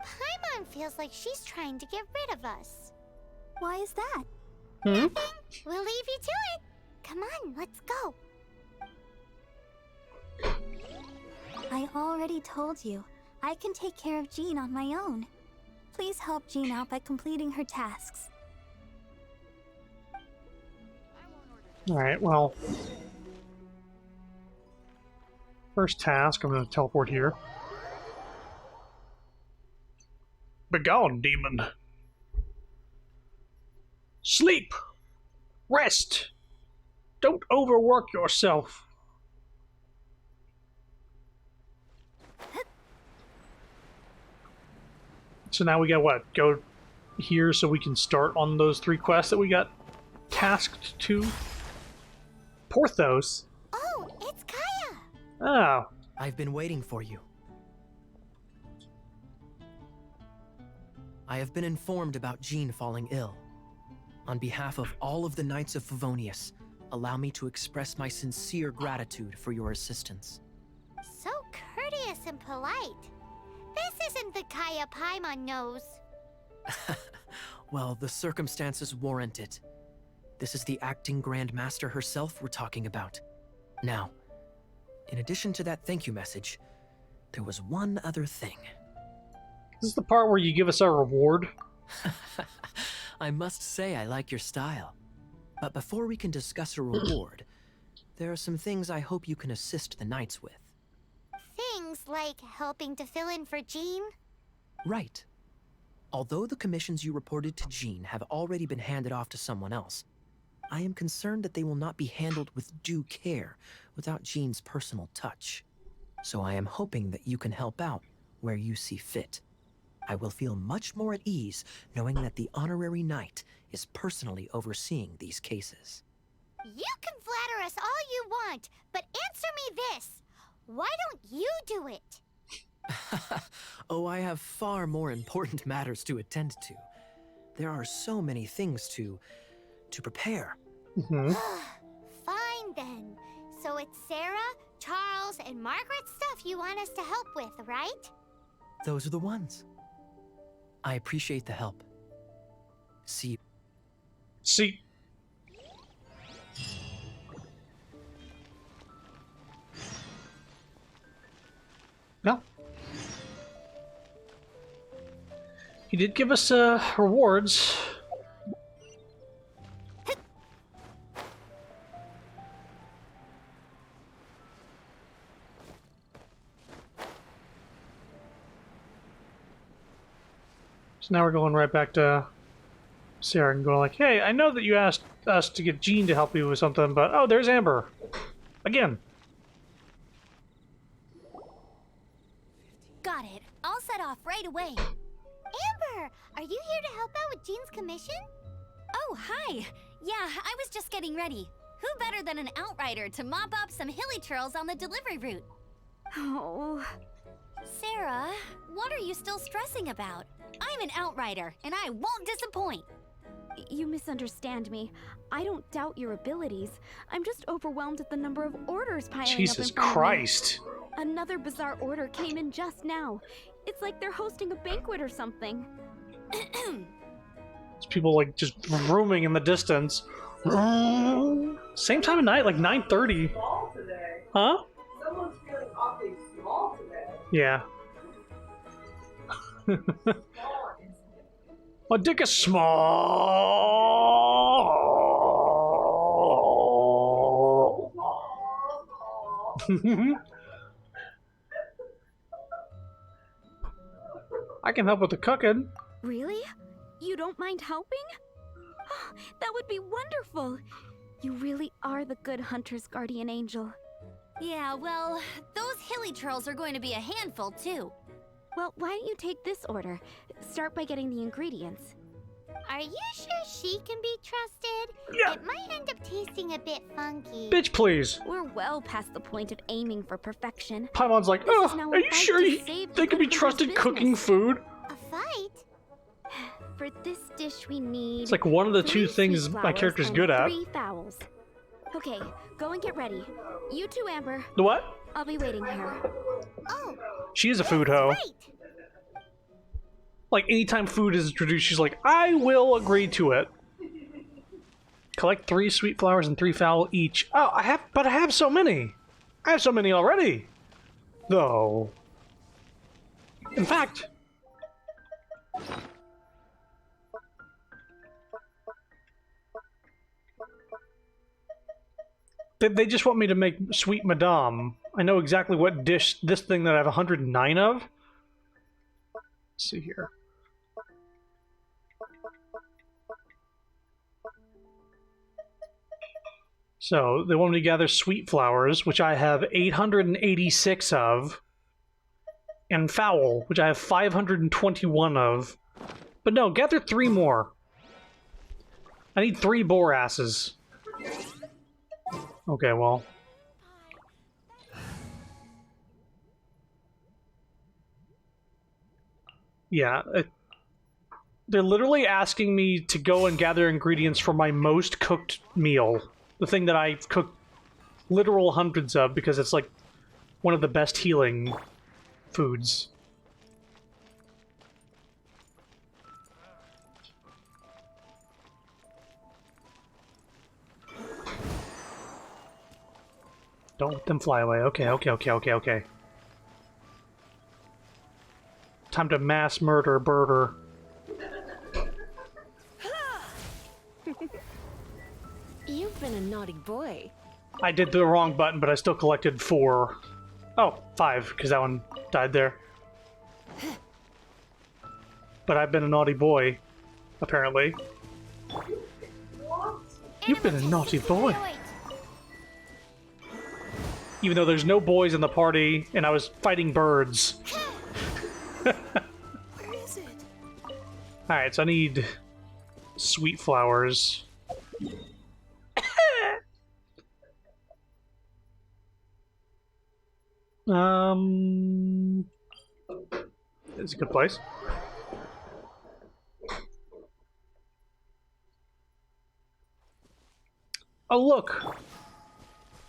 Speaker 3: Paimon feels like she's trying to get rid of us.
Speaker 6: Why is that?
Speaker 3: Nothing. We'll leave you to it. Come on, let's go.
Speaker 6: I already told you. I can take care of Jean on my own. Please help Jean out by completing her tasks.
Speaker 1: Alright, well. First task, I'm going to teleport here. Begone, demon. Sleep! Rest! Don't overwork yourself. So now we got what? Go here so we can start on those 3 quests that we got tasked to? Porthos?
Speaker 3: Oh, it's Kaya!
Speaker 1: Oh.
Speaker 16: I've been waiting for you. I have been informed about Jean falling ill. On behalf of all of the Knights of Favonius, allow me to express my sincere gratitude for your assistance.
Speaker 3: So courteous and polite. This isn't the Kaya Paimon knows.
Speaker 16: Well, the circumstances warrant it. This is the acting Grand Master herself we're talking about. Now, in addition to that thank you message, there was one other thing.
Speaker 1: This is the part where you give us our reward.
Speaker 16: I must say I like your style. But before we can discuss a reward, there are some things I hope you can assist the Knights with.
Speaker 3: Things like helping to fill in for Jean?
Speaker 16: Right. Although the commissions you reported to Jean have already been handed off to someone else, I am concerned that they will not be handled with due care without Jean's personal touch. So I am hoping that you can help out where you see fit. I will feel much more at ease knowing that the honorary knight is personally overseeing these cases.
Speaker 3: You can flatter us all you want, but answer me this. Why don't you do it?
Speaker 16: Oh, I have far more important matters to attend to. There are so many things to prepare.
Speaker 3: Fine then. So it's Sarah, Charles, and Margaret's stuff you want us to help with, right?
Speaker 16: Those are the ones. I appreciate the help. See you.
Speaker 1: See. No. He did give us rewards. So now we're going right back to Sarah and going like, hey, I know that you asked us to get Jean to help you with something, but oh, there's Amber. Again.
Speaker 2: Got it. I'll set off right away.
Speaker 3: Amber, are you here to help out with Jean's commission?
Speaker 2: Oh, hi. Yeah, I was just getting ready. Who better than an outrider to mop up some hilly churls on the delivery route?
Speaker 6: Oh.
Speaker 2: Sarah, what are you still stressing about? I'm an outrider, and I won't disappoint.
Speaker 6: You misunderstand me. I don't doubt your abilities. I'm just overwhelmed at the number of orders piling up in
Speaker 1: Jesus
Speaker 6: front
Speaker 1: Christ.
Speaker 6: of me. Another bizarre order came in just now. It's like they're hosting a banquet or something.
Speaker 1: There's people like just rooming in the distance. Same time of night, like 9:30.
Speaker 15: Small today.
Speaker 1: Huh?
Speaker 15: Someone's feeling awfully small today.
Speaker 1: Yeah. My dick is small. I can help with the cooking.
Speaker 6: Really? You don't mind helping? That would be wonderful. You really are the good hunter's guardian angel.
Speaker 2: Yeah, well, those hilly churls are going to be a handful, too.
Speaker 6: Well, why don't you take this order? Start by getting the ingredients.
Speaker 3: Are you sure she can be trusted?
Speaker 1: Yeah.
Speaker 3: It might end up tasting a bit funky.
Speaker 1: Bitch, please.
Speaker 6: We're well past the point of aiming for perfection.
Speaker 1: Paimon's like,
Speaker 6: This is
Speaker 1: oh,
Speaker 6: now
Speaker 1: are
Speaker 6: a
Speaker 1: you
Speaker 6: fight
Speaker 1: sure
Speaker 6: to
Speaker 1: you,
Speaker 6: save
Speaker 1: they
Speaker 6: the
Speaker 1: can be
Speaker 6: good
Speaker 1: trusted
Speaker 6: hunter's
Speaker 1: cooking
Speaker 6: business.
Speaker 1: food?
Speaker 3: A fight?
Speaker 6: For this dish we need...
Speaker 1: It's like one of the
Speaker 6: 3
Speaker 1: two things
Speaker 6: sweet
Speaker 1: my
Speaker 6: flowers
Speaker 1: character's
Speaker 6: and
Speaker 1: good at.
Speaker 6: 3 fowls. Okay, go and get ready. You too, Amber.
Speaker 1: The what?
Speaker 6: I'll be waiting here.
Speaker 3: Oh,
Speaker 1: She is a food hoe.
Speaker 3: right.
Speaker 1: Like, anytime food is introduced, she's like, I will agree to it. Collect 3 sweet flowers and 3 fowl each. Oh, I have so many. I have so many already. Though. In fact... They just want me to make sweet madame. I know exactly what dish, this thing that I have 109 of. Let's see here. So, they want me to gather sweet flowers, which I have 886 of, and fowl, which I have 521 of. But no, gather 3 more. I need 3 boar asses. Okay, well. Yeah, they're literally asking me to go and gather ingredients for my most cooked meal. The thing that I've cooked literal hundreds of because it's like one of the best healing foods. Don't let them fly away. Okay. Time to mass murder Birder.
Speaker 8: You've been a naughty boy.
Speaker 1: I did the wrong button, but I still collected 4. Oh, 5, because that one died there. But I've been a naughty boy, apparently. You've been a naughty boy. Even though there's no boys in the party, and I was fighting birds.
Speaker 8: Where is it?
Speaker 1: Alright, so I need sweet flowers. It's a good place. Oh, look!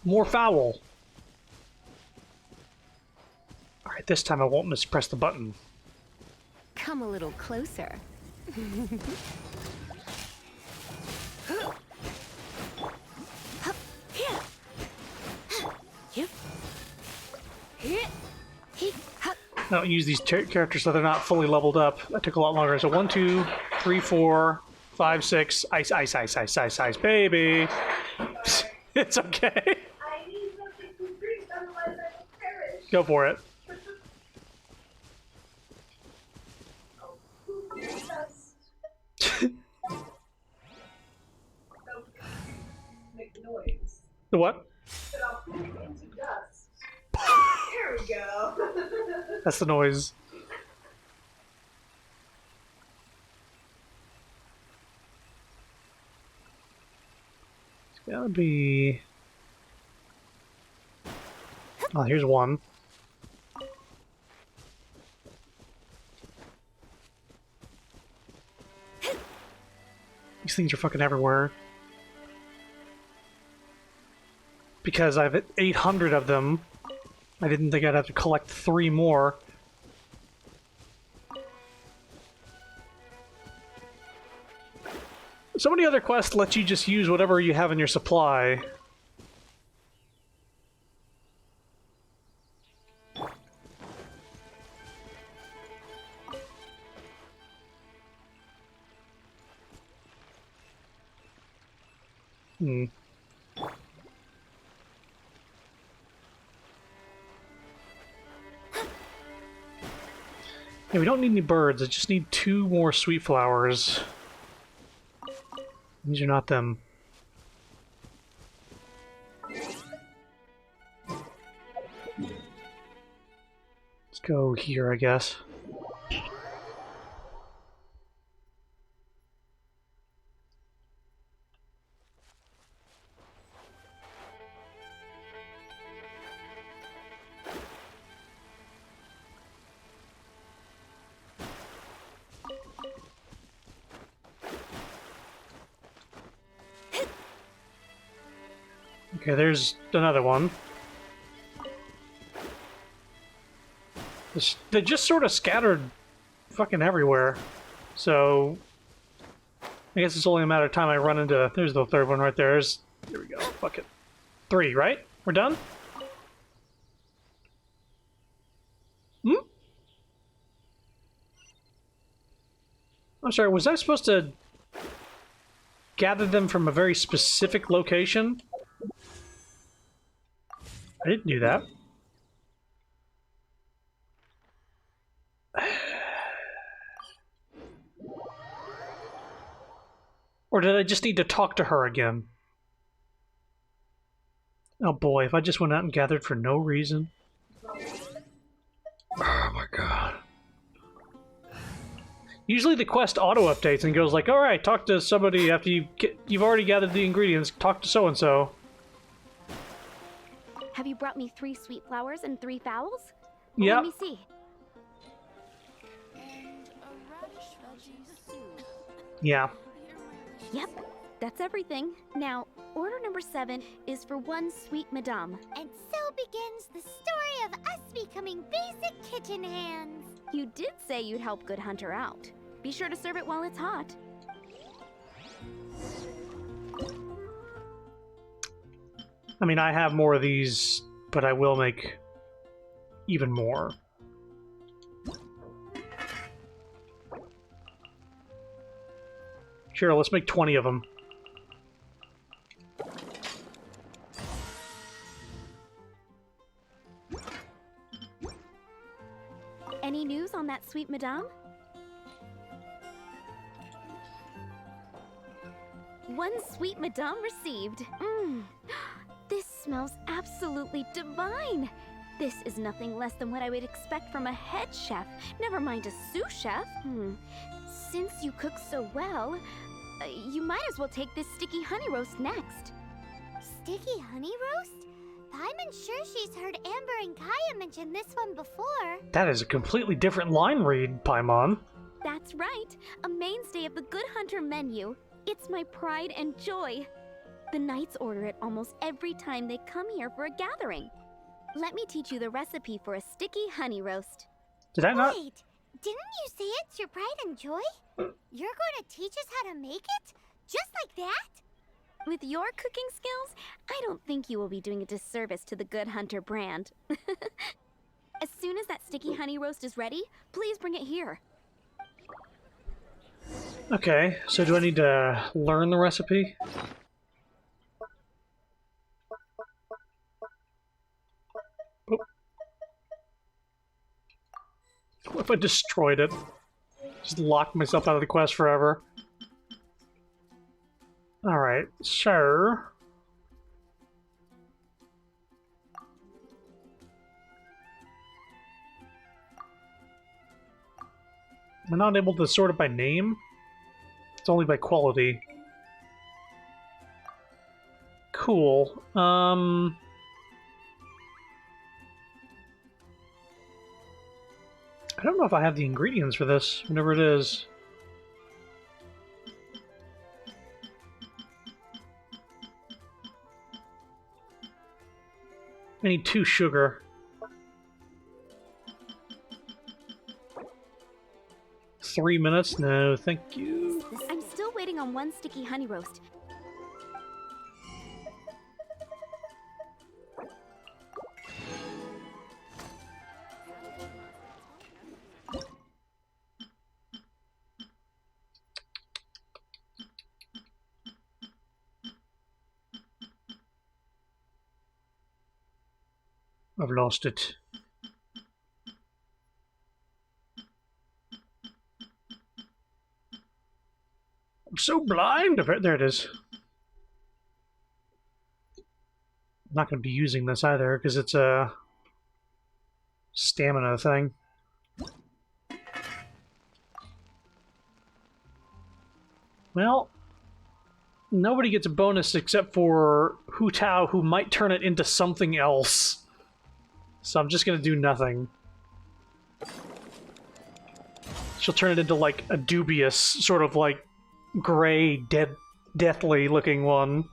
Speaker 1: More foul. Alright, this time I won't mispress the button.
Speaker 8: Come a little closer.
Speaker 1: I don't use these characters so they're not fully leveled up. That took a lot longer. So 1, 2, 3, 4, 5, 6. Ice, baby. It's okay.
Speaker 15: I need something to drink, otherwise I will perish.
Speaker 1: Go for it.
Speaker 15: Make noise.
Speaker 1: The what?
Speaker 15: But I'll put it into dust. There we go.
Speaker 1: That's the noise. Gotta be... Oh, here's one. These things are fucking everywhere. Because I have 800 of them, I didn't think I'd have to collect 3 more. So many other quests let you just use whatever you have in your supply. Hmm. Yeah, we don't need any birds, I just need 2 more sweet flowers. These are not them. Let's go here, I guess. Okay, there's another one. They're just sort of scattered fucking everywhere. So, I guess it's only a matter of time I run into... There's the third one right there. There we go. Fuck it. 3, right? We're done? Hmm? I'm sorry, was I supposed to gather them from a very specific location? I didn't do that. Or did I just need to talk to her again? Oh boy, if I just went out and gathered for no reason. Oh my god. Usually the quest auto-updates and goes like, alright, talk to somebody after you've already gathered the ingredients, talk to so-and-so.
Speaker 2: Have you brought me 3 sweet flowers and 3 fowls?
Speaker 1: Yep.
Speaker 2: Let me see.
Speaker 1: Yeah.
Speaker 2: Yep, that's everything. Now, order number 7 is for 1 sweet madame.
Speaker 3: And so begins the story of us becoming basic kitchen hands.
Speaker 2: You did say you'd help Good Hunter out. Be sure to serve it while it's hot.
Speaker 1: I mean, I have more of these, but I will make even more. Sure, let's make 20 of them.
Speaker 2: Any news on that sweet madame? 1 sweet madame received. This smells absolutely divine. This is nothing less than what I would expect from a head chef, never mind a sous chef. Since you cook so well, you might as well take this sticky honey roast next.
Speaker 3: Sticky honey roast? I'm sure she's heard Amber and Kaya mention this one before.
Speaker 1: That is a completely different line read, Paimon.
Speaker 2: That's right, a mainstay of the Good Hunter menu. It's my pride and joy. The knights order it almost every time they come here for a gathering. Let me teach you the recipe for a sticky honey roast.
Speaker 1: Did I not?
Speaker 3: Wait, didn't you say it's your pride and joy? You're going to teach us how to make it? Just like that?
Speaker 2: With your cooking skills, I don't think you will be doing a disservice to the Good Hunter brand. As soon as that sticky honey roast is ready, please bring it here.
Speaker 1: Okay, so do I need to learn the recipe? Oh. What if I destroyed it? Just locked myself out of the quest forever. Alright, so... I'm not able to sort it by name? It's only by quality. cool. I don't know if I have the ingredients for this, whatever it is. I need 2 sugar. 3 minutes? No, thank you.
Speaker 2: I'm still waiting on 1 sticky honey roast.
Speaker 1: I've lost it. I'm so blind! There it is. I'm not going to be using this either, because it's a stamina thing. Well, nobody gets a bonus except for Hu Tao, who might turn it into something else. So I'm just going to do nothing. She'll turn it into, like, a dubious, sort of, like, gray, deathly-looking one.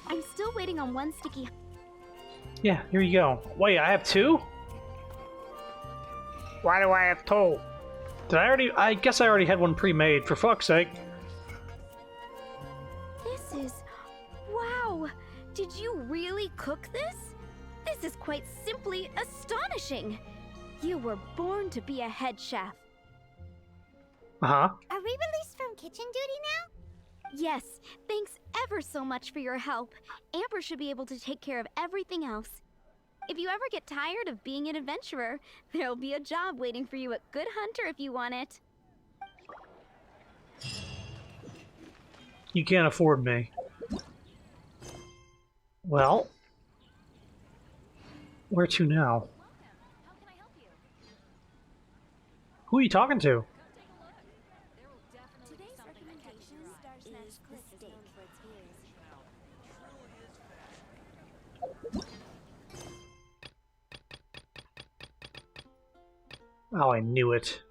Speaker 2: I'm still waiting on 1 sticky...
Speaker 1: Yeah, here you go. Wait, I have 2? Why do I have 2? Did I already... I guess I already had one pre-made, for fuck's sake.
Speaker 2: This is... Wow! Did you really cook this? This is quite simply astonishing! You were born to be a head chef.
Speaker 1: Uh-huh.
Speaker 3: Are we released from kitchen duty now?
Speaker 2: Yes, thanks ever so much for your help. Amber should be able to take care of everything else. If you ever get tired of being an adventurer, there'll be a job waiting for you at Good Hunter if you want it.
Speaker 1: You can't afford me. Well... where to now? Who are you talking to? Oh, I knew it.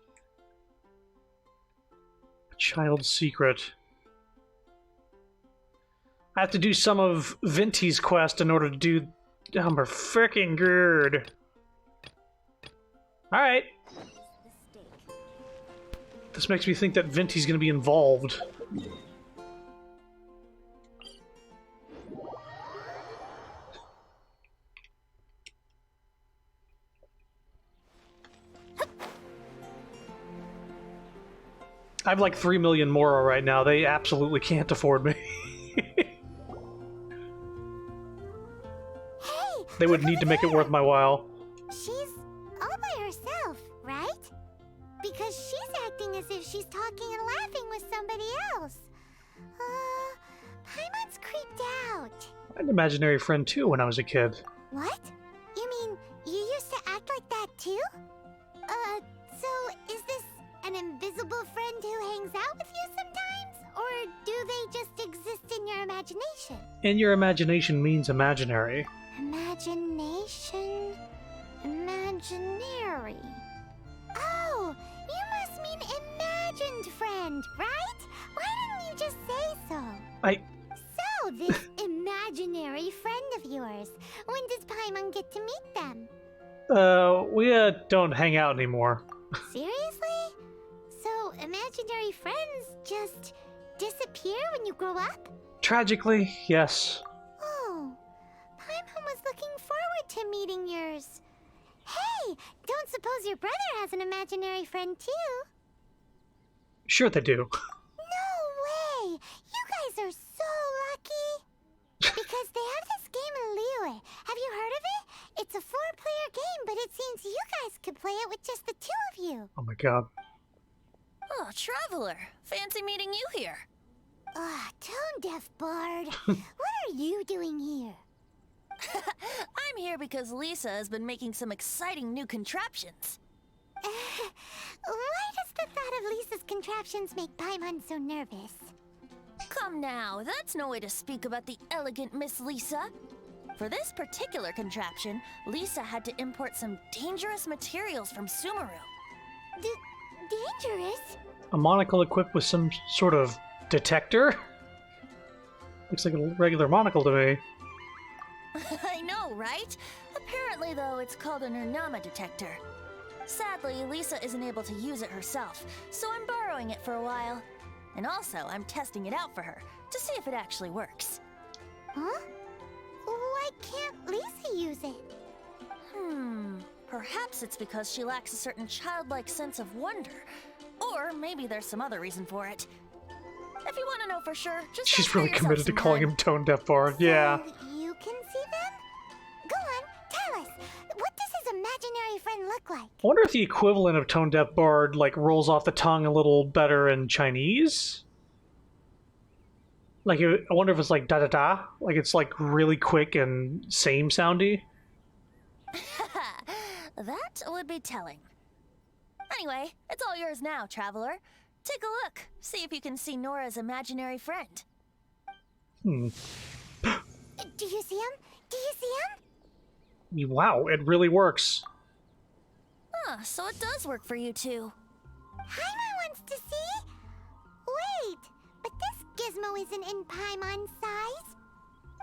Speaker 1: A child's secret. I have to do some of Vinti's quest in order to do... Oh, we're frickin' good. Alright. This makes me think that Vinti's gonna be involved. I have like 3 million Moro right now. They absolutely can't afford me. They would need to make it worth my while.
Speaker 3: She's all by herself, right? Because she's acting as if she's talking and laughing with somebody else. Paimon's creeped out.
Speaker 1: I had an imaginary friend too when I was a kid.
Speaker 3: What? You mean you used to act like that too? So is this an invisible friend who hangs out with you sometimes? Or do they just exist in your imagination?
Speaker 1: And your imagination means imaginary.
Speaker 3: Imagination... imaginary... Oh! You must mean imagined friend, right? Why didn't you just say so? So, this imaginary friend of yours, when does Paimon get to meet them?
Speaker 1: We don't hang out anymore.
Speaker 3: Seriously? So, imaginary friends just disappear when you grow up?
Speaker 1: Tragically, yes.
Speaker 3: Oh, Paimon was looking forward to meeting yours. Hey, don't suppose your brother has an imaginary friend too?
Speaker 1: Sure they do.
Speaker 3: No way! You guys are so lucky! Because they have this game in Liyue. Have you heard of it? It's a 4-player game, but it seems you guys could play it with just the 2 of you.
Speaker 1: Oh my god.
Speaker 17: Oh, Traveler. Fancy meeting you here.
Speaker 3: Tone deaf bard. What are you doing here?
Speaker 17: I'm here because Lisa has been making some exciting new contraptions.
Speaker 3: Why does the thought of Lisa's contraptions make Paimon so nervous?
Speaker 17: Come now, that's no way to speak about the elegant Miss Lisa. For this particular contraption, Lisa had to import some dangerous materials from Sumeru.
Speaker 3: Dangerous?
Speaker 1: A monocle equipped with some sort of detector? Looks like a regular monocle to me.
Speaker 17: I know, right? Apparently, though, it's called an Urnama detector. Sadly, Lisa isn't able to use it herself, so I'm borrowing it for a while. And also, I'm testing it out for her, to see if it actually works.
Speaker 3: Huh? Why can't Lisa use it?
Speaker 17: Perhaps it's because she lacks a certain childlike sense of wonder. Or maybe there's some other reason for it. If you want to know for sure, just
Speaker 1: She's
Speaker 17: ask her
Speaker 1: really
Speaker 17: yourself
Speaker 1: committed to calling
Speaker 17: sometime.
Speaker 1: him Tone Deaf Bard. Yeah.
Speaker 3: You can see them? Go on, tell us. What does his imaginary friend look like?
Speaker 1: I wonder if the equivalent of Tone Deaf Bard like rolls off the tongue a little better in Chinese. Like, I wonder if it's like da da da, like it's like really quick and same soundy.
Speaker 17: That would be telling. Anyway, it's all yours now, Traveler. Take a look. See if you can see Nora's imaginary friend.
Speaker 3: Do you see him? Do you see him?
Speaker 1: Wow, it really works.
Speaker 17: Huh, so it does work for you two.
Speaker 3: Paimon wants to see? Wait, but this gizmo isn't in Paimon's size.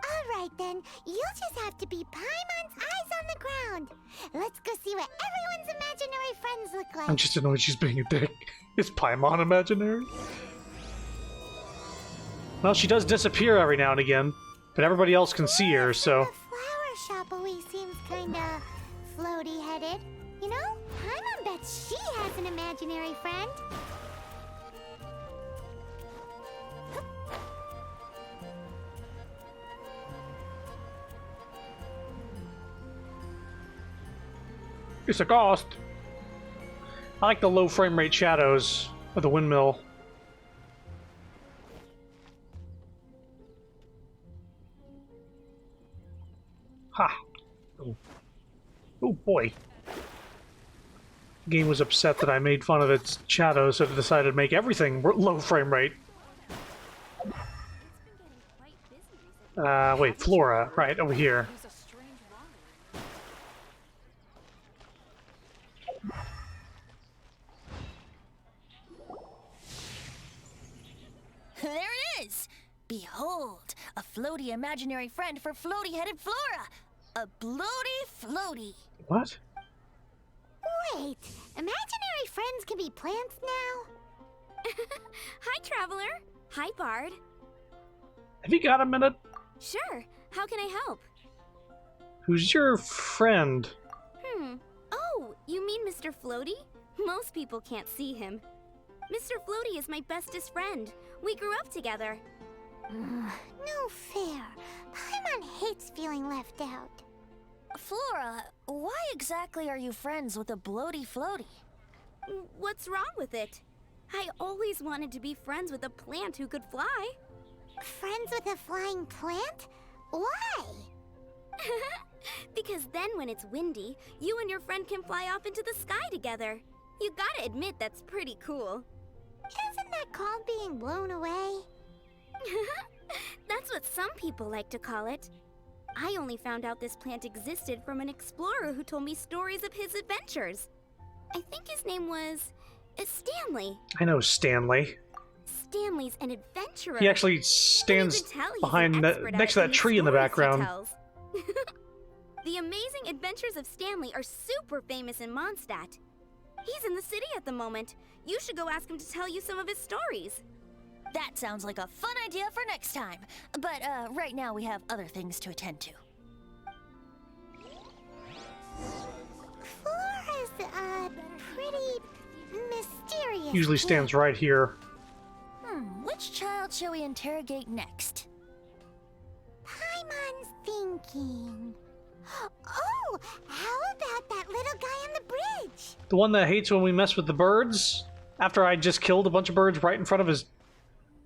Speaker 3: Alright then, you'll just have to be Paimon's eyes on the ground. Let's go see what everyone's imaginary friends look like.
Speaker 1: I'm just annoyed she's being a dick. Is Paimon imaginary? Well, she does disappear every now and again, but everybody else can see her, so...
Speaker 3: The flower shop always seems kinda floaty-headed. You know, Paimon bets she has an imaginary friend.
Speaker 1: It's a ghost! I like the low frame rate shadows of the windmill. Ha! Oh boy. The game was upset that I made fun of its shadows, so it decided to make everything low frame rate. Wait, Flora, right, over here.
Speaker 17: There it is! Behold, a floaty imaginary friend for floaty-headed Flora! A bloaty floaty!
Speaker 1: What?
Speaker 3: Wait, imaginary friends can be plants now?
Speaker 2: Hi, Traveler. Hi, Bard.
Speaker 1: Have you got a minute?
Speaker 2: Sure. How can I help?
Speaker 1: Who's your friend?
Speaker 2: Oh, you mean Mr. Floaty? Most people can't see him. Mr. Floaty is my bestest friend. We grew up together.
Speaker 3: No fair. Paimon hates feeling left out.
Speaker 17: Flora, why exactly are you friends with a bloaty floaty?
Speaker 2: What's wrong with it? I always wanted to be friends with a plant who could fly.
Speaker 3: Friends with a flying plant? Why?
Speaker 2: Because then when it's windy, you and your friend can fly off into the sky together. You gotta admit that's pretty cool.
Speaker 3: Isn't that called being blown away?
Speaker 2: That's what some people like to call it. I only found out this plant existed from an explorer who told me stories of his adventures. I think his name was Stanley.
Speaker 1: I know Stanley.
Speaker 2: Stanley's an adventurer.
Speaker 1: He actually stands behind next to that tree in the background.
Speaker 2: The amazing adventures of Stanley are super famous in Mondstadt. He's in the city at the moment. You should go ask him to tell you some of his stories.
Speaker 17: That sounds like a fun idea for next time. But right now we have other things to attend to.
Speaker 3: Flora's, pretty mysterious.
Speaker 1: Usually stands right here.
Speaker 17: Which child shall we interrogate next?
Speaker 3: Paimon's thinking. Oh, how about that little guy on the bridge?
Speaker 1: The one that hates when we mess with the birds? After I just killed a bunch of birds right in front of his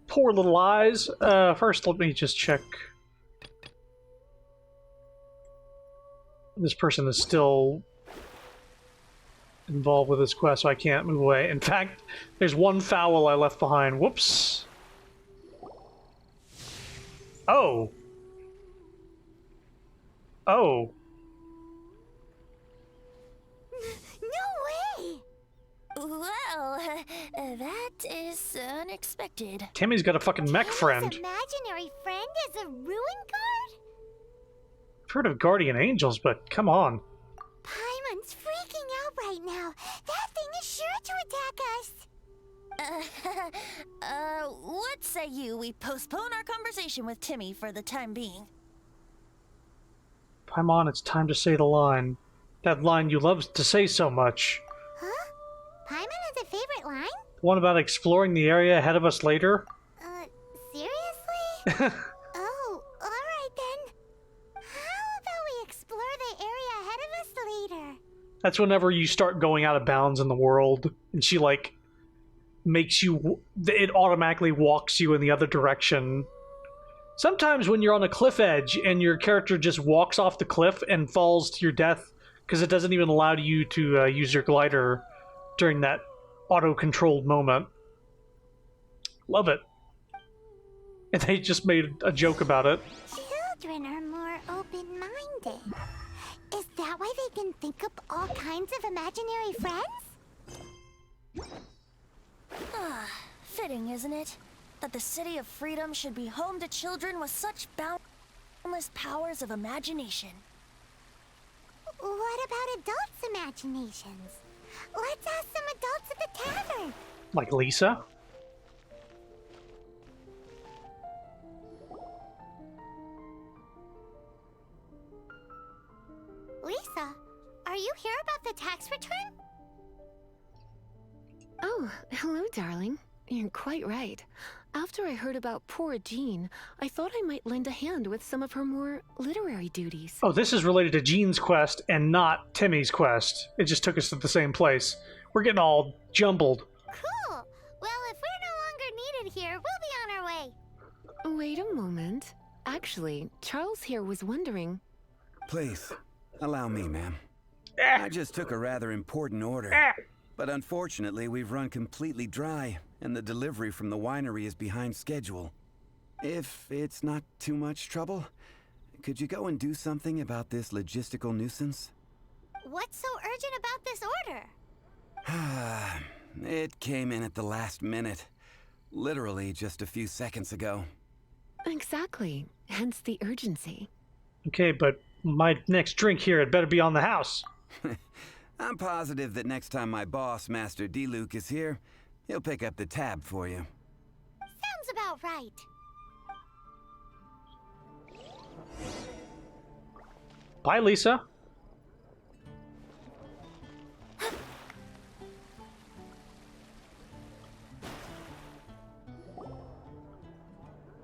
Speaker 1: poor little eyes. First, let me just check. This person is still involved with this quest, so I can't move away. In fact, there's one fowl I left behind. Whoops. Oh. Oh.
Speaker 3: No way!
Speaker 17: Well, that is unexpected.
Speaker 1: Timmy's got a fucking mech friend.
Speaker 3: His imaginary friend is a ruin guard?
Speaker 1: I've heard of guardian angels, but come on.
Speaker 3: Paimon's freaking out right now. That thing is sure to attack us.
Speaker 17: What say we postpone our conversation with Timmy for the time being?
Speaker 1: Paimon, it's time to say the line. That line you love to say so much.
Speaker 3: Huh? Paimon has a favorite line?
Speaker 1: The one about exploring the area ahead of us later?
Speaker 3: Seriously? Oh, alright then. How about we explore the area ahead of us later?
Speaker 1: That's whenever you start going out of bounds in the world, and she, like, makes you... It automatically walks you in the other direction. Sometimes when you're on a cliff edge and your character just walks off the cliff and falls to your death because it doesn't even allow you to use your glider during that auto-controlled moment. Love it. And they just made a joke about it.
Speaker 3: Children are more open-minded. Is that why they can think up all kinds of imaginary friends?
Speaker 17: Fitting, isn't it? That the City of Freedom should be home to children with such boundless powers of imagination.
Speaker 3: What about adults' imaginations? Let's ask some adults at the tavern.
Speaker 1: Like Lisa?
Speaker 3: Lisa, are you here about the tax return?
Speaker 8: Oh, hello, darling. You're quite right. After I heard about poor Jean, I thought I might lend a hand with some of her more literary duties.
Speaker 1: Oh, this is related to Jean's quest and not Timmy's quest. It just took us to the same place. We're getting all jumbled.
Speaker 3: Cool. Well, if we're no longer needed here, we'll be on our way.
Speaker 8: Wait a moment. Actually, Charles here was wondering...
Speaker 14: Please, allow me, ma'am. I just took a rather important order. But unfortunately, we've run completely dry, and the delivery from the winery is behind schedule. If it's not too much trouble, could you go and do something about this logistical nuisance?
Speaker 3: What's so urgent about this order?
Speaker 14: It came in at the last minute. Literally just a few seconds ago.
Speaker 8: Exactly. Hence the urgency.
Speaker 1: Okay, but my next drink here had better be on the house.
Speaker 14: I'm positive that next time my boss, Master D-Luke, is here, he'll pick up the tab for you.
Speaker 3: Sounds about right.
Speaker 1: Bye, Lisa.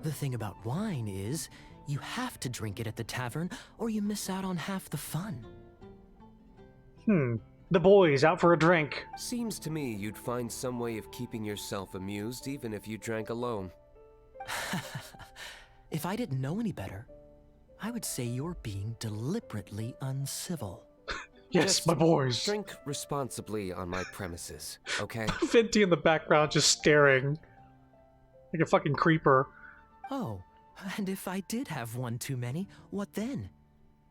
Speaker 16: The thing about wine is, you have to drink it at the tavern, or you miss out on half the fun.
Speaker 1: The boys out for a drink.
Speaker 18: Seems to me you'd find some way of keeping yourself amused even if you drank alone.
Speaker 16: If I didn't know any better, I would say you're being deliberately uncivil.
Speaker 1: Yes,
Speaker 18: Just
Speaker 1: my boys.
Speaker 18: Drink responsibly on my premises, okay?
Speaker 1: Venti in the background just staring. Like a fucking creeper.
Speaker 16: Oh, and if I did have one too many, what then?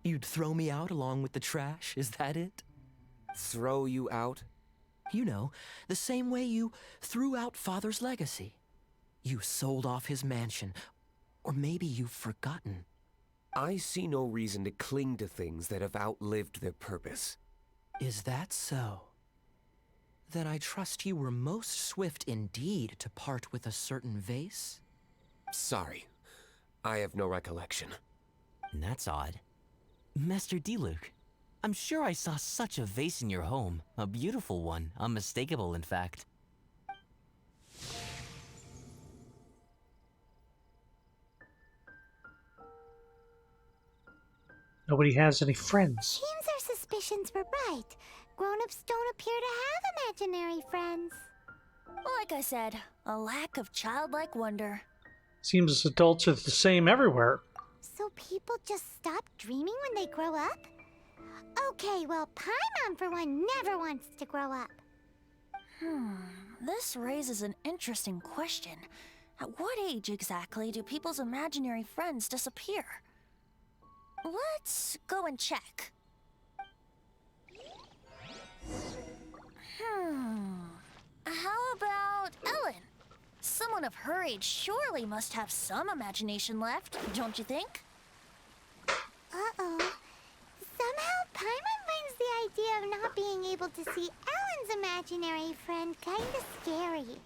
Speaker 16: You'd throw me out along with the trash, is that it?
Speaker 18: Throw you out?
Speaker 16: You know, the same way you threw out Father's legacy. You sold off his mansion, or maybe you've forgotten.
Speaker 18: I see no reason to cling to things that have outlived their purpose.
Speaker 16: Is that so? Then I trust you were most swift indeed to part with a certain vase?
Speaker 18: Sorry, I have no recollection.
Speaker 19: That's odd. Master D-Luke, I'm sure I saw such a vase in your home. A beautiful one, unmistakable in fact.
Speaker 1: Nobody has any friends.
Speaker 3: Seems our suspicions were right. Grown-ups don't appear to have imaginary friends.
Speaker 17: Like I said, a lack of childlike wonder.
Speaker 1: Seems adults are the same everywhere.
Speaker 3: So people just stop dreaming when they grow up? Okay, well, Paimon for one never wants to grow up.
Speaker 17: This raises an interesting question. At what age exactly do people's imaginary friends disappear? Let's go and check. How about Ellen? Someone of her age surely must have some imagination left, don't you think?
Speaker 3: Uh-oh. Somehow Paimon finds the idea of not being able to see Ellen's imaginary friend kinda scary.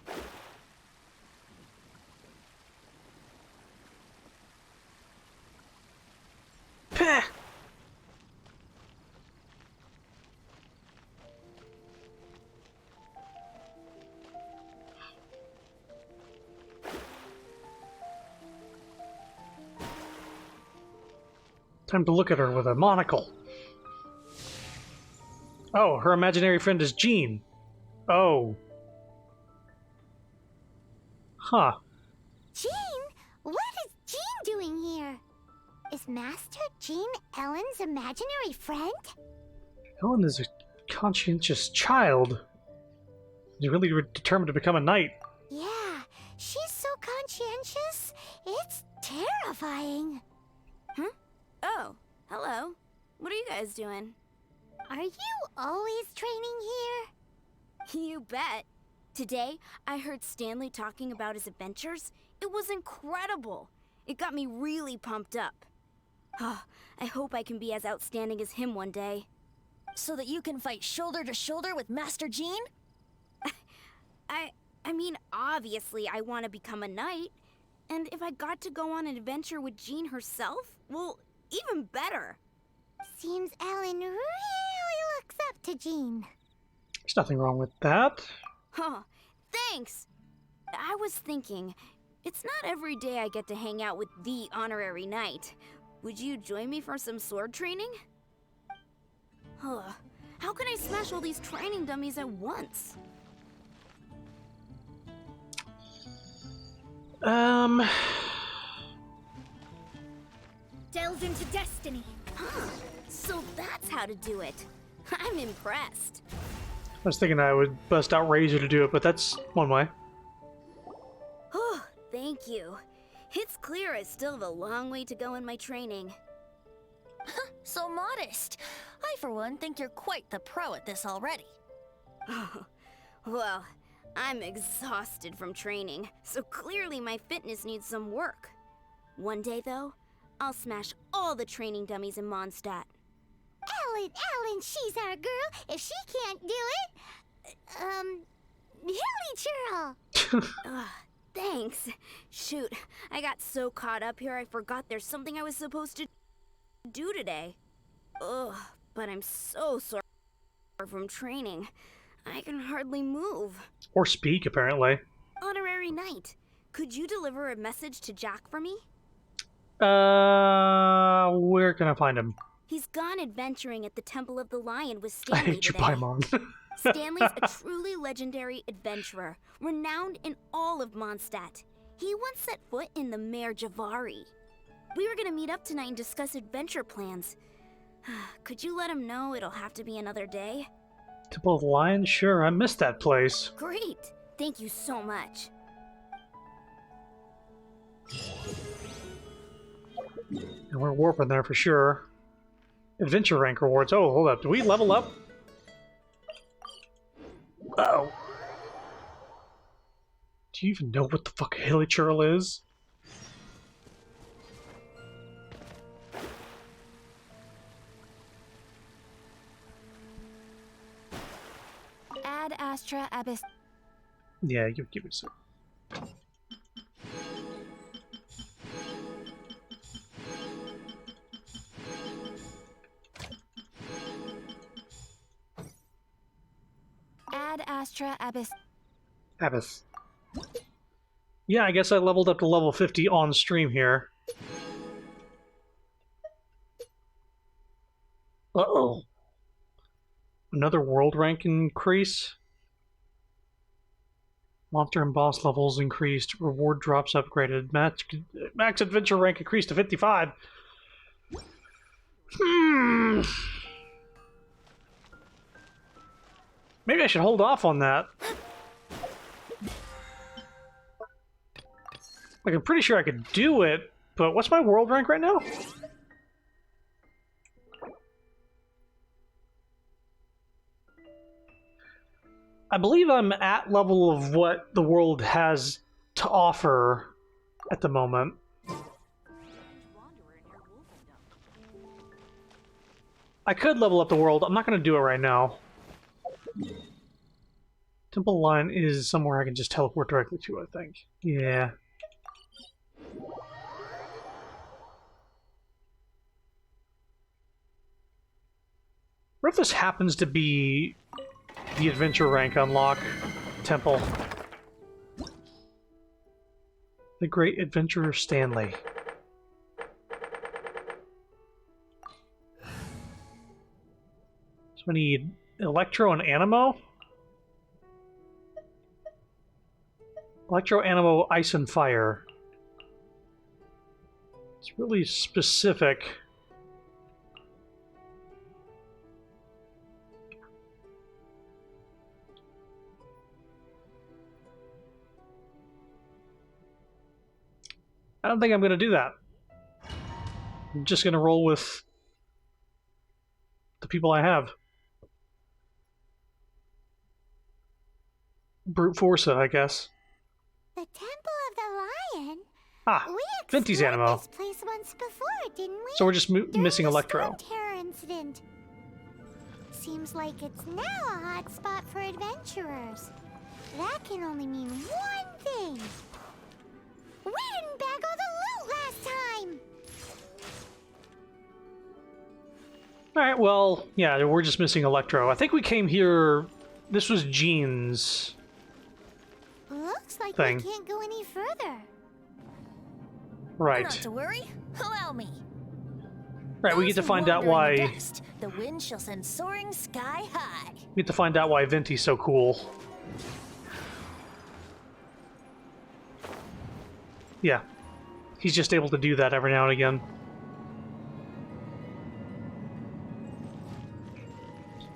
Speaker 1: Peh. Time to look at her with a monocle. Oh, her imaginary friend is Jean. Oh. Huh.
Speaker 3: Jean? What is Jean doing here? Is Master Jean Ellen's imaginary friend?
Speaker 1: Ellen is a conscientious child. She's really determined to become a knight.
Speaker 3: Yeah, she's so conscientious. It's terrifying.
Speaker 20: Oh, hello. What are you guys doing?
Speaker 3: Are you always training here?
Speaker 20: You bet. Today, I heard Stanley talking about his adventures. It was incredible. It got me really pumped up. Oh, I hope I can be as outstanding as him one day.
Speaker 17: So that you can fight shoulder to shoulder with Master Jean?
Speaker 20: I mean, obviously I want to become a knight. And if I got to go on an adventure with Jean herself, well, even better.
Speaker 3: Seems Ellen really looks up to Jean.
Speaker 1: There's nothing wrong with that.
Speaker 20: Huh, thanks. I was thinking, it's not every day I get to hang out with the honorary knight. Would you join me for some sword training? Huh, how can I smash all these training dummies at once?
Speaker 2: Delve into destiny.
Speaker 20: Huh, so that's how to do it. I'm impressed.
Speaker 1: I was thinking I would bust out Razor to do it, but that's one way.
Speaker 20: Oh, thank you. It's clear I still have a long way to go in my training.
Speaker 17: So modest. I, for one, think you're quite the pro at this already.
Speaker 20: Oh, well, I'm exhausted from training, so clearly my fitness needs some work. One day, though, I'll smash all the training dummies in Mondstadt.
Speaker 3: Ellen, she's our girl. If she can't do it, Hilly Churl.
Speaker 20: Thanks. Shoot, I got so caught up here I forgot there's something I was supposed to do today. Ugh, but I'm so sore from training. I can hardly move.
Speaker 1: Or speak, apparently.
Speaker 20: Honorary Knight, could you deliver a message to Jack for me?
Speaker 1: Where can I find him?
Speaker 20: He's gone adventuring at the Temple of the Lion with
Speaker 1: I
Speaker 20: Stanley
Speaker 1: hate you,
Speaker 20: today.
Speaker 1: Paimon.
Speaker 20: Stanley's a truly legendary adventurer, renowned in all of Mondstadt. He once set foot in the Mare Javari. We were gonna meet up tonight and discuss adventure plans. Could you let him know it'll have to be another day?
Speaker 1: Temple of the Lion? Sure, I missed that place.
Speaker 20: Great! Thank you so much.
Speaker 1: And we're warping there for sure. Adventure rank rewards. Oh, hold up. Do we level up? Uh-oh. Do you even know what the fuck Hilly Churl is?
Speaker 8: Ad Astra Abyss.
Speaker 1: Yeah, give me some.
Speaker 8: Ad Astra Abyss.
Speaker 1: Abyss. Yeah, I guess I leveled up to level 50 on stream here. Uh-oh. Another world rank increase. Monster and boss levels increased. Reward drops upgraded. Max adventure rank increased to 55. Maybe I should hold off on that. Like, I'm pretty sure I could do it, but what's my world rank right now? I believe I'm at level of what the world has to offer at the moment. I could level up the world. I'm not going to do it right now. Temple Line is somewhere I can just teleport directly to, I think. Yeah. What if this happens to be the adventure rank unlock temple? The Great Adventurer Stanley. So we need Electro and Animo? Electro, Animo, Ice, and Fire. It's really specific. I don't think I'm going to do that. I'm just going to roll with the people I have. Brute force it, I guess.
Speaker 3: The Temple of the Lion?
Speaker 1: Ah, Venti's Animo.
Speaker 3: This place once before, didn't we?
Speaker 1: So we're just missing Electro.
Speaker 3: Terror incident. Seems like it's now a hot spot for adventurers. That can only mean one thing. We didn't bag all the loot last time!
Speaker 1: Alright, well, yeah, we're just missing Electro. I think we came here... This was Jean's
Speaker 3: Looks like
Speaker 1: thing.
Speaker 3: we can't go any further.
Speaker 1: Right.
Speaker 17: Not to worry. Allow me.
Speaker 1: Right, we get to find out why...
Speaker 17: Dust, the wind shall send soaring sky high.
Speaker 1: We get to find out why Venti's so cool. Yeah. He's just able to do that every now and again.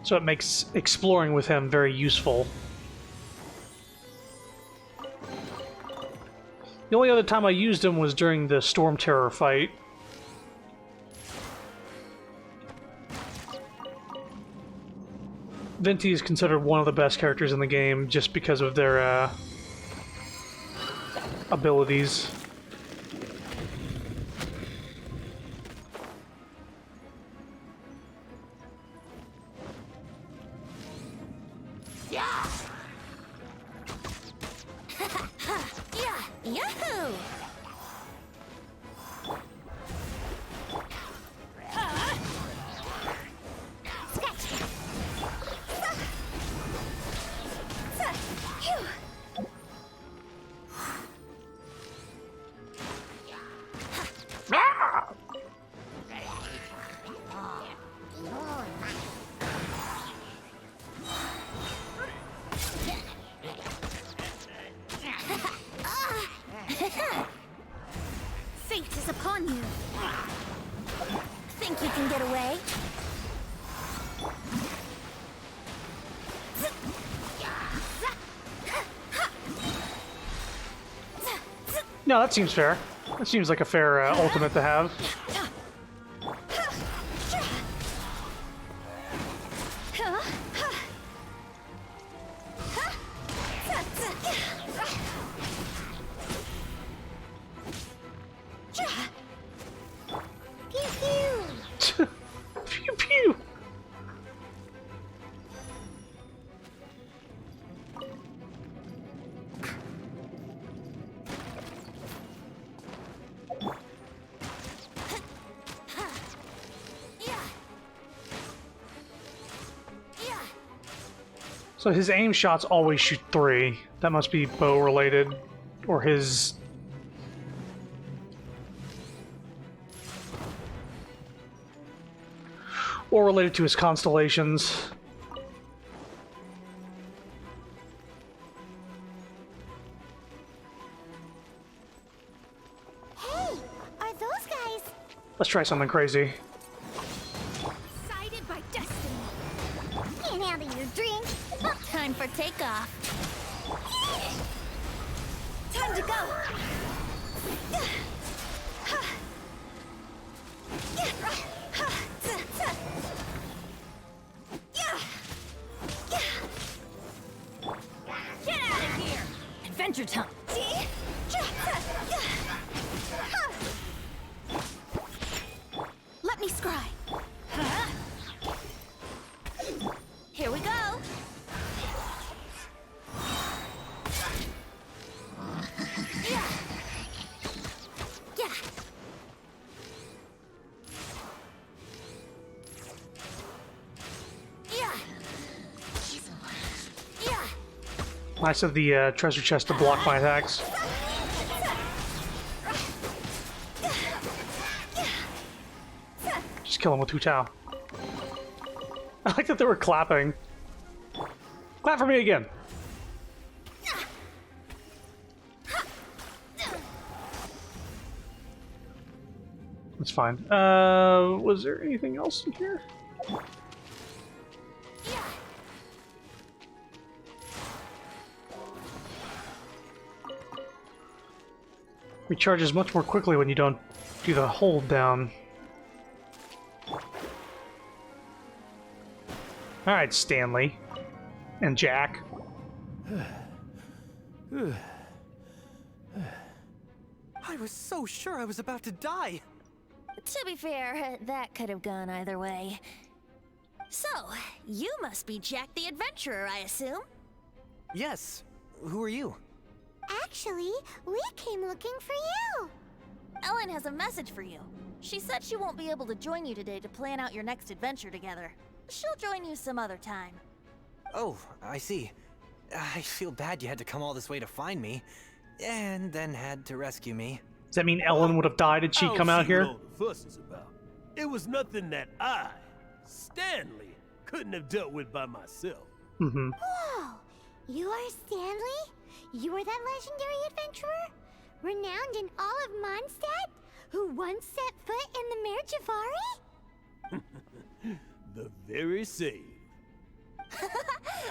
Speaker 1: So it makes exploring with him very useful. The only other time I used him was during the Storm Terror fight. Venti is considered one of the best characters in the game just because of their abilities.
Speaker 17: Yeah. Yeah. Yahoo!
Speaker 2: Fate is upon you. Think you can get away?
Speaker 1: No, that seems fair. That seems like a fair ultimate to have. Pew pew! So his aim shots always shoot 3. That must be bow related, or his... or related to his constellations.
Speaker 3: Hey, are those guys?
Speaker 1: Let's try something crazy.
Speaker 2: Guided by destiny.
Speaker 3: Can't handle your drink.
Speaker 17: Time for takeoff. Time to go.
Speaker 8: Get out of here! Adventure time!
Speaker 17: Let me scry. Here we go. Yeah. Yeah. Yeah. Yeah.
Speaker 1: Nice of the treasure chest to block my attacks. Just kill him with Hu Tao. I like that they were clapping. Clap for me again. That's fine. Was there anything else in here? Recharges much more quickly when you don't do the hold down. Alright, Stanley. And Jack.
Speaker 16: I was so sure I was about to die.
Speaker 17: To be fair, that could have gone either way. So, you must be Jack the Adventurer, I assume?
Speaker 16: Yes. Who are you?
Speaker 3: Actually, we came looking for you.
Speaker 17: Ellen has a message for you. She said she won't be able to join you today to plan out your next adventure together. She'll join you some other time.
Speaker 16: Oh, I see. I feel bad you had to come all this way to find me, and then had to rescue me.
Speaker 1: Does that mean Ellen would have died had she come out here?
Speaker 21: What all the fuss is about. It was nothing that I, Stanley, couldn't have dealt with by myself.
Speaker 1: Mm-hmm.
Speaker 3: Whoa! You are Stanley? You are that legendary adventurer? Renowned in all of Mondstadt? Who once set foot in the Mare Javari?
Speaker 21: The very same.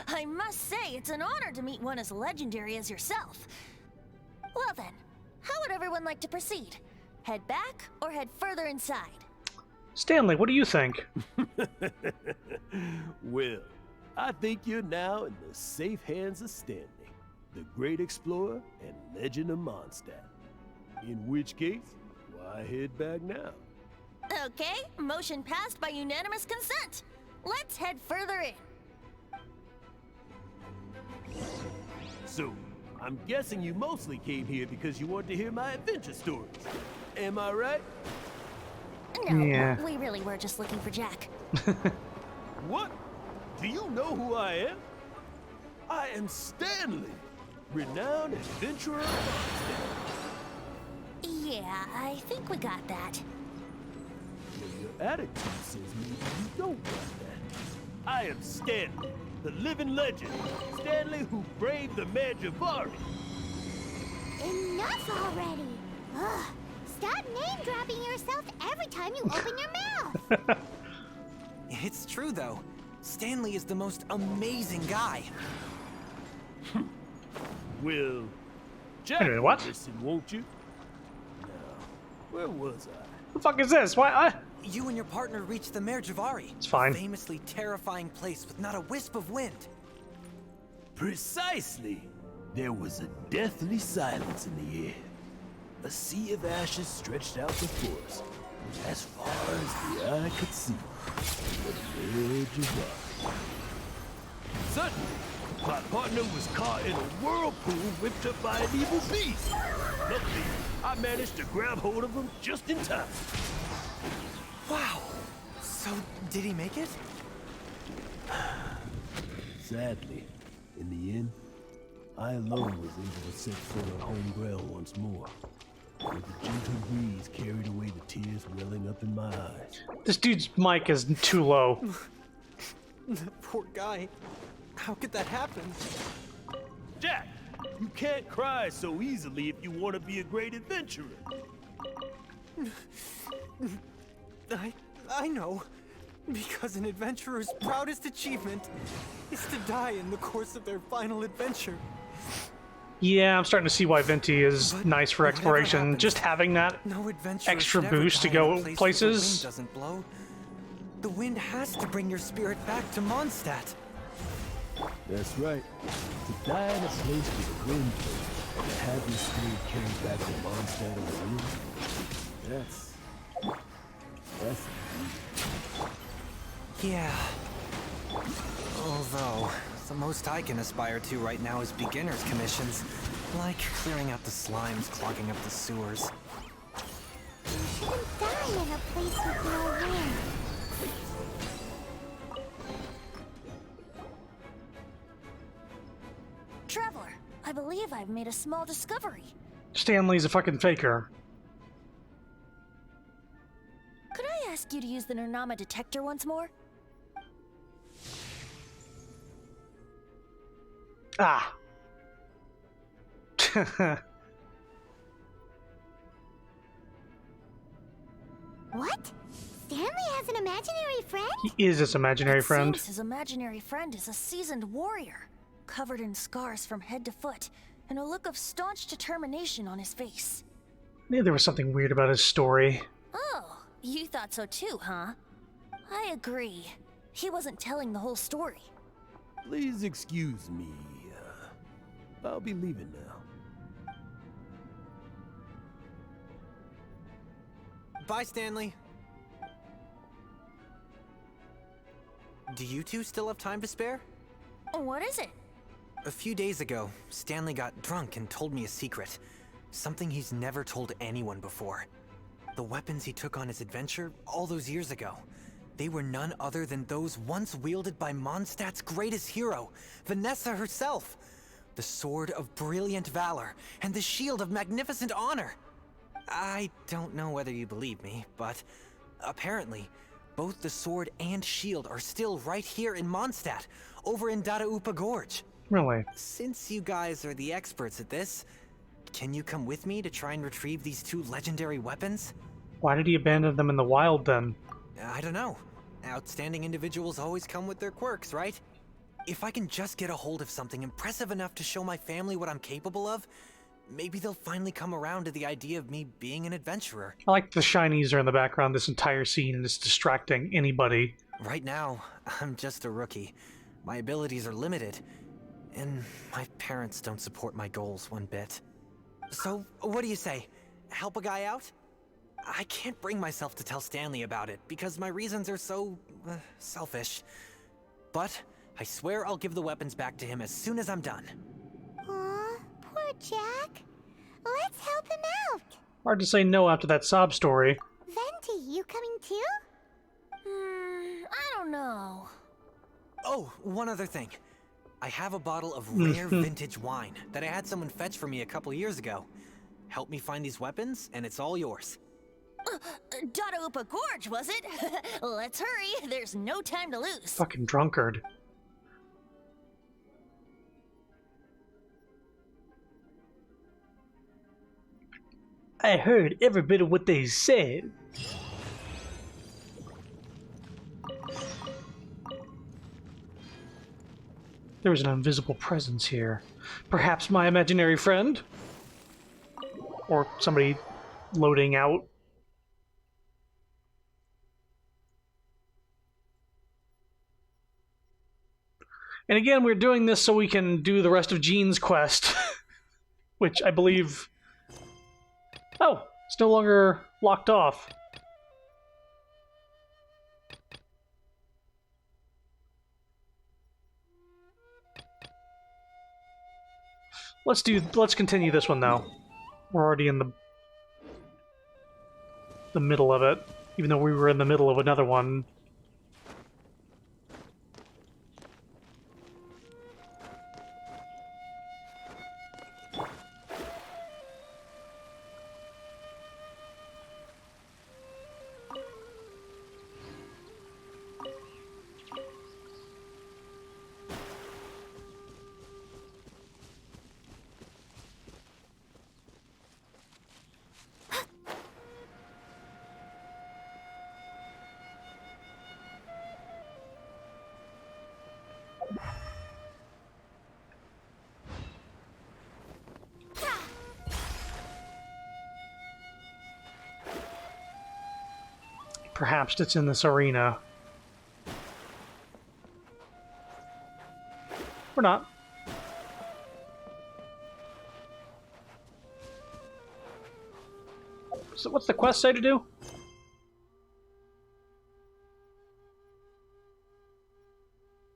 Speaker 17: I must say, it's an honor to meet one as legendary as yourself. Well then, how would everyone like to proceed? Head back or head further inside?
Speaker 1: Stanley, what do you think?
Speaker 21: Well, I think you're now in the safe hands of Stanley, the great explorer and legend of Mondstadt. In which case, why head back now?
Speaker 17: Okay, motion passed by unanimous consent. Let's head further in.
Speaker 21: So, I'm guessing you mostly came here because you want to hear my adventure stories. Am I right?
Speaker 17: No,
Speaker 1: Yeah.
Speaker 17: we really were just looking for Jack.
Speaker 21: What? Do you know who I am? I am Stanley, renowned adventurer of Mondstadt.
Speaker 17: Yeah, I think we got that.
Speaker 21: Well, your attitude says maybe you don't got that. I am Stanley, the living legend. Stanley who braved the Mare Javari.
Speaker 3: Enough already! Ugh, stop name-dropping yourself every time you open your mouth!
Speaker 16: It's true, though. Stanley is the most amazing guy.
Speaker 21: Well, Jack,
Speaker 1: Wait a minute, what?
Speaker 21: listen, won't you? Now, where was I?
Speaker 1: The fuck is this? Why?
Speaker 16: You and your partner reached the Mare Javari.
Speaker 1: It's fine.
Speaker 16: A famously terrifying place with not a wisp of wind.
Speaker 21: Precisely. There was a deathly silence in the air. A sea of ashes stretched out before us, as far as the eye could see. The Mare Javari. Suddenly, my partner was caught in a whirlpool whipped up by an evil beast. Luckily, I managed to grab hold of him just in time.
Speaker 16: Wow. So, did he make it?
Speaker 21: Sadly, in the end, I alone was able to set foot on home ground once more. With the gentle breeze carried away the tears welling up in my eyes.
Speaker 1: This dude's mic is too low.
Speaker 16: Poor guy. How could that happen?
Speaker 21: Jack, you can't cry so easily if you want to be a great adventurer.
Speaker 16: I know.
Speaker 5: Because an adventurer's proudest achievement is to die in the course of their final adventure.
Speaker 1: Yeah, I'm starting to see why Venti is nice for exploration.
Speaker 5: Happens,
Speaker 1: Just having that extra boost to go places.
Speaker 5: The wind doesn't blow. The wind has to bring your spirit back to Mondstadt.
Speaker 21: That's right. To die in a place with a wind and to have your spirit carried back to Mondstadt in the wind, that's
Speaker 5: Yeah. Although, the most I can aspire to right now is beginner's commissions, like clearing out the slimes clogging up the sewers.
Speaker 3: You shouldn't die in a place with no wind.
Speaker 17: Traveler, I believe I've made a small discovery.
Speaker 1: Stanley's a fucking faker.
Speaker 17: Could I ask you to use the Nernama detector once more?
Speaker 1: Ah.
Speaker 3: What? Stanley has an imaginary friend?
Speaker 1: He is his imaginary friend.
Speaker 17: Seems his imaginary friend is a seasoned warrior, covered in scars from head to foot, and a look of staunch determination on his face.
Speaker 1: Maybe there was something weird about his story.
Speaker 17: Oh, you thought so too, huh? I agree. He wasn't telling the whole story.
Speaker 21: Please excuse me. I'll be leaving now.
Speaker 5: Bye, Stanley. Do you two still have time to spare?
Speaker 17: What is it?
Speaker 5: A few days ago, Stanley got drunk and told me a secret. Something he's never told anyone before. The weapons he took on his adventure all those years ago. They were none other than those once wielded by Mondstadt's greatest hero, Vanessa herself. The Sword of Brilliant Valor and the Shield of Magnificent Honor. I don't know whether you believe me, but apparently, both the sword and shield are still right here in Mondstadt, over in Dadaupa Gorge.
Speaker 1: Really?
Speaker 5: Since you guys are the experts at this, can you come with me to try and retrieve these two legendary weapons?
Speaker 1: Why did he abandon them in the wild then?
Speaker 5: I don't know. Outstanding individuals always come with their quirks, right? If I can just get a hold of something impressive enough to show my family what I'm capable of, maybe they'll finally come around to the idea of me being an adventurer.
Speaker 1: I like the shinies are in the background this entire scene and it's distracting anybody.
Speaker 5: Right now, I'm just a rookie. My abilities are limited, and my parents don't support my goals one bit. So, what do you say? Help a guy out? I can't bring myself to tell Stanley about it because my reasons are so selfish. But I swear I'll give the weapons back to him as soon as I'm done.
Speaker 3: Aw, poor Jack. Let's help him out.
Speaker 1: Hard to say no after that sob story.
Speaker 3: Venti, you coming too?
Speaker 17: I don't know.
Speaker 5: Oh, one other thing. I have a bottle of rare vintage wine that I had someone fetch for me a couple years ago. Help me find these weapons, and it's all yours.
Speaker 17: Dadaupa Gorge, was it? Let's hurry. There's no time to lose.
Speaker 1: Fucking drunkard. I heard every bit of what they said. There was an invisible presence here. Perhaps my imaginary friend? Or somebody loading out. And again, we're doing this so we can do the rest of Jean's quest. Which I believe... Oh, it's no longer locked off. Let's continue this one though. We're already in the middle of it, even though we were in the middle of another one. Perhaps it's in this arena. Or not. So what's the quest say to do?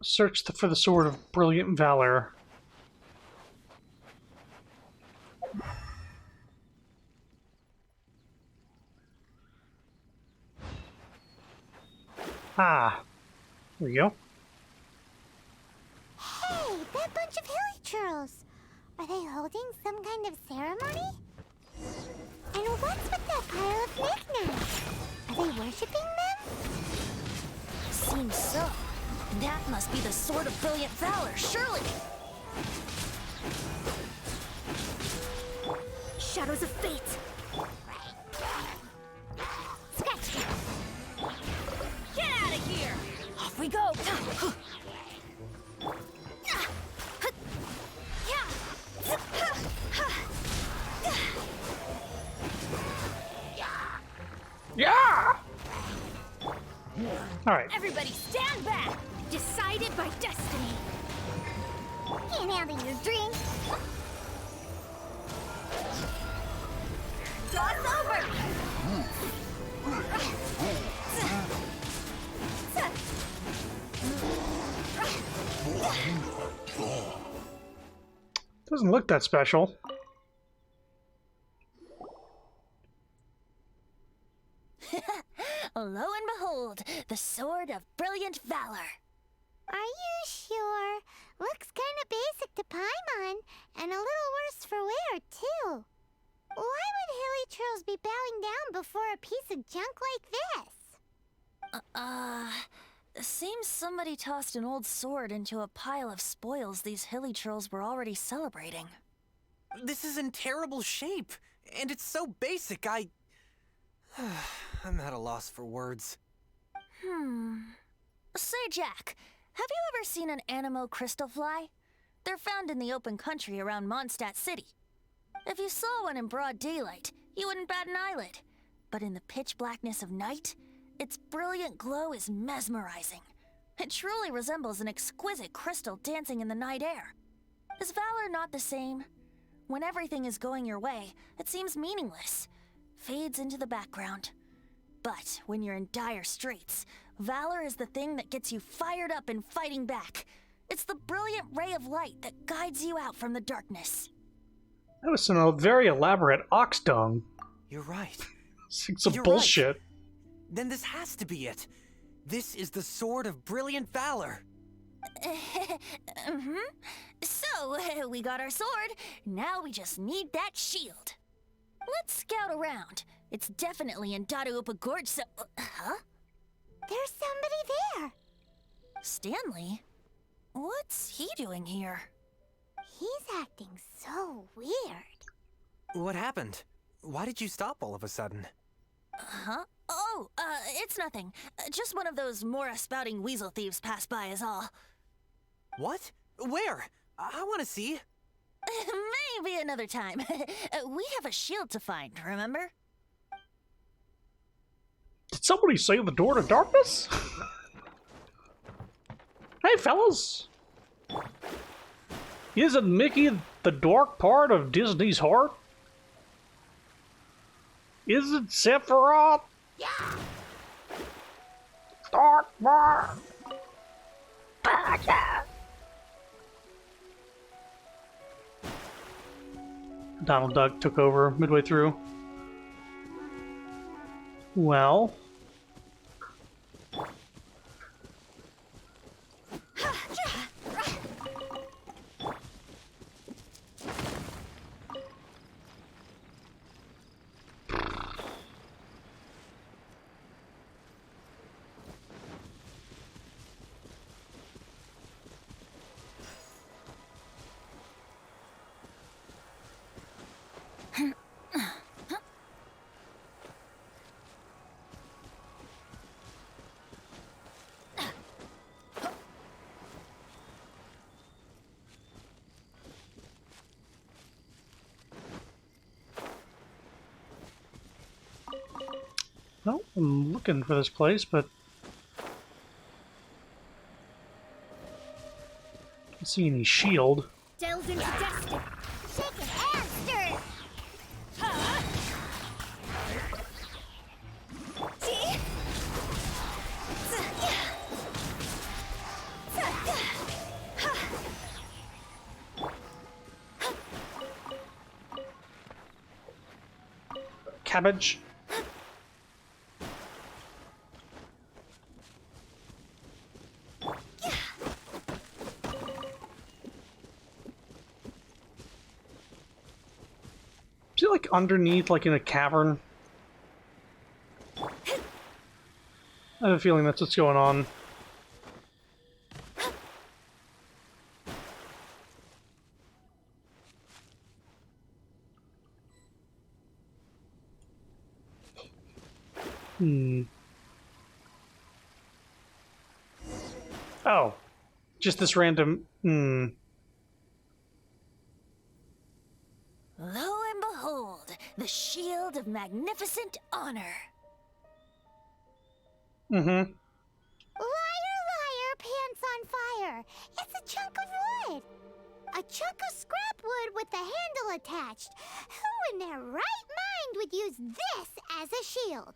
Speaker 1: Search for the Sword of Brilliant Valor. Ah, there we go.
Speaker 3: Hey, that bunch of hilly churls! Are they holding some kind of ceremony? And what's with that pile of knickknacks? Are they worshipping them?
Speaker 17: Seems so. That must be the Sword of Brilliant Valor, surely!
Speaker 6: Shadows of Fate!
Speaker 17: Scratch that! Get out of here! Off we go!
Speaker 1: Yeah! Alright.
Speaker 6: Everybody stand back! Decided by destiny!
Speaker 3: Can't handle your drink.
Speaker 17: Toss over!
Speaker 1: Doesn't look that special.
Speaker 17: Lo and behold, the Sword of Brilliant Valor.
Speaker 3: Are you sure? Looks kind of basic to Paimon, and a little worse for wear, too. Why would hilly churls be bowing down before a piece of junk like this?
Speaker 17: Seems somebody tossed an old sword into a pile of spoils these hilly churls were already celebrating.
Speaker 5: This is in terrible shape, and it's so basic, I'm at a loss for words.
Speaker 17: Say, Jack, have you ever seen an Anemo crystal fly? They're found in the open country around Mondstadt City. If you saw one in broad daylight, you wouldn't bat an eyelid. But in the pitch blackness of night, its brilliant glow is mesmerizing. It truly resembles an exquisite crystal dancing in the night air. Is valor not the same? When everything is going your way, it seems meaningless, fades into the background. But when you're in dire straits, valor is the thing that gets you fired up and fighting back. It's the brilliant ray of light that guides you out from the darkness.
Speaker 1: That was some very elaborate ox dung.
Speaker 5: You're right.
Speaker 1: It's some
Speaker 5: You're
Speaker 1: bullshit.
Speaker 5: Right. Then this has to be it. This is the Sword of Brilliant Valor.
Speaker 17: So, we got our sword. Now we just need that shield. Let's scout around. It's definitely in Dadaupa Gorge, so... Huh?
Speaker 3: There's somebody there.
Speaker 17: Stanley? What's he doing here?
Speaker 3: He's acting so weird.
Speaker 5: What happened? Why did you stop all of a sudden?
Speaker 17: Huh? Oh, it's nothing. Just one of those Mora-spouting weasel thieves passed by is all.
Speaker 5: What? Where? I want to see.
Speaker 17: Maybe another time. We have a shield to find, remember?
Speaker 1: Did somebody say the door to darkness? Hey, fellas. Isn't Mickey the dark part of Disney's heart? Isn't Sephiroth?
Speaker 3: Yeah.
Speaker 1: Dark part. Donald Duck took over midway through. Well. No, I'm looking for this place, but I don't see any shield.
Speaker 3: Delves into destiny. Shake it and stir it. Huh? See?
Speaker 1: Cabbage. Is it like underneath, like in a cavern? I have a feeling that's what's going on. Oh. Just this random...
Speaker 17: Lo and behold, the shield of magnificent honor.
Speaker 3: Liar, liar, pants on fire. It's a chunk of wood. A chunk of scrap wood with the handle attached. Who in their right mind would use this as a shield?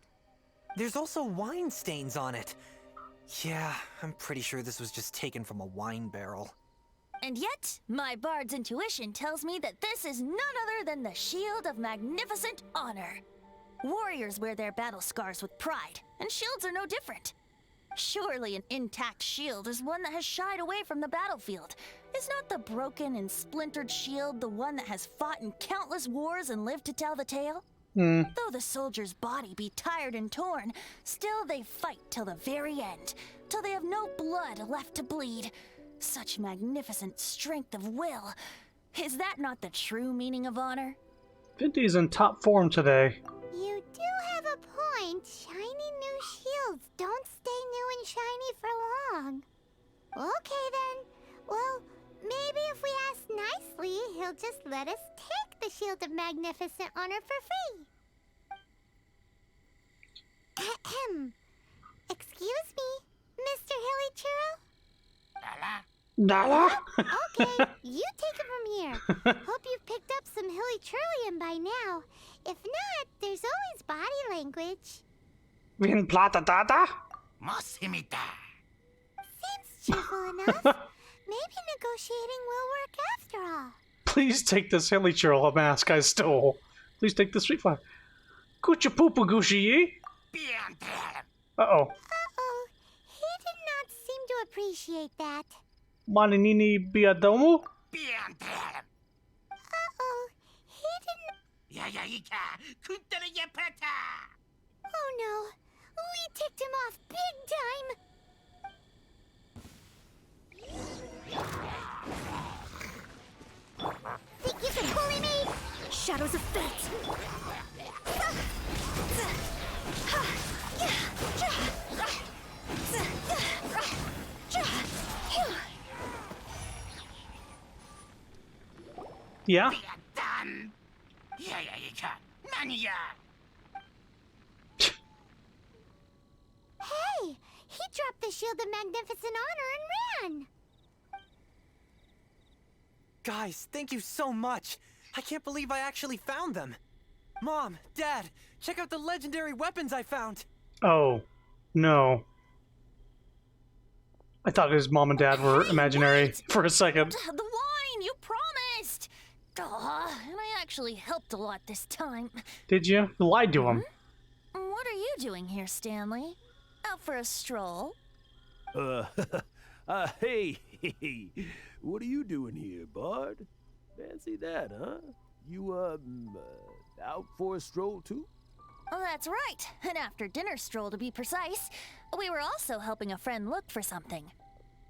Speaker 5: There's also wine stains on it. Yeah, I'm pretty sure this was just taken from a wine barrel.
Speaker 17: And yet, my bard's intuition tells me that this is none other than the shield of magnificent honor. Warriors wear their battle scars with pride, and shields are no different. Surely an intact shield is one that has shied away from the battlefield. Is not the broken and splintered shield the one that has fought in countless wars and lived to tell the tale? Though the soldier's body be tired and torn, still they fight till the very end, till they have no blood left to bleed. Such magnificent strength of will. Is that not the true meaning of honor?
Speaker 1: Vinty's in top form today.
Speaker 3: You do have a point. Shiny new shields don't stay new and shiny for long. Okay then. Well, maybe if we ask nicely, he'll just let us take the Shield of Magnificent Honor for free. Ahem. Excuse me, Mr. Hilly Churro?
Speaker 1: Nala?
Speaker 3: Okay, you take it from here. Hope you've picked up some Hilly Churlian by now. If not, there's always body language.
Speaker 1: In plata data?
Speaker 3: Seems cheerful enough. Maybe negotiating will work after all.
Speaker 1: Please take this Hilly Churl mask I stole. Please take the street flag. Kucha poopa gushi. Uh-oh.
Speaker 3: Uh-oh. He did not seem to appreciate that.
Speaker 1: Mananini biadomu?
Speaker 3: Uh-oh. He didn't... Oh no. We ticked him off big time. Think you can bully me? Shadows of fate.
Speaker 1: Yeah?
Speaker 3: Hey! He dropped the Shield of Magnificent Honor and ran!
Speaker 5: Guys, thank you so much. I can't believe I actually found them. Mom, Dad, check out the legendary weapons I found.
Speaker 1: Oh. No. I thought his mom and dad were imaginary for a second.
Speaker 17: The wine, you promised! And I actually helped a lot this time.
Speaker 1: Did you? You lied to him.
Speaker 17: What are you doing here, Stanley? Out for a stroll?
Speaker 21: Hey, what are you doing here, Bard? Fancy that, huh? You, out for a stroll too?
Speaker 17: Well, that's right. An after-dinner stroll, to be precise. We were also helping a friend look for something.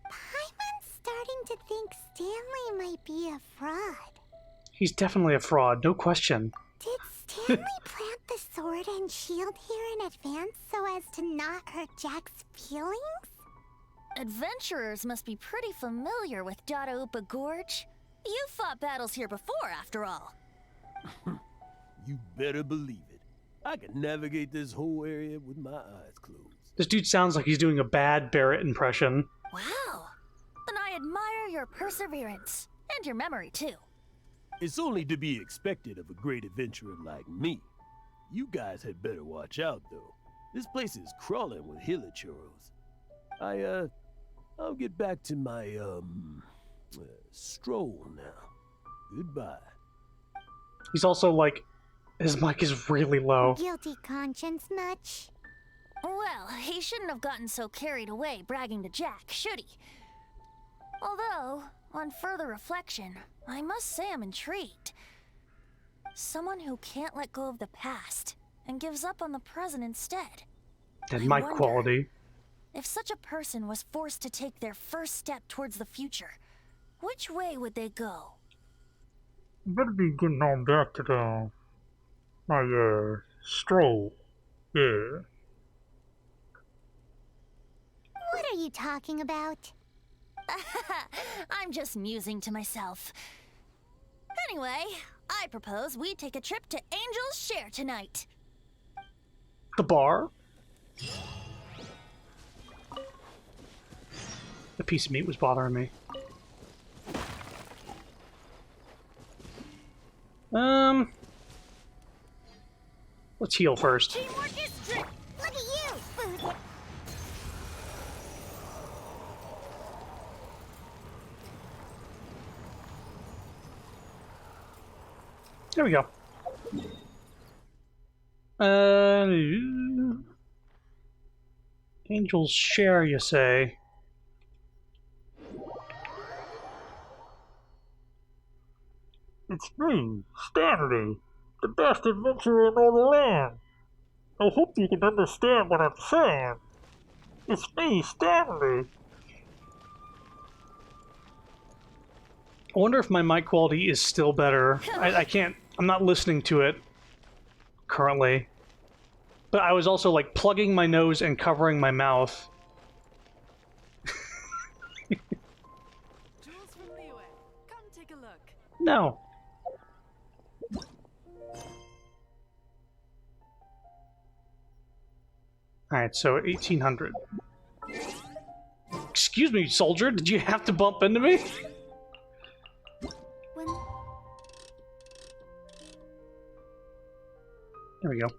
Speaker 3: Paimon's starting to think Stanley might be a fraud.
Speaker 1: He's definitely a fraud, no question.
Speaker 3: Did Stanley plant the sword and shield here in advance so as to not hurt Jack's feelings?
Speaker 17: Adventurers must be pretty familiar with Dada-Upa Gorge. You fought battles here before, after all.
Speaker 21: You better believe it. I can navigate this whole area with my eyes closed.
Speaker 1: This dude sounds like he's doing a bad Barrett impression.
Speaker 17: Wow. Then I admire your perseverance. And your memory, too.
Speaker 21: It's only to be expected of a great adventurer like me. You guys had better watch out, though. This place is crawling with hilichurros. I'll get back to my, stroll now. Goodbye.
Speaker 1: He's also like, his mic is really low.
Speaker 3: Guilty conscience much?
Speaker 17: Well, he shouldn't have gotten so carried away bragging to Jack, should he? Although, on further reflection, I must say I'm intrigued. Someone who can't let go of the past and gives up on the present instead.
Speaker 1: And mic quality.
Speaker 17: If such a person was forced to take their first step towards the future, which way would they go?
Speaker 1: Better be getting on back to my stroll. Yeah.
Speaker 3: What are you talking about?
Speaker 17: I'm just musing to myself. Anyway, I propose we take a trip to Angel's Share tonight.
Speaker 1: The bar? The piece of meat was bothering me. Let's heal first.
Speaker 3: Teamwork is trick. Look at you, Boozy.
Speaker 1: There we go. Angel's Share, you say? It's me, Stanley, the best adventurer in all the land. I hope you can understand what I'm saying. It's me, Stanley. I wonder if my mic quality is still better. I can't, I'm not listening to it currently. But I was also like plugging my nose and covering my mouth.
Speaker 9: Jules from Liyue, come take a look.
Speaker 1: No. Alright, so 1800. Excuse me, soldier, did you have to bump into me? There we go.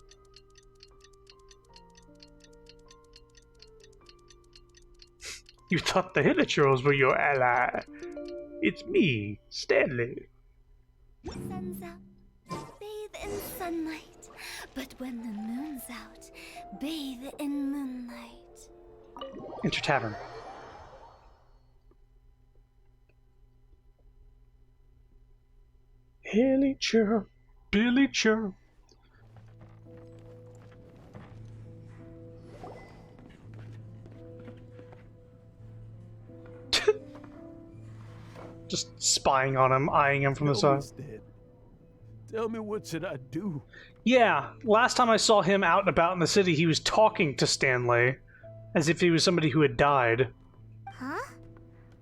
Speaker 1: You thought the hilichurros were your ally. It's me, Stanley.
Speaker 2: Sun's out, bathe in sunlight. But when the moon's out, bathe in moonlight.
Speaker 1: Enter tavern. Hilichurro, Billy Churro. Just spying on him, eyeing him from the side.
Speaker 21: Tell me, what should I do?
Speaker 1: Yeah, last time I saw him out and about in the city, he was talking to Stanley, as if he was somebody who had died.
Speaker 3: Huh?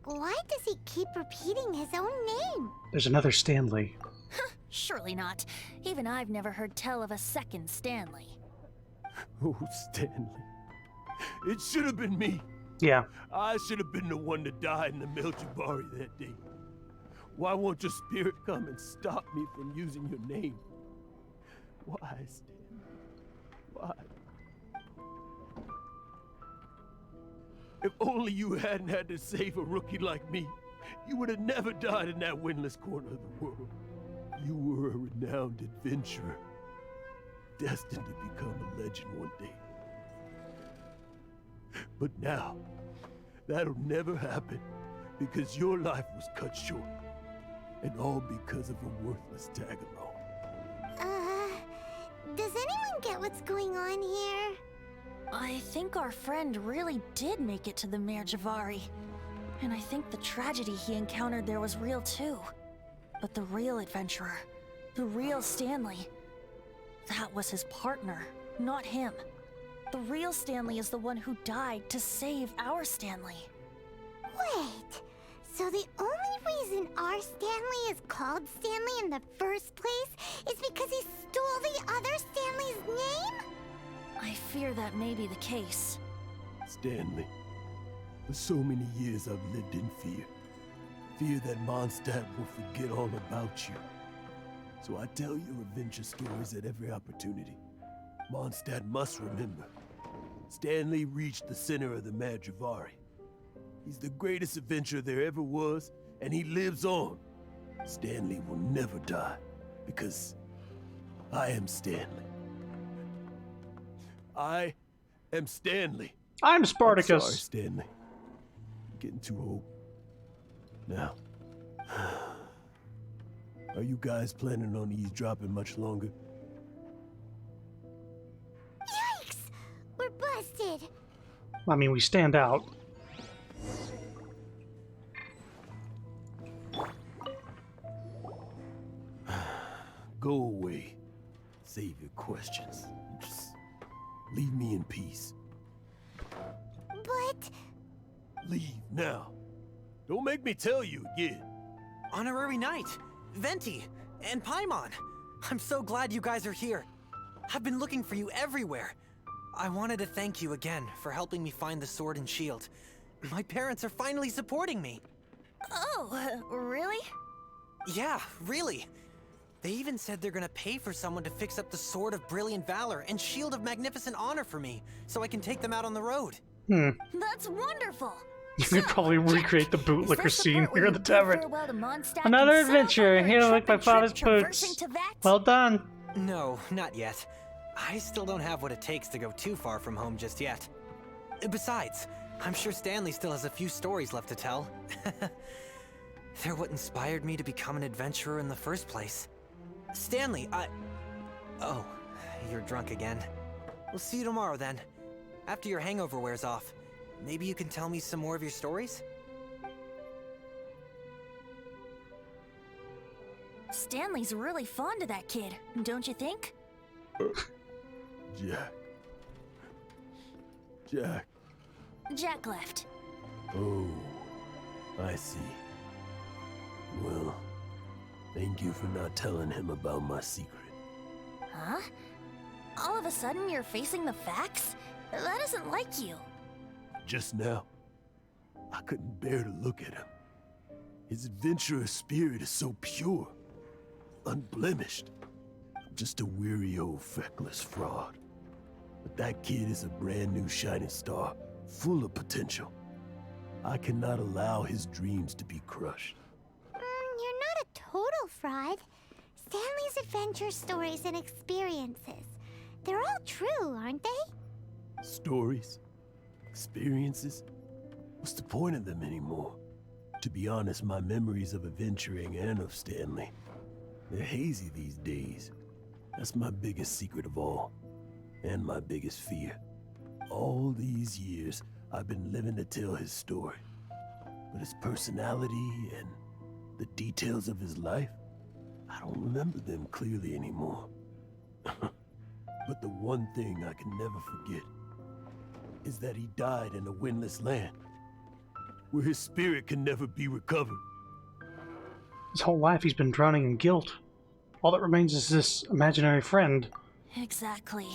Speaker 3: Why does he keep repeating his own name?
Speaker 1: There's another Stanley.
Speaker 17: Surely not. Even I've never heard tell of a second Stanley.
Speaker 21: Oh, Stanley. It should have been me.
Speaker 1: Yeah.
Speaker 21: I should have been the one that died in the Meljabari that day. Why won't your spirit come and stop me from using your name? Why, Stanley? Why? If only you hadn't had to save a rookie like me, you would have never died in that windless corner of the world. You were a renowned adventurer, destined to become a legend one day. But now, that'll never happen, because your life was cut short, and all because of a worthless tag-along.
Speaker 3: Does anyone get what's going on here?
Speaker 17: I think our friend really did make it to the Mare Javari. And I think the tragedy he encountered there was real too. But the real adventurer, the real Stanley, that was his partner, not him. The real Stanley is the one who died to save our Stanley.
Speaker 3: Wait, So the only reason our Stanley is called Stanley in the first place is because he stole the other Stanley's name?
Speaker 17: I fear that may be the case.
Speaker 21: Stanley, for so many years I've lived in fear. Fear that Mondstadt will forget all about you. So I tell your adventure stories at every opportunity. Mondstadt must remember. Stanley reached the center of the Madrivari. He's the greatest adventurer there ever was, and he lives on. Stanley will never die, because I am Stanley. I am Stanley.
Speaker 1: I'm Spartacus.
Speaker 21: I'm sorry, Stanley. I'm getting too old. Now, are you guys planning on eavesdropping much longer?
Speaker 3: Yikes! We're busted!
Speaker 1: I mean, we stand out.
Speaker 21: Go away. Save your questions. Just leave me in peace.
Speaker 3: But...
Speaker 21: Leave now. Don't make me tell you again.
Speaker 5: Honorary Knight, Venti, and Paimon. I'm so glad you guys are here. I've been looking for you everywhere. I wanted to thank you again for helping me find the sword and shield. My parents are finally supporting me.
Speaker 17: Oh, really?
Speaker 5: Yeah, really. They even said they're gonna pay for someone to fix up the Sword of Brilliant Valor and Shield of Magnificent Honor for me, so I can take them out on the road.
Speaker 17: That's wonderful!
Speaker 1: You could probably recreate the bootlicker scene here at the tavern.
Speaker 17: Farewell to Mondstadt
Speaker 1: Another
Speaker 17: and settle
Speaker 1: adventure,
Speaker 17: for a
Speaker 1: here like my
Speaker 17: trip
Speaker 1: father's
Speaker 17: traversing
Speaker 1: boots.
Speaker 17: to Vet?
Speaker 1: Well done.
Speaker 5: No, not yet. I still don't have what it takes to go too far from home just yet. Besides, I'm sure Stanley still has a few stories left to tell. They're what inspired me to become an adventurer in the first place. Stanley, Oh, you're drunk again. We'll see you tomorrow then. After your hangover wears off. Maybe you can tell me some more of your stories?
Speaker 17: Stanley's really fond of that kid, don't you think?
Speaker 21: Jack. Jack.
Speaker 17: Jack left.
Speaker 21: Oh, I see. Well, thank you for not telling him about my secret.
Speaker 17: Huh? All of a sudden you're facing the facts? That isn't like you.
Speaker 21: Just now, I couldn't bear to look at him. His adventurous spirit is so pure, unblemished. I'm just a weary old feckless fraud. But that kid is a brand new shining star, full of potential. I cannot allow his dreams to be crushed.
Speaker 3: You're not a total fraud. Stanley's adventure stories and experiences. They're all true, aren't they?
Speaker 21: Stories? Experiences? What's the point of them anymore? To be honest, my memories of adventuring and of Stanley, they're hazy these days. That's my biggest secret of all. And my biggest fear. All these years, I've been living to tell his story. But his personality and the details of his life, I don't remember them clearly anymore. But the one thing I can never forget is that he died in a windless land, where his spirit can never be recovered.
Speaker 1: His whole life he's been drowning in guilt. All that remains is this imaginary friend.
Speaker 17: Exactly.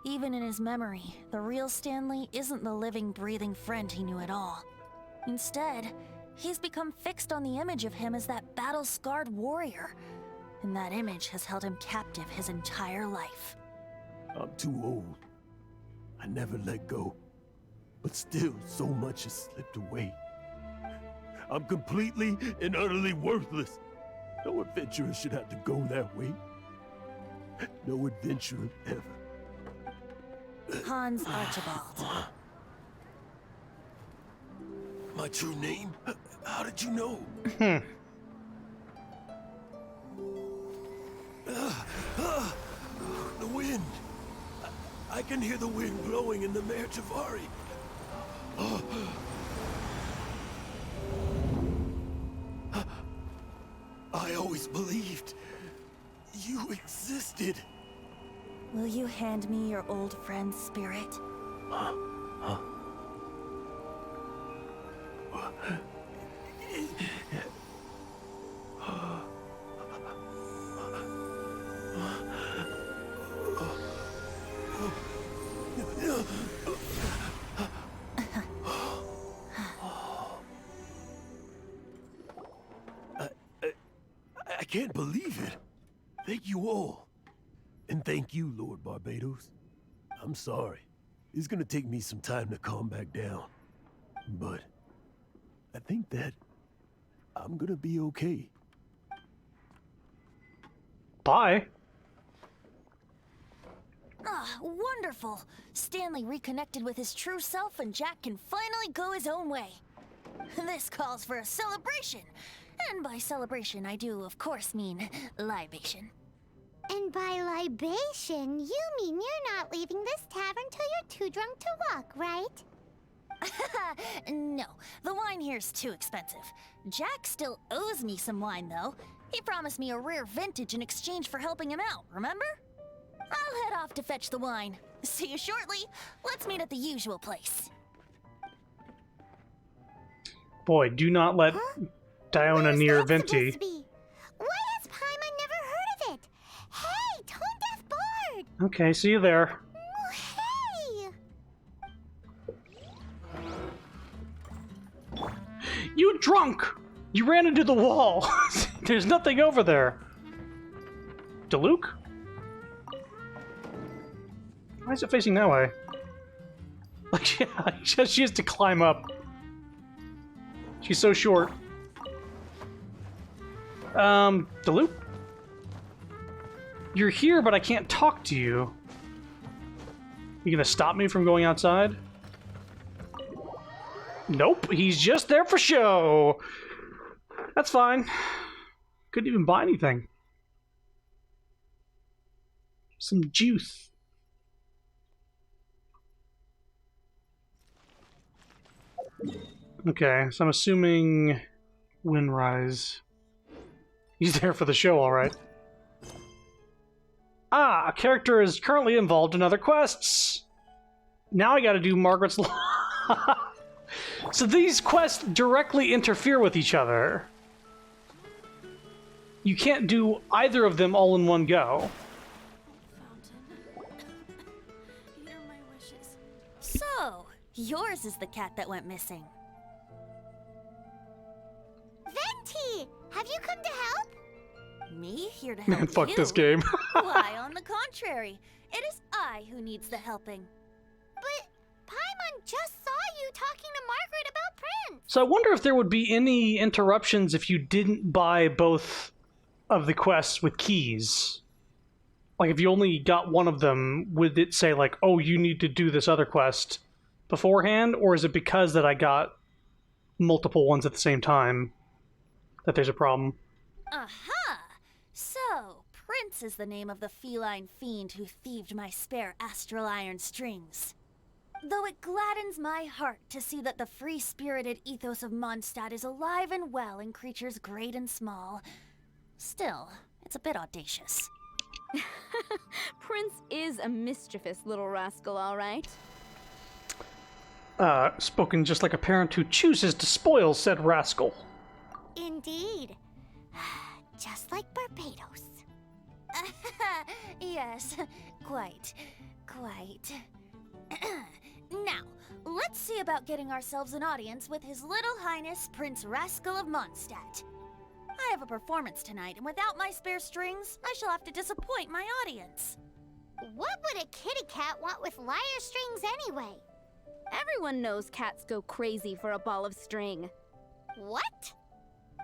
Speaker 17: Even in his memory, the real Stanley isn't the living, breathing friend he knew at all. Instead, he's become fixed on the image of him as that battle-scarred warrior. And that image has held him captive his entire life.
Speaker 21: I'm too old. I never let go. But still, so much has slipped away. I'm completely and utterly worthless. No adventurer should have to go that way. No adventurer ever.
Speaker 17: Hans Archibald.
Speaker 21: My true name? How did you know? The wind. I can hear the wind blowing in the Mare Javari. I always believed you existed.
Speaker 17: Will you hand me your old friend's spirit?
Speaker 21: I can't believe it. Thank you all. And thank you, Lord Barbados. I'm sorry. It's gonna take me some time to calm back down. But I think that I'm gonna be okay.
Speaker 1: Bye.
Speaker 17: Ah, wonderful! Stanley reconnected with his true self and Jack can finally go his own way. This calls for a celebration. And by celebration, I do, of course, mean libation.
Speaker 3: And by libation, you mean you're not leaving this tavern till you're too drunk to walk, right?
Speaker 17: No, the wine here's too expensive. Jack still owes me some wine, though. He promised me a rare vintage in exchange for helping him out, remember? I'll head off to fetch the wine. See you shortly. Let's meet at the usual place.
Speaker 1: Boy, do not let Diona near Venti.
Speaker 3: Why has Paimon never heard of it? Hey, Tone Deaf Bard!
Speaker 1: Okay, see you there.
Speaker 3: Hey!
Speaker 1: You drunk! You ran into the wall! There's nothing over there. Diluc? Why is it facing that way? Like, yeah, she has to climb up. She's so short. Diluc? You're here, but I can't talk to you. You gonna stop me from going outside? Nope, he's just there for show. That's fine. Couldn't even buy anything. Some juice. Okay, so I'm assuming Windrise. He's there for the show, alright. Ah, a character is currently involved in other quests. Now I gotta do Margaret's Law. So these quests directly interfere with each other. You can't do either of them all in one go.
Speaker 17: So, yours is the cat that went missing.
Speaker 3: Venti! Have you come to help?
Speaker 17: Me here to help
Speaker 1: Man, fuck
Speaker 17: you?
Speaker 1: this game.
Speaker 17: Why, on the contrary, it is I who needs the helping.
Speaker 3: But Paimon just saw you talking to Margaret about Prince.
Speaker 1: So I wonder if there would be any interruptions if you didn't buy both of the quests with keys. Like, if you only got one of them, would it say, like, oh, you need to do this other quest beforehand? Or is it because that I got multiple ones at the same time that there's a problem?
Speaker 17: Aha! So, Prince is the name of the feline fiend who thieved my spare astral iron strings. Though it gladdens my heart to see that the free-spirited ethos of Mondstadt is alive and well in creatures great and small, still, it's a bit audacious.
Speaker 10: Prince is a mischievous little rascal, all right.
Speaker 1: Spoken just like a parent who chooses to spoil said rascal.
Speaker 3: Indeed. Just like Barbados.
Speaker 17: Yes, quite. Now, let's see about getting ourselves an audience with His Little Highness Prince Rascal of Mondstadt. I have a performance tonight, and without my spare strings, I shall have to disappoint my audience.
Speaker 3: What would a kitty cat want with lyre strings anyway?
Speaker 10: Everyone knows cats go crazy for a ball of string.
Speaker 3: What?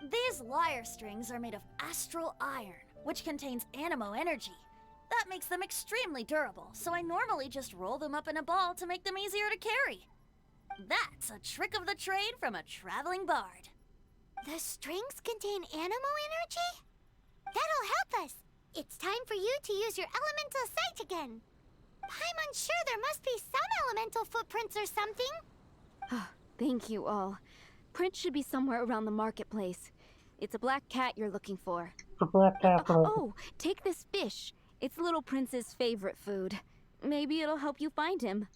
Speaker 17: These lyre strings are made of astral iron, which contains animo energy. That makes them extremely durable, so I normally just roll them up in a ball to make them easier to carry. That's a trick of the trade from a traveling bard.
Speaker 3: The strings contain animo energy? That'll help us. It's time for you to use your elemental sight again. I'm unsure there must be some elemental footprints or something.
Speaker 10: Thank you all. Prince should be somewhere around the marketplace. It's a black cat you're looking for.
Speaker 1: The black cat.
Speaker 10: Oh, take this fish. It's Little Prince's favorite food. Maybe it'll help you find him.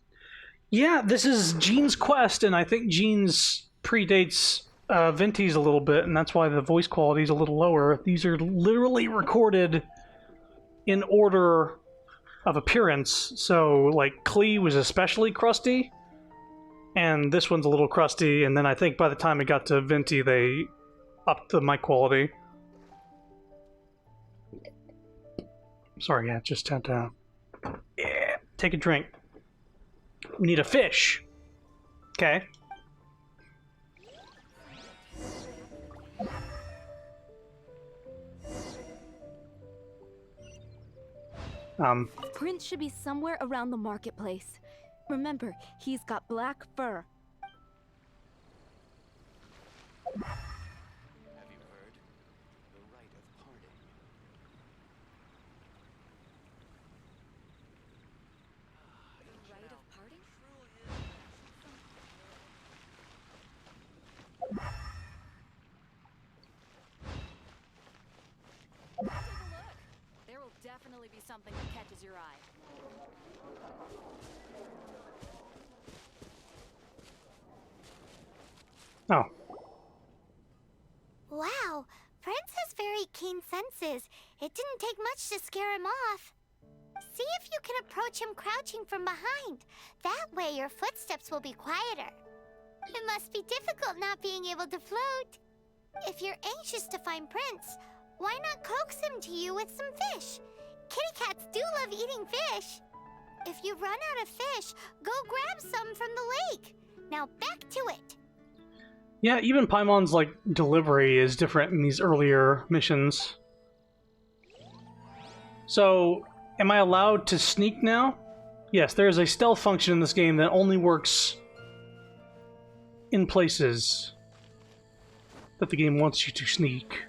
Speaker 1: Yeah, this is Jean's quest, and I think Jean's predates Venti's a little bit, and that's why the voice quality is a little lower. These are literally recorded in order of appearance. So, like, Klee was especially crusty, and this one's a little crusty, and then I think by the time it got to Venti, they upped the mic quality. Sorry, yeah, just had to... Yeah, take a drink. We need a fish. Okay.
Speaker 10: Prince should be somewhere around the marketplace. Remember, he's got black fur.
Speaker 13: Have you heard? The rite of parting.
Speaker 8: The rite of parting?
Speaker 9: Take a look. There will definitely be something that catches your eye.
Speaker 1: Oh.
Speaker 3: Wow, Prince has very keen senses. It didn't take much to scare him off. See if you can approach him crouching from behind. That way your footsteps will be quieter. It must be difficult not being able to float. If you're anxious to find Prince, why not coax him to you with some fish? Kitty cats do love eating fish. If you run out of fish, go grab some from the lake. Now back to it.
Speaker 1: Yeah, even Paimon's, like, delivery is different in these earlier missions. So, am I allowed to sneak now? Yes, there is a stealth function in this game that only works in places that the game wants you to sneak.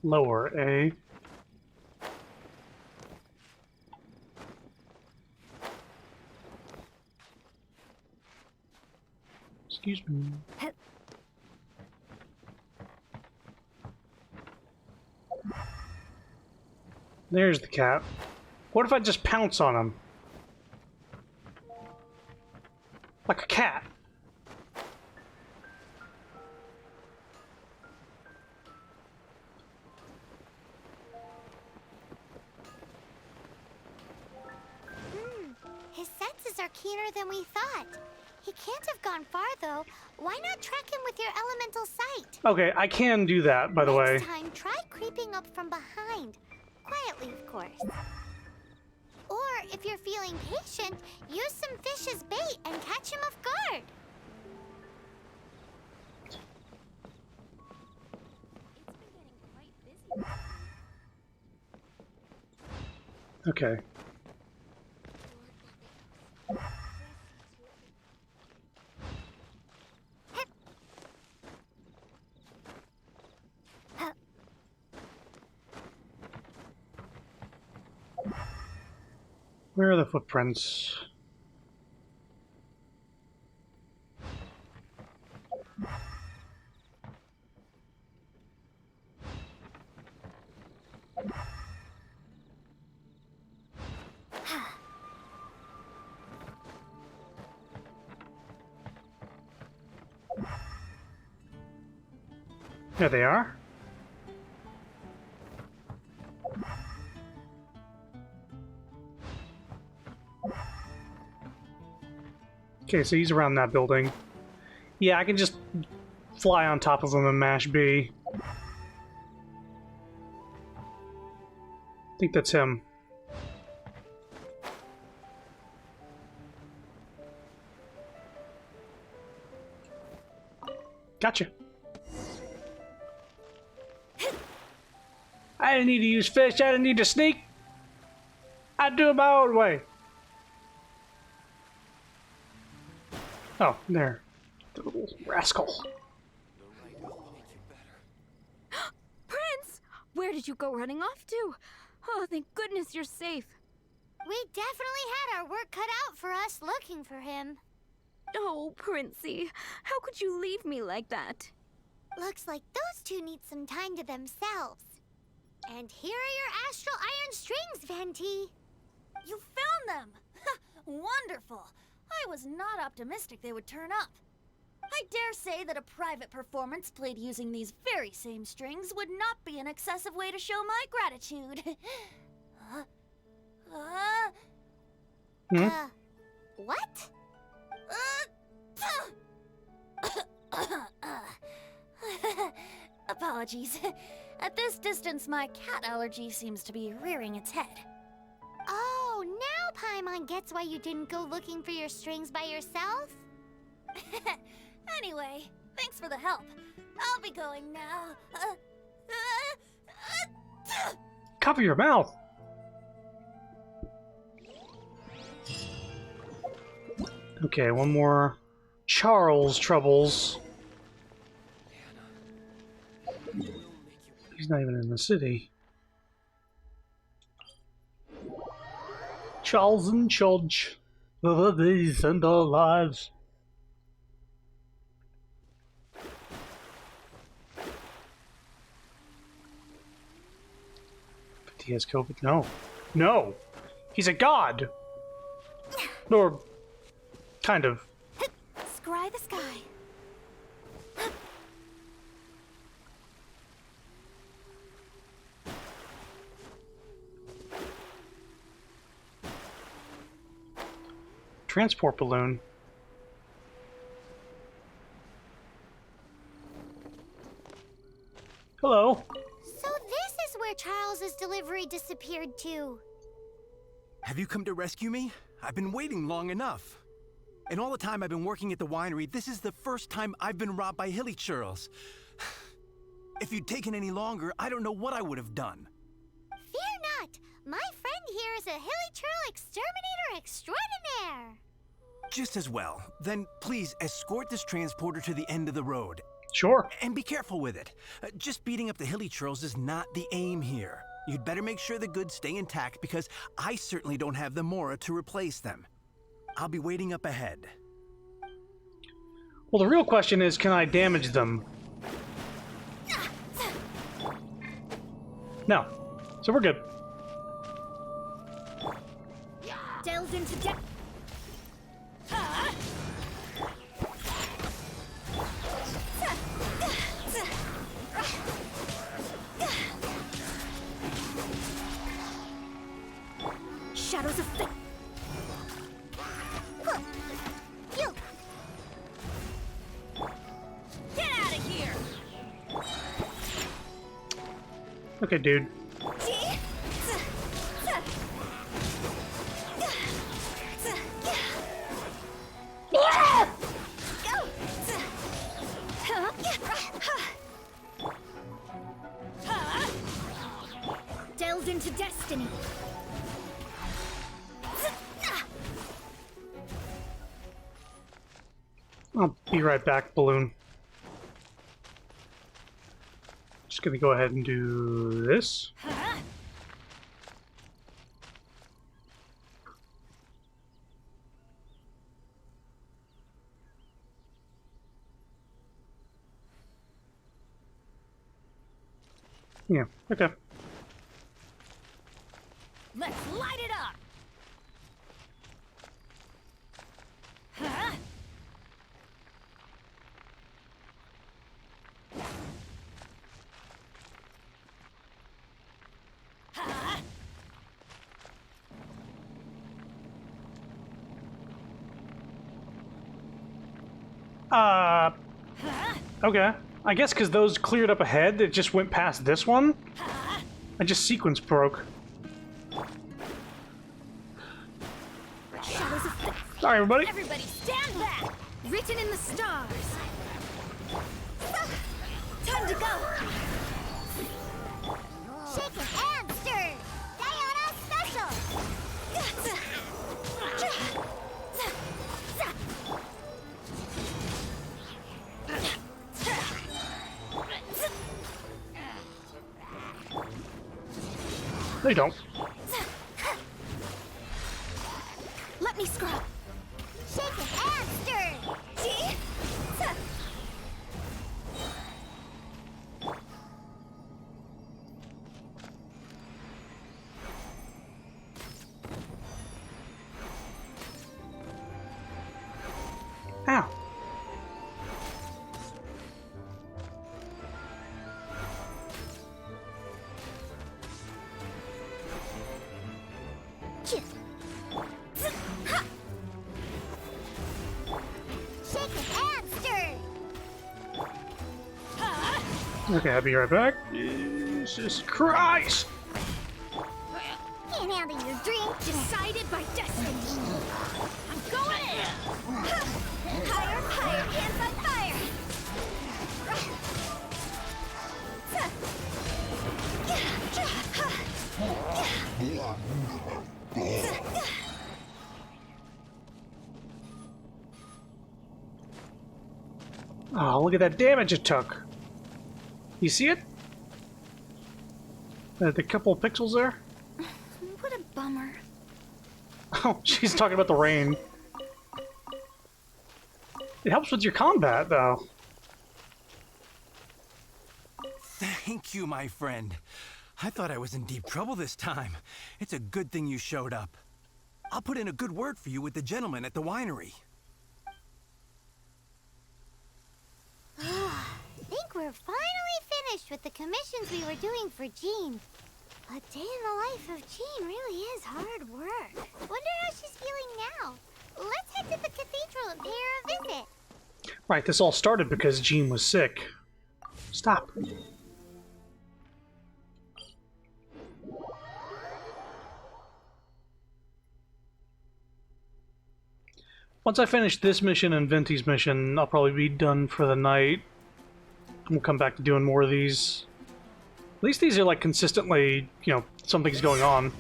Speaker 1: Lower A. Excuse me. There's the cat. What if I just pounce on him? Like a cat.
Speaker 3: His senses are keener than we thought. He can't have gone far, though. Why not track him with your elemental sight?
Speaker 1: Okay, I can do that, by the way.
Speaker 3: Next time, try creeping up from behind. Quietly, of course. Or, if you're feeling patient, use some fish as bait and catch him off guard.
Speaker 1: Okay. Where are the footprints? There they are. Okay, so he's around that building. Yeah, I can just fly on top of him and mash B. I think that's him. Gotcha. I didn't need to use fish. I didn't need to sneak. I'd do it my own way. Oh, there. The little rascal.
Speaker 10: Prince! Where did you go running off to? Oh, thank goodness you're safe.
Speaker 3: We definitely had our work cut out for us looking for him.
Speaker 10: Oh, Princey, how could you leave me like that?
Speaker 3: Looks like those two need some time to themselves. And here are your astral iron strings, Venti.
Speaker 17: You found them! Wonderful! I was not optimistic they would turn up. I dare say that a private performance played using these very same strings would not be an excessive way to show my gratitude.
Speaker 3: What?
Speaker 17: Apologies. At this distance, my cat allergy seems to be rearing its head.
Speaker 3: Oh, now Paimon gets why you didn't go looking for your strings by yourself.
Speaker 17: Anyway, thanks for the help. I'll be going now.
Speaker 1: Cover your mouth! Okay, one more. Charles troubles. He's not even in the city. Charles in charge of these and our lives. But he has COVID? No. No! He's a god! Or kind of.
Speaker 3: Scry the sky.
Speaker 1: Transport balloon. Hello.
Speaker 3: So this is where Charles's delivery disappeared to.
Speaker 11: Have you come to rescue me? I've been waiting long enough. And all the time I've been working at the winery, this is the first time I've been robbed by hilly churls. If you'd taken any longer, I don't know what I would have done.
Speaker 3: Fear not! My friend here is a hilly churl exterminator extraordinaire!
Speaker 11: Just as well. Then please escort this transporter to the end of the road.
Speaker 1: Sure.
Speaker 11: And be careful with it. Just beating up the hilly churls is not the aim here. You'd better make sure the goods stay intact because I certainly don't have the Mora to replace them. I'll be waiting up ahead.
Speaker 1: Well, the real question is, can I damage them? No. So we're good.
Speaker 3: Delves into depth.
Speaker 10: Shadows of fate.
Speaker 17: Get out of here!
Speaker 1: Okay, dude.
Speaker 10: Delves into destiny.
Speaker 1: I'll be right back, balloon. Just gonna go ahead and do this. Yeah, okay.
Speaker 17: Let's light it up! Huh?
Speaker 1: Okay. I guess because those cleared up ahead, it just went past this one. I just sequence broke.
Speaker 10: Shadows of fate.
Speaker 1: Sorry, everybody.
Speaker 10: Everybody stand back! Written in the stars.
Speaker 3: Time to go! Shaken and stirred! Diana special!
Speaker 1: They don't.
Speaker 10: Let me scrub.
Speaker 3: Shaken and stirred! See?
Speaker 1: Okay, I'll be right back. Jesus Christ!
Speaker 3: Can't handle your drink.
Speaker 6: Decided by destiny. I'm going in.
Speaker 3: Higher, higher, hands on fire.
Speaker 1: Oh, look at that damage it took. You see it? The couple of pixels there?
Speaker 2: What a bummer.
Speaker 1: Oh, she's talking about the rain. It helps with your combat, though.
Speaker 11: Thank you, my friend. I thought I was in deep trouble this time. It's a good thing you showed up. I'll put in a good word for you with the gentleman at the winery.
Speaker 3: Think we're finally finished with the commissions we were doing for Jean. A day in the life of Jean really is hard work. Wonder how she's feeling now. Let's head to the cathedral and pay her a visit.
Speaker 1: Right, this all started because Jean was sick. Stop. Once I finish this mission and Venti's mission, I'll probably be done for the night. We'll come back to doing more of these. At least these are like consistently, you know, something's going on.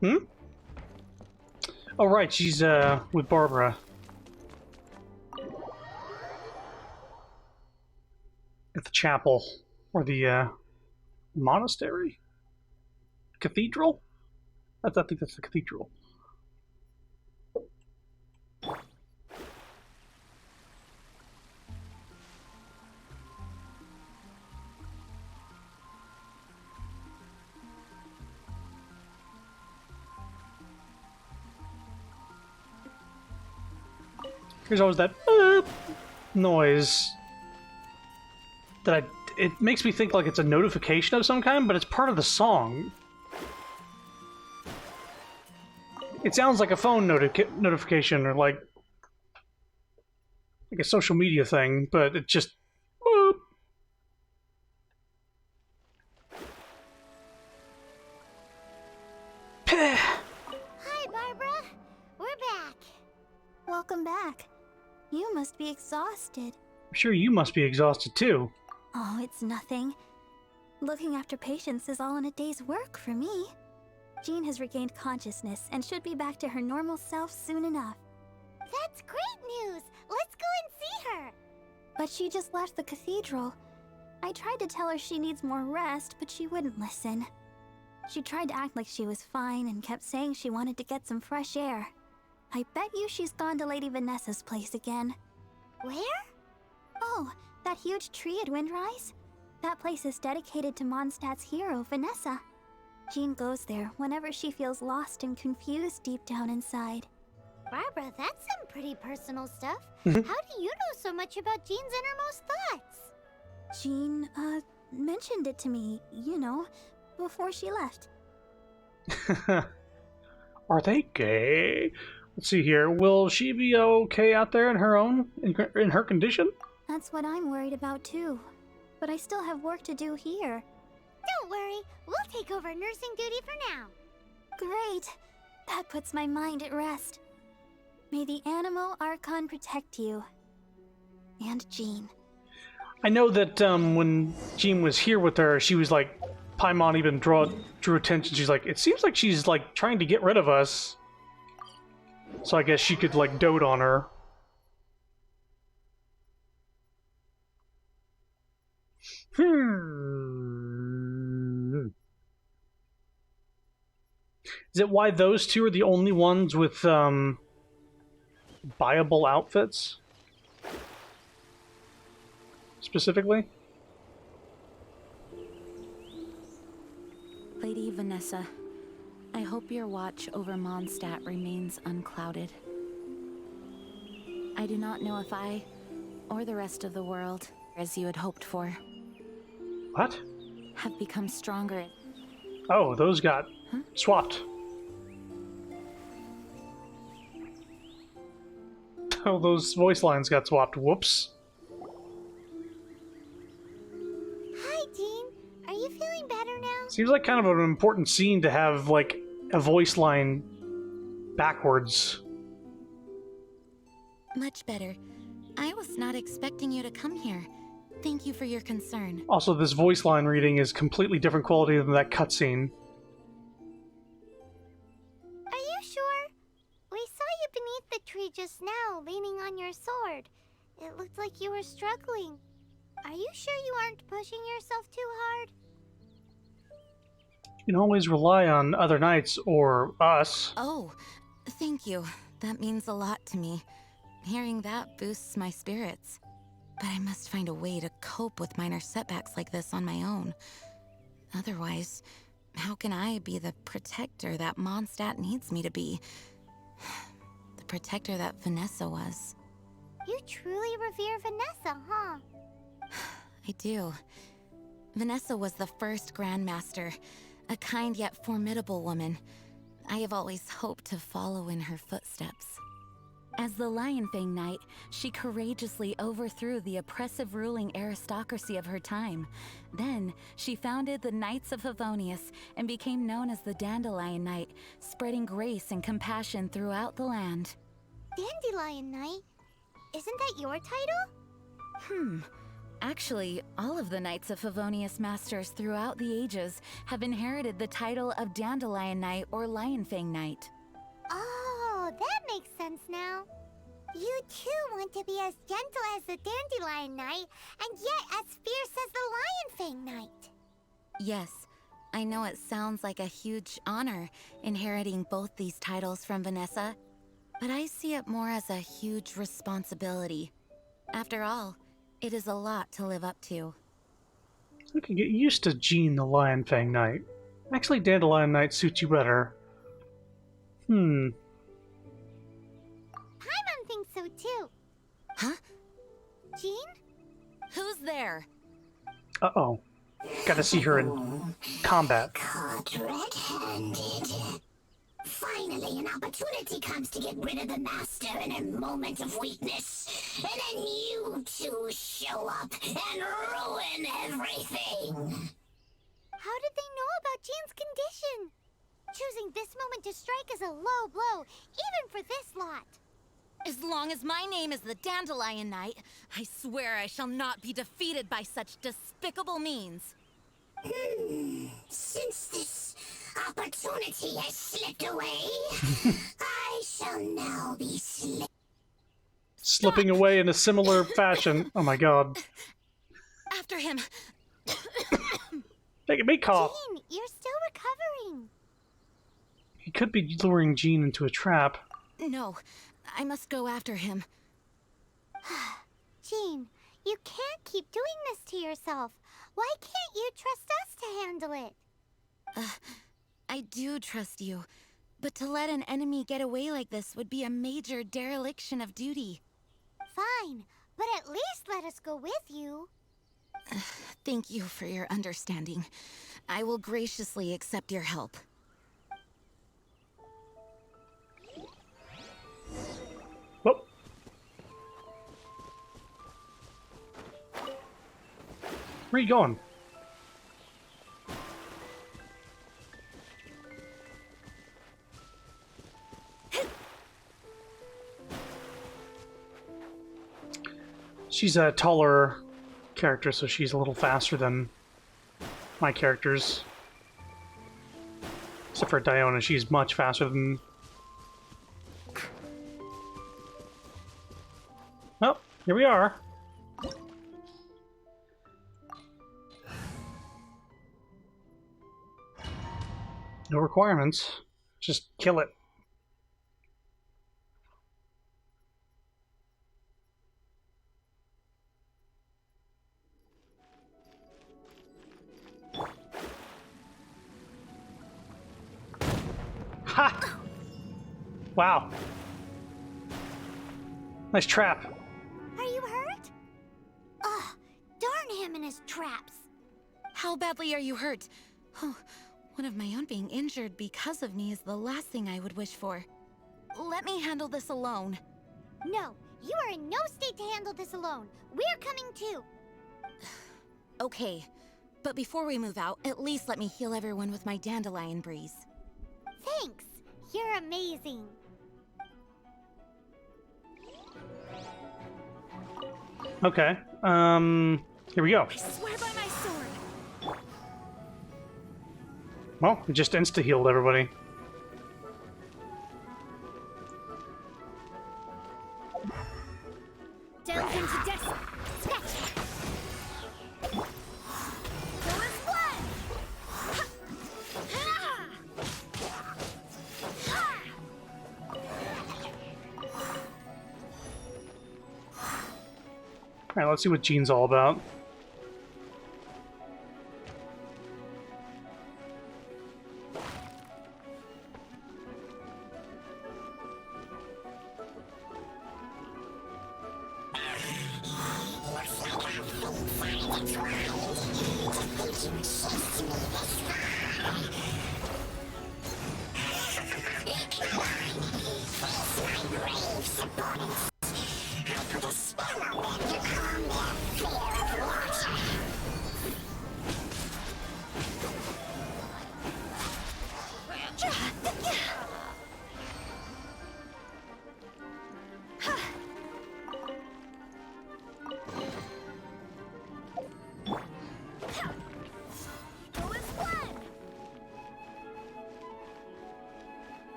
Speaker 1: Hmm? Oh, right, she's, with Barbara. At the chapel. Or the, monastery? Cathedral? I think that's the cathedral. There's always that boop noise that it makes me think like it's a notification of some kind, but it's part of the song. It sounds like a phone notification or like a social media thing, but it just boop.
Speaker 3: Hi, Barbara. We're back.
Speaker 6: Welcome back. You must be exhausted.
Speaker 1: I'm sure you must be exhausted too.
Speaker 6: Oh, it's nothing. Looking after patients is all in a day's work for me. Jean has regained consciousness and should be back to her normal self soon enough.
Speaker 3: That's great news. Let's go and see her.
Speaker 6: But she just left the cathedral. I tried to tell her she needs more rest, but she wouldn't listen. She tried to act like she was fine and kept saying she wanted to get some fresh air. I bet you she's gone to Lady Vanessa's place again.
Speaker 3: Where?
Speaker 6: Oh, that huge tree at Windrise? That place is dedicated to Mondstadt's hero, Vanessa. Jean goes there whenever she feels lost and confused deep down inside.
Speaker 3: Barbara, that's some pretty personal stuff. How do you know so much about Jean's innermost thoughts?
Speaker 6: Jean, mentioned it to me, you know, before she left.
Speaker 1: Are they gay? Let's see here. Will she be okay out there in her condition?
Speaker 6: That's what I'm worried about too. But I still have work to do here.
Speaker 3: Don't worry, we'll take over nursing duty for now.
Speaker 6: Great. That puts my mind at rest. May the Animo Archon protect you. And Jean.
Speaker 1: I know that when Jean was here with her, she was like, Paimon even drew attention. She's like, it seems like she's like trying to get rid of us. So I guess she could like dote on her. Is it why those two are the only ones with buyable outfits? Specifically?
Speaker 4: Lady Vanessa, I hope your watch over Mondstadt remains unclouded. I do not know if I, or the rest of the world, as you had hoped for.
Speaker 1: What?
Speaker 4: Have become stronger.
Speaker 1: Oh, those got swapped. Oh, those voice lines got swapped. Whoops.
Speaker 3: Hi, Jean. Are you feeling better now?
Speaker 1: Seems like kind of an important scene to have, like, a voice line backwards.
Speaker 4: Much better. I was not expecting you to come here. Thank you for your concern.
Speaker 1: Also, this voice line reading is completely different quality than that cutscene.
Speaker 3: Are you sure? We saw you beneath the tree just now, leaning on your sword. It looked like you were struggling. Are you sure you aren't pushing yourself too hard?
Speaker 1: You can always rely on other knights or us.
Speaker 4: Oh, thank you. That means a lot to me. Hearing that boosts my spirits. But I must find a way to cope with minor setbacks like this on my own. Otherwise, how can I be the protector that Mondstadt needs me to be? The protector that Vanessa was.
Speaker 3: You truly revere Vanessa, huh?
Speaker 4: I do. Vanessa was the first Grandmaster, a kind yet formidable woman. I have always hoped to follow in her footsteps. As the Lionfang Knight, she courageously overthrew the oppressive ruling aristocracy of her time. Then, she founded the Knights of Favonius and became known as the Dandelion Knight, spreading grace and compassion throughout the land.
Speaker 3: Dandelion Knight? Isn't that your title?
Speaker 4: Actually, all of the Knights of Favonius Masters throughout the ages have inherited the title of Dandelion Knight or Lionfang Knight.
Speaker 3: Oh, that makes sense now. You too want to be as gentle as the Dandelion Knight, and yet as fierce as the Lionfang Knight.
Speaker 4: Yes, I know it sounds like a huge honor inheriting both these titles from Vanessa, but I see it more as a huge responsibility. After all, it is a lot to live up to.
Speaker 1: I can get used to Jean the Lionfang Knight. Actually, Dandelion Knight suits you better.
Speaker 3: Paimon thinks so too.
Speaker 4: Huh?
Speaker 3: Jean?
Speaker 4: Who's there?
Speaker 1: Uh-oh. Gotta see her in combat.
Speaker 12: Caught red-handed. Finally, an opportunity comes to get rid of the Master in a moment of weakness. And then you two show up and ruin everything.
Speaker 3: How did they know about Jean's condition? Choosing this moment to strike is a low blow, even for this lot.
Speaker 4: As long as my name is the Dandelion Knight, I swear I shall not be defeated by such despicable means.
Speaker 12: Since this opportunity has slipped away, I shall now be
Speaker 1: Slipping away in a similar fashion. Oh my god.
Speaker 4: After him.
Speaker 1: Make me cough.
Speaker 3: Jean, you're still recovering.
Speaker 1: He could be luring Jean into a trap.
Speaker 4: No, I must go after him.
Speaker 3: Jean, you can't keep doing this to yourself. Why can't you trust us to handle it?
Speaker 4: I do trust you, but to let an enemy get away like this would be a major dereliction of duty.
Speaker 3: Fine, but at least let us go with you.
Speaker 4: Thank you for your understanding. I will graciously accept your help.
Speaker 1: Whoop. Where are you going? She's a taller character, so she's a little faster than my characters. Except for Diona, she's much faster than... Oh, here we are. No requirements. Just kill it. Ha! Wow. Nice trap.
Speaker 3: Are you hurt? Ugh, traps.
Speaker 4: How badly are you hurt? Oh, one of my own being injured because of me is the last thing I would wish for. Let me handle this alone.
Speaker 3: No, you are in no state to handle this alone. We're coming too.
Speaker 4: Okay, but before we move out, at least let me heal everyone with my dandelion breeze.
Speaker 3: Thanks. You're amazing.
Speaker 1: Okay. Here we go.
Speaker 4: I swear by my sword.
Speaker 1: Well, we just insta-healed everybody.
Speaker 3: Delve into death.
Speaker 1: Alright, let's see what Jean's all about.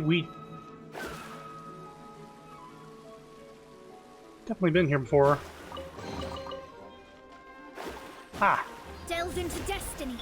Speaker 1: We definitely been here before. Ah.
Speaker 3: Delve into destiny.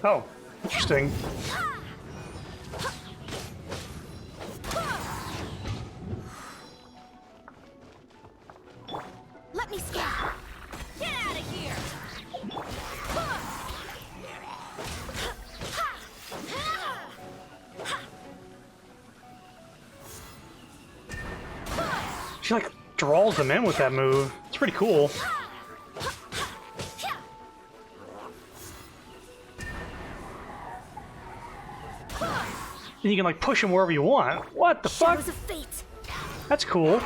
Speaker 1: Oh, interesting.
Speaker 3: Let me scout. Get out of here.
Speaker 1: She like draws them in with that move. It's pretty cool. And you can like push them wherever you want. What the fuck?
Speaker 3: Shadows of fate.
Speaker 1: That's cool.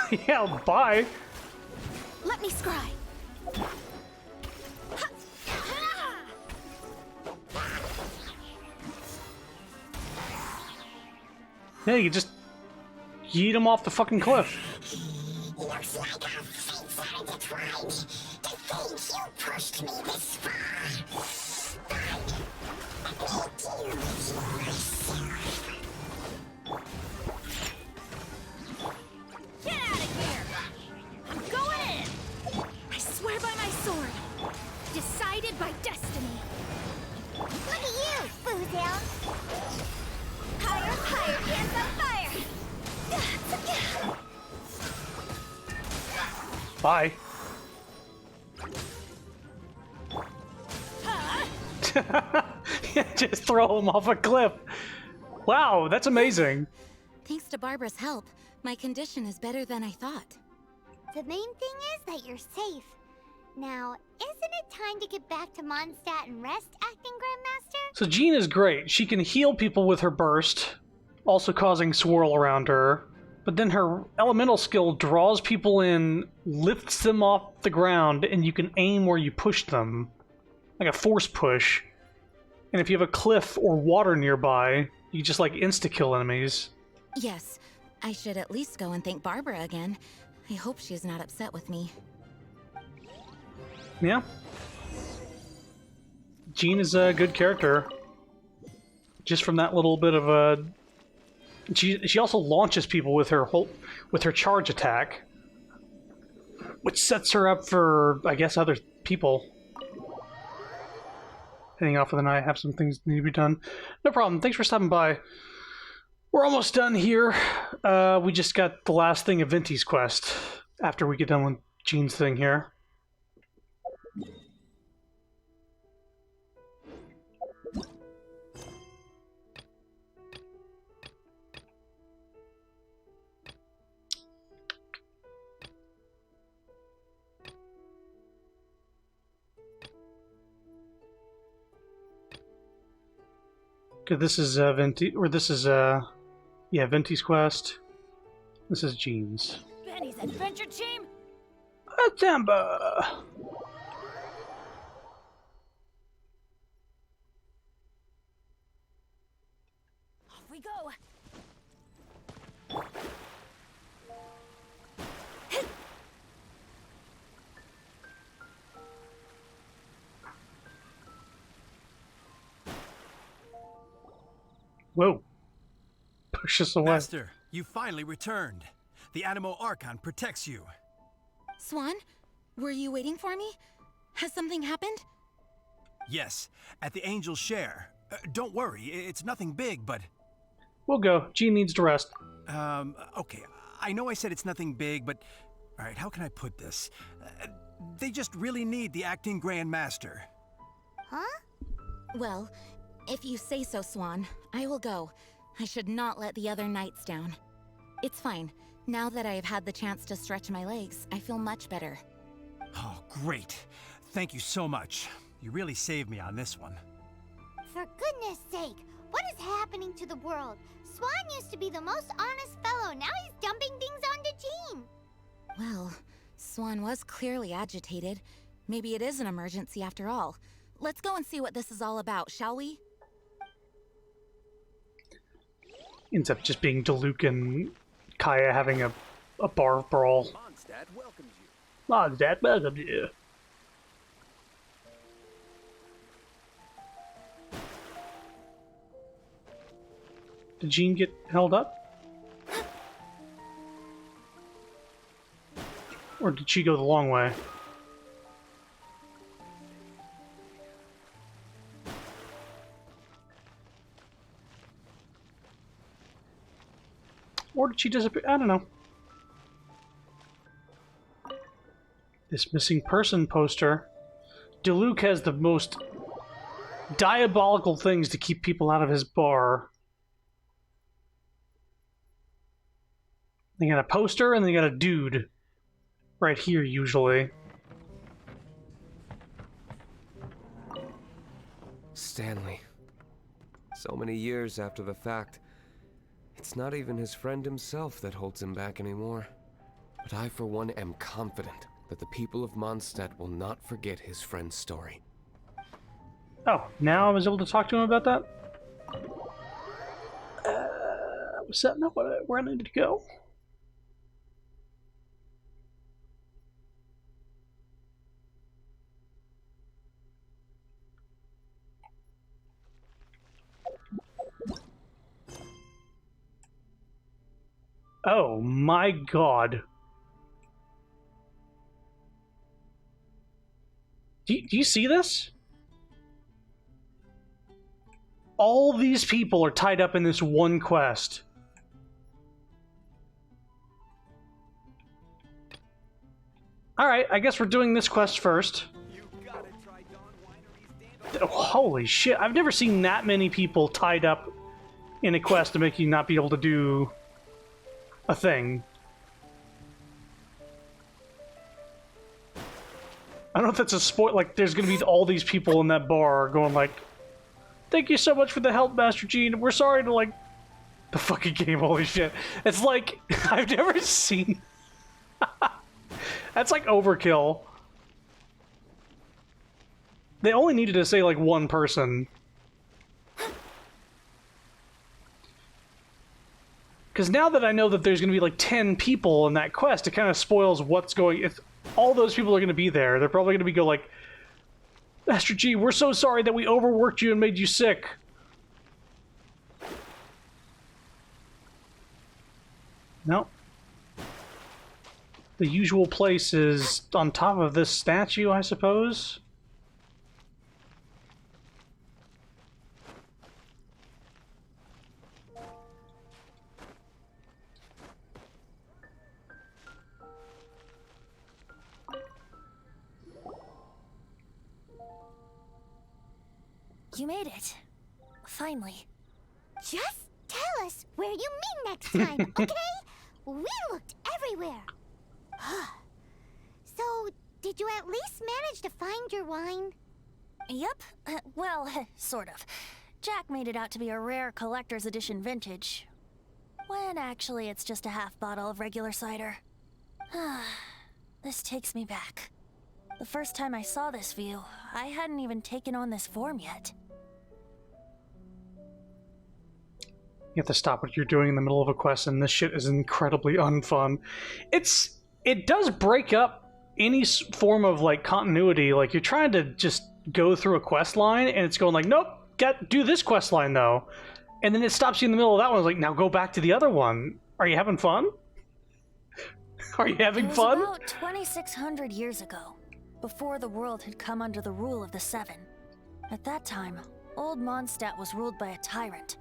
Speaker 1: Yeah, bye.
Speaker 3: Let me scry.
Speaker 1: Yeah, you just yeet them off the fucking cliff.
Speaker 12: Looks like our fates are intertwined. To think you pushed me this far. But I deal with you myself.
Speaker 3: Get out of here! I'm going in! I swear by my sword!
Speaker 1: Bye. Just throw him off a cliff. Wow, that's amazing.
Speaker 4: Thanks to Barbara's help, my condition is better than I thought.
Speaker 3: The main thing is that you're safe. Now, isn't it time to get back to Mondstadt and rest, Acting Grandmaster?
Speaker 1: So Jean is great. She can heal people with her burst, also causing swirl around her. But then her elemental skill draws people in, lifts them off the ground, and you can aim where you push them. Like a force push. And if you have a cliff or water nearby, you just like insta-kill enemies.
Speaker 4: Yes, I should at least go and thank Barbara again. I hope she's not upset with me.
Speaker 1: Yeah. Jean is a good character. Just from that little bit of a... She also launches people with her charge attack, which sets her up for, I guess, other people. Heading off for the night, have some things that need to be done. No problem. Thanks for stopping by. We're almost done here. We just got the last thing of Venti's quest after we get done with Jean's thing here. Okay, this is Venti, or this is yeah, Venti's quest. This is Jean's.
Speaker 9: Benny's adventure team.
Speaker 1: Atamba.
Speaker 9: Off we go.
Speaker 1: Whoa. Push us away.
Speaker 11: Master, you finally returned. The Animo Archon protects you.
Speaker 4: Swan, were you waiting for me? Has something happened?
Speaker 11: Yes, at the Angel's Share. Don't worry, it's nothing big, but...
Speaker 1: We'll go. Jean needs to rest.
Speaker 11: Okay. I know I said it's nothing big, but... Alright, how can I put this? They just really need the Acting Grand Master.
Speaker 3: Huh?
Speaker 4: Well, if you say so, Swan, I will go. I should not let the other knights down. It's fine. Now that I have had the chance to stretch my legs, I feel much better.
Speaker 11: Oh, great. Thank you so much. You really saved me on this one.
Speaker 3: For goodness sake, what is happening to the world? Swan used to be the most honest fellow, now he's dumping things onto Jean.
Speaker 4: Well, Swan was clearly agitated. Maybe it is an emergency after all. Let's go and see what this is all about, shall we?
Speaker 1: Ends up just being Diluc and Kaya having a bar brawl.
Speaker 21: Mondstadt welcomes you.
Speaker 1: Mondstadt welcomes you. Did Jean get held up? Or did she go the long way? Or did she disappear? I don't know. This missing person poster. Diluc has the most diabolical things to keep people out of his bar. They got a poster and they got a dude. Right here, usually.
Speaker 18: Stanley. So many years after the fact, it's not even his friend himself that holds him back anymore. But I, for one, am confident that the people of Mondstadt will not forget his friend's story.
Speaker 1: Oh, now I was able to talk to him about that? Was that not where I needed to go? Oh my god. Do you see this? All these people are tied up in this one quest. Alright, I guess we're doing this quest first. Oh, holy shit, I've never seen that many people tied up in a quest to make you not be able to do a thing. I don't know if that's a spoil. Like, there's gonna be all these people in that bar going like, "Thank you so much for the help, Master Gene. We're sorry to like the fucking game." Holy shit! It's like I've never seen. That's like overkill. They only needed to say like one person. Because now that I know that there's going to be like 10 people in that quest, it kind of spoils what's going... If all those people are going to be there, they're probably going to be like, "Master G, we're so sorry that we overworked you and made you sick." No. The usual place is on top of this statue, I suppose?
Speaker 17: You made it. Finally.
Speaker 3: Just tell us where you meet next time, okay? We looked everywhere. So, did you at least manage to find your wine?
Speaker 17: Yep. Well, sort of. Jack made it out to be a rare collector's edition vintage. When actually it's just a half bottle of regular cider. This takes me back. The first time I saw this view, I hadn't even taken on this form yet.
Speaker 1: You have to stop what you're doing in the middle of a quest, and this shit is incredibly unfun. It does break up any form of like continuity. Like, you're trying to just go through a quest line, and it's going like, "Nope, do this quest line though," and then it stops you in the middle of that one. It's like, "Now go back to the other one." Are you having fun? Are you having fun?
Speaker 17: It was about 2,600 years ago, before the world had come under the rule of the Seven. At that time, old Mondstadt was ruled by a tyrant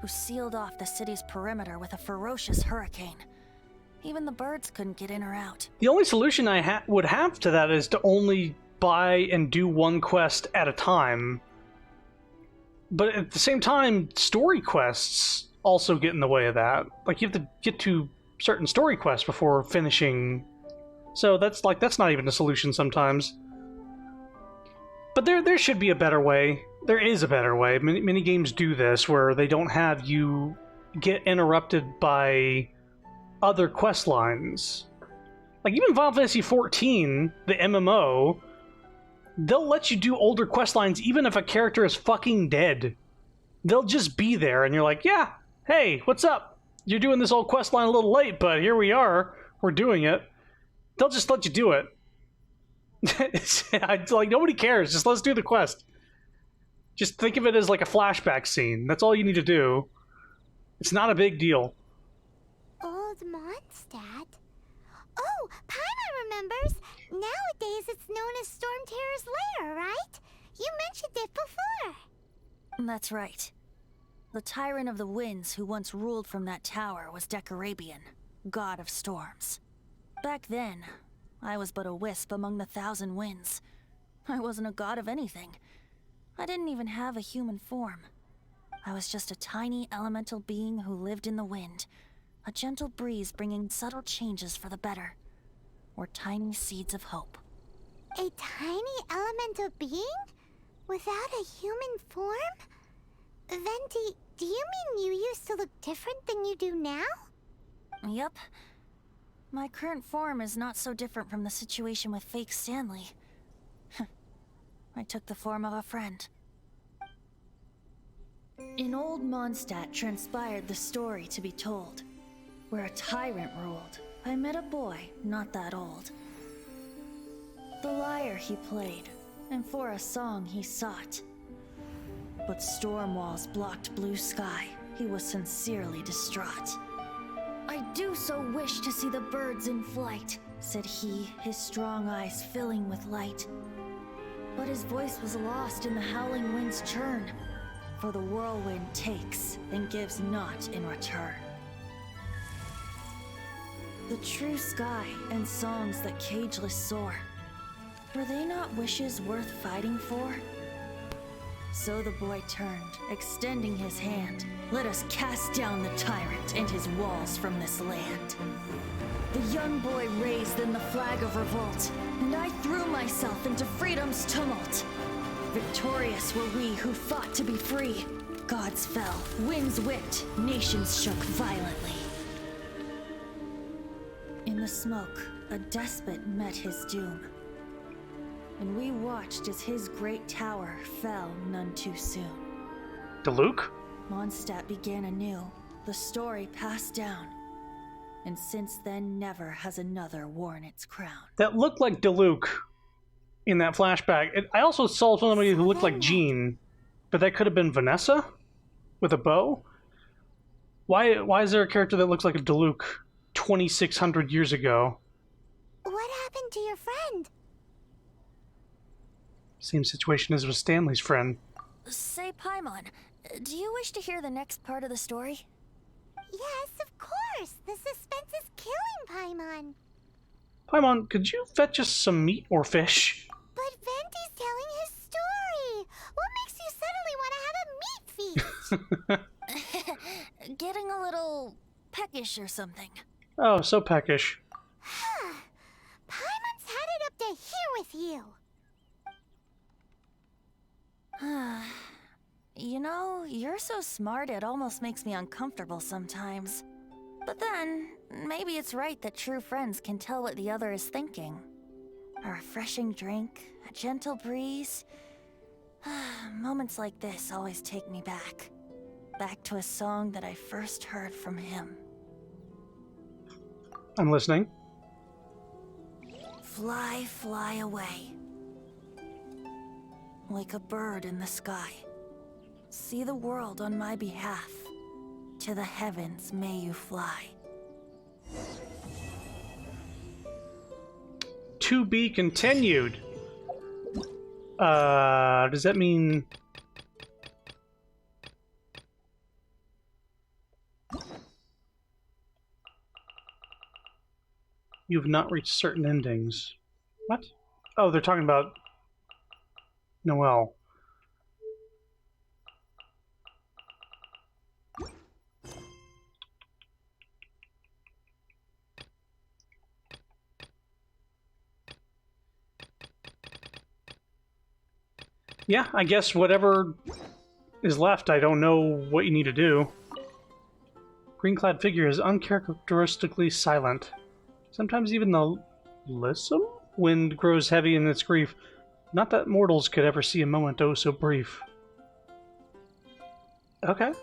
Speaker 17: who sealed off the city's perimeter with a ferocious hurricane. Even the birds couldn't get in or out.
Speaker 1: The only solution I would have to that is to only buy and do one quest at a time. But at the same time, story quests also get in the way of that. Like, you have to get to certain story quests before finishing. So that's not even a solution sometimes. But there should be a better way. There is a better way. Many games do this, where they don't have you get interrupted by other quest lines. Like, even Final Fantasy XIV, the MMO, they'll let you do older quest lines even if a character is fucking dead. They'll just be there, and you're like, "Yeah, hey, what's up? You're doing this old quest line a little late, but here we are. We're doing it." They'll just let you do it. Like, nobody cares. Just let's do the quest. Just think of it as like a flashback scene. That's all you need to do. It's not a big deal.
Speaker 3: Old Mondstadt? Oh, Paimon remembers. Nowadays it's known as Stormterror's Lair, right? You mentioned it before.
Speaker 17: That's right. The Tyrant of the Winds who once ruled from that tower was Decarabian, god of storms. Back then, I was but a wisp among the 1,000 winds. I wasn't a god of anything. I didn't even have a human form. I was just a tiny elemental being who lived in the wind, a gentle breeze bringing subtle changes for the better, or tiny seeds of hope.
Speaker 3: A tiny elemental being? Without a human form? Venti, do you mean you used to look different than you do now?
Speaker 17: Yep. My current form is not so different from the situation with fake Stanley. I took the form of a friend. In old Mondstadt transpired the story to be told. Where a tyrant ruled, I met a boy not that old. The lyre he played, and for a song he sought. But storm walls blocked blue sky. He was sincerely distraught. "I do so wish to see the birds in flight," said he, his strong eyes filling with light. But his voice was lost in the howling wind's churn, for the whirlwind takes and gives not in return. The true sky and songs that cageless soar. Were they not wishes worth fighting for? So the boy turned, extending his hand. Let us cast down the tyrant and his walls from this land. The young boy raised then the flag of revolt, and I threw myself into freedom's tumult. Victorious were we who fought to be free. Gods fell, winds whipped, nations shook violently. In the smoke, a despot met his doom. And we watched as his great tower fell none too soon.
Speaker 1: Diluc?
Speaker 17: Mondstadt began anew, the story passed down. And since then, never has another worn its crown.
Speaker 1: That looked like Diluc in that flashback. I also saw somebody who looked like Jean, but that could have been Vanessa with a bow. Why is there a character that looks like a Diluc 2,600 years ago?
Speaker 3: What happened to your friend?
Speaker 1: Same situation as with Stanley's friend.
Speaker 17: Say, Paimon, do you wish to hear the next part of the story?
Speaker 3: Yes, of course. The suspense is killing Paimon.
Speaker 1: Paimon, could you fetch us some meat or fish?
Speaker 3: But Venti's telling his story. What makes you suddenly want to have a meat feast?
Speaker 17: Getting a little peckish or something.
Speaker 1: Oh, so peckish.
Speaker 3: Paimon's had it up to here with you.
Speaker 17: You know, you're so smart it almost makes me uncomfortable sometimes. But then, maybe it's right that true friends can tell what the other is thinking. A refreshing drink, a gentle breeze. Moments like this always take me back. Back to a song that I first heard from him.
Speaker 1: I'm listening.
Speaker 17: Fly, fly away. Like a bird in the sky. See the world on my behalf. To the heavens may you fly.
Speaker 1: To be continued. Does that mean... You've not reached certain endings. What? Oh, they're talking about Noelle. Yeah, I guess whatever is left, I don't know what you need to do. Green-clad figure is uncharacteristically silent. Sometimes even the lissom wind grows heavy in its grief. Not that mortals could ever see a moment oh so brief. Okay.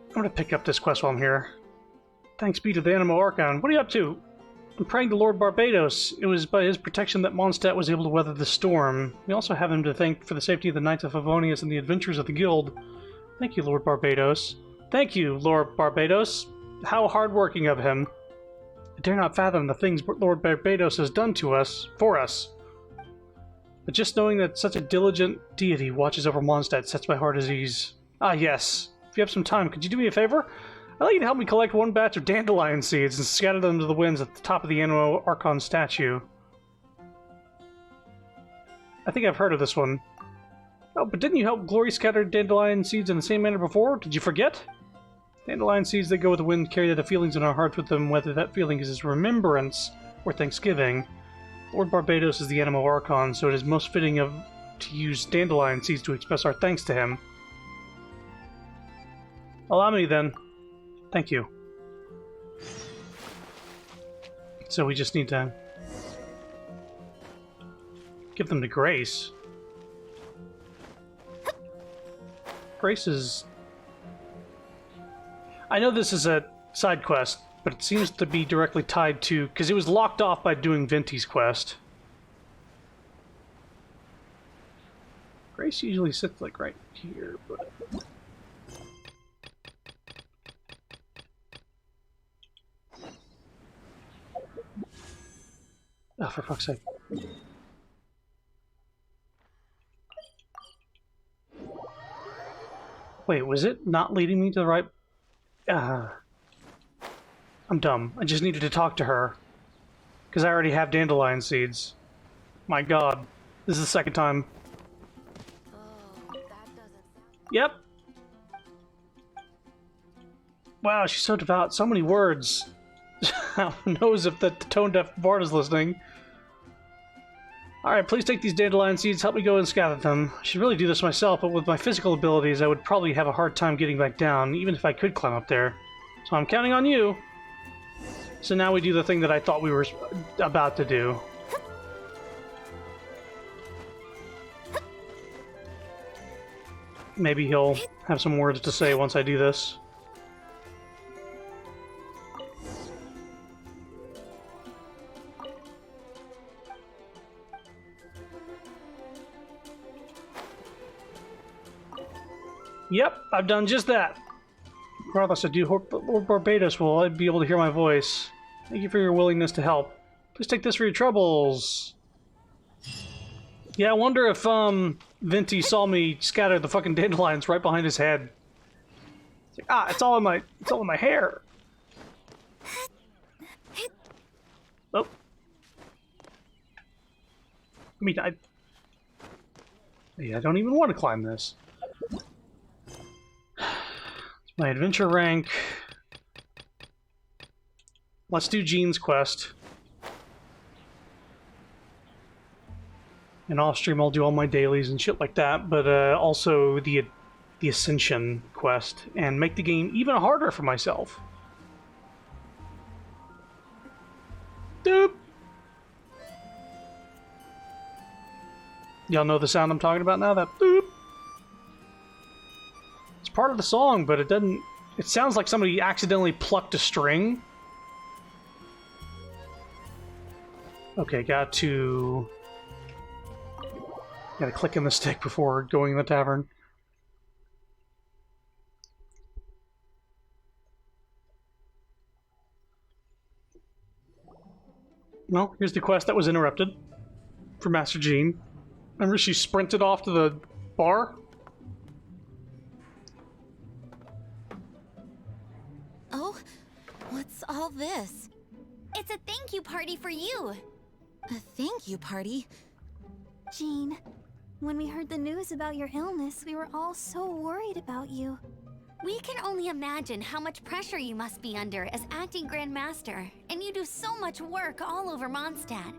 Speaker 1: I'm gonna pick up this quest while I'm here. Thanks be to the Animo Archon. What are you up to? I'm praying to Lord Barbados. It was by his protection that Mondstadt was able to weather the storm. We also have him to thank for the safety of the Knights of Favonius and the adventures of the Guild. Thank you, Lord Barbados. Thank you, Lord Barbados. How hardworking of him. I dare not fathom the things Lord Barbados has done to us, for us. But just knowing that such a diligent deity watches over Mondstadt sets my heart at ease. Ah, yes. If you have some time, could you do me a favor? I'd like you to help me collect one batch of dandelion seeds and scatter them to the winds at the top of the Animo Archon statue. I think I've heard of this one. Oh, but didn't you help Glory scatter dandelion seeds in the same manner before? Did you forget? Dandelion seeds that go with the wind carry the feelings in our hearts with them, whether that feeling is remembrance or thanksgiving. Lord Barbados is the Animo Archon, so it is most fitting to use dandelion seeds to express our thanks to him. Allow me then. Thank you. So we just need to give them to Grace. Grace is... I know this is a side quest, but it seems to be directly tied to... because it was locked off by doing Venti's quest. Grace usually sits like right here, but... Oh, for fuck's sake. Wait, was it not leading me to the right... I'm dumb. I just needed to talk to her. Because I already have dandelion seeds. My god. This is the second time. Yep. Wow, she's so devout. So many words. Who knows if the tone-deaf bard is listening. Alright, please take these dandelion seeds, help me go and scatter them. I should really do this myself, but with my physical abilities, I would probably have a hard time getting back down, even if I could climb up there. So I'm counting on you. So now we do the thing that I thought we were about to do. Maybe he'll have some words to say once I do this. Yep, I've done just that. Regardless, I do hope that Lord Barbados will be able to hear my voice. Thank you for your willingness to help. Please take this for your troubles. Yeah, I wonder if Venti saw me scatter the fucking dandelions right behind his head. It's like, it's all in my hair. Oh. I mean, I don't even want to climb this. My adventure rank. Let's do Jean's quest. And off stream I'll do all my dailies and shit like that, but also the Ascension quest and make the game even harder for myself. Doop. Y'all know the sound I'm talking about now? That doop. It's part of the song, but it doesn't... It sounds like somebody accidentally plucked a string. Okay, gotta click in the stick before going in the tavern. Well, here's the quest that was interrupted for Master Jean. Remember she sprinted off to the bar?
Speaker 4: Oh, what's all this?
Speaker 2: It's a thank you party for you.
Speaker 4: A thank you party?
Speaker 6: Jean, when we heard the news about your illness, we were all so worried about you.
Speaker 2: We can only imagine how much pressure you must be under as acting Grand Master, and you do so much work all over Mondstadt.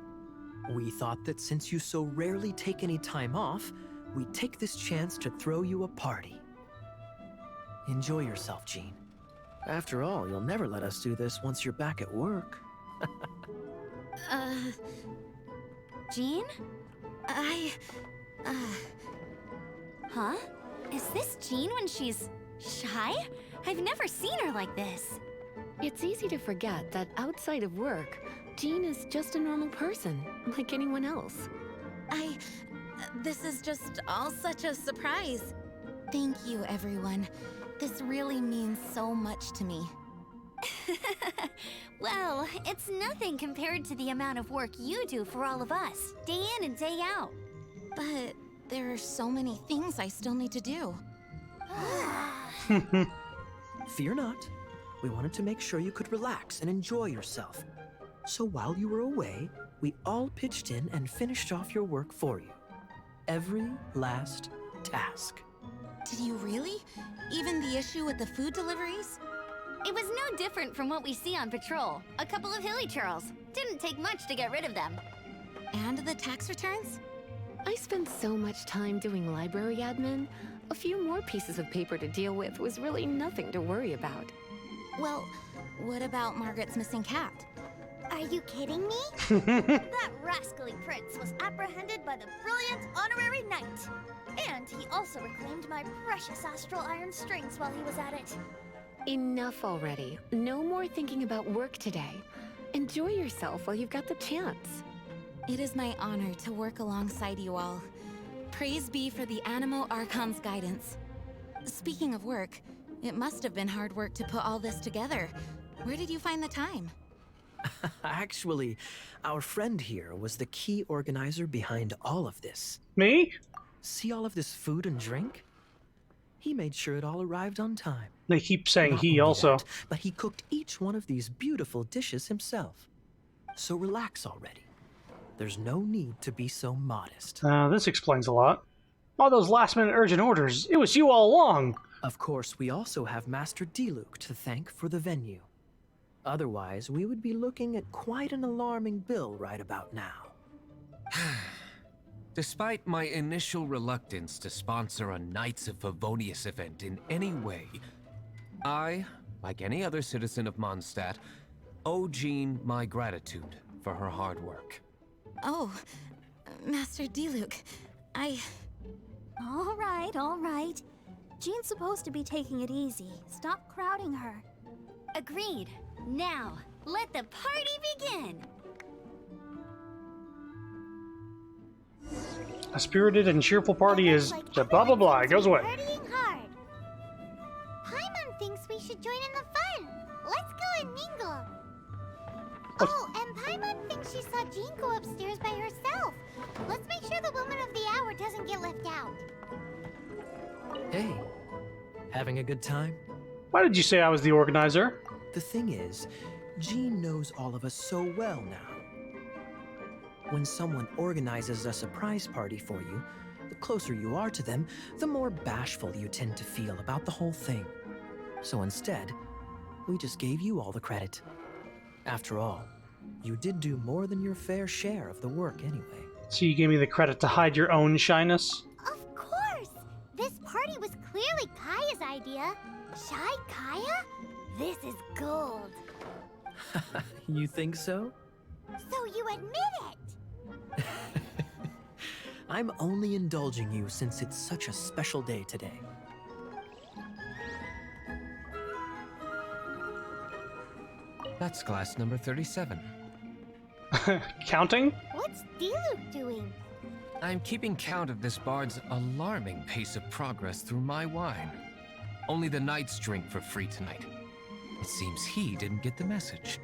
Speaker 16: We thought that since you so rarely take any time off, we'd take this chance to throw you a party. Enjoy yourself, Jean. After all, you'll never let us do this once you're back at work.
Speaker 2: Jean? Huh? Is this Jean when she's shy? I've never seen her like this.
Speaker 8: It's easy to forget that outside of work, Jean is just a normal person, like anyone else.
Speaker 4: This is just all such a surprise. Thank you, everyone. This really means so much to me.
Speaker 2: Well, it's nothing compared to the amount of work you do for all of us, day in and day out.
Speaker 4: But there are so many things I still need to do.
Speaker 16: Fear not. We wanted to make sure you could relax and enjoy yourself. So while you were away, we all pitched in and finished off your work for you. Every last task.
Speaker 4: Did you really? Even the issue with the food deliveries?
Speaker 2: It was no different from what we see on patrol. A couple of hilly churls. Didn't take much to get rid of them.
Speaker 4: And the tax returns?
Speaker 8: I spent so much time doing library admin. A few more pieces of paper to deal with was really nothing to worry about.
Speaker 4: Well, what about Margaret's missing cat?
Speaker 3: Are you kidding me?
Speaker 17: That rascally prince was apprehended by the brilliant honorary knight. And he also reclaimed my precious astral iron strings while he was at it.
Speaker 8: Enough already. No more thinking about work today. Enjoy yourself while you've got the chance.
Speaker 4: It is my honor to work alongside you all. Praise be for the Animo Archon's guidance. Speaking of work, it must have been hard work to put all this together. Where did you find the time?
Speaker 16: Actually, our friend here was the key organizer behind all of this.
Speaker 1: Me?
Speaker 16: See all of this food and drink? He made sure it all arrived on time.
Speaker 1: They keep saying
Speaker 16: Not
Speaker 1: he
Speaker 16: only
Speaker 1: also.
Speaker 16: that, but he cooked each one of these beautiful dishes himself. So relax already. There's no need to be so modest.
Speaker 1: This explains a lot. All those last-minute urgent orders, it was you all along!
Speaker 16: Of course, we also have Master Diluc to thank for the venue. Otherwise, we would be looking at quite an alarming bill right about now.
Speaker 7: Despite my initial reluctance to sponsor a Knights of Favonius event in any way, I, like any other citizen of Mondstadt, owe Jean my gratitude for her hard work.
Speaker 4: Oh, Master Diluc,
Speaker 10: All right. Jean's supposed to be taking it easy. Stop crowding her.
Speaker 2: Agreed. Now, let the party begin!
Speaker 1: A spirited and cheerful party is blah blah blah. It goes away.
Speaker 3: Partying hard. Paimon thinks we should join in the fun. Let's go and mingle. Oh, and Paimon thinks she saw Jean go upstairs by herself. Let's make sure the woman of the hour doesn't get left out.
Speaker 16: Hey, having a good time?
Speaker 1: Why did you say I was the organizer?
Speaker 16: The thing is, Jean knows all of us so well now. When someone organizes a surprise party for you, the closer you are to them, the more bashful you tend to feel about the whole thing. So instead, we just gave you all the credit. After all, you did do more than your fair share of the work anyway.
Speaker 1: So you gave me the credit to hide your own shyness?
Speaker 3: Of course! This party was clearly Kaya's idea. Shy Kaya? This is gold.
Speaker 16: You think so?
Speaker 3: So you admit it!
Speaker 16: I'm only indulging you since it's such a special day today.
Speaker 7: That's glass number 37.
Speaker 1: Counting?
Speaker 3: What's Diluc doing?
Speaker 7: I'm keeping count of this bard's alarming pace of progress through my wine. Only the knights drink for free tonight. It seems he didn't get the message.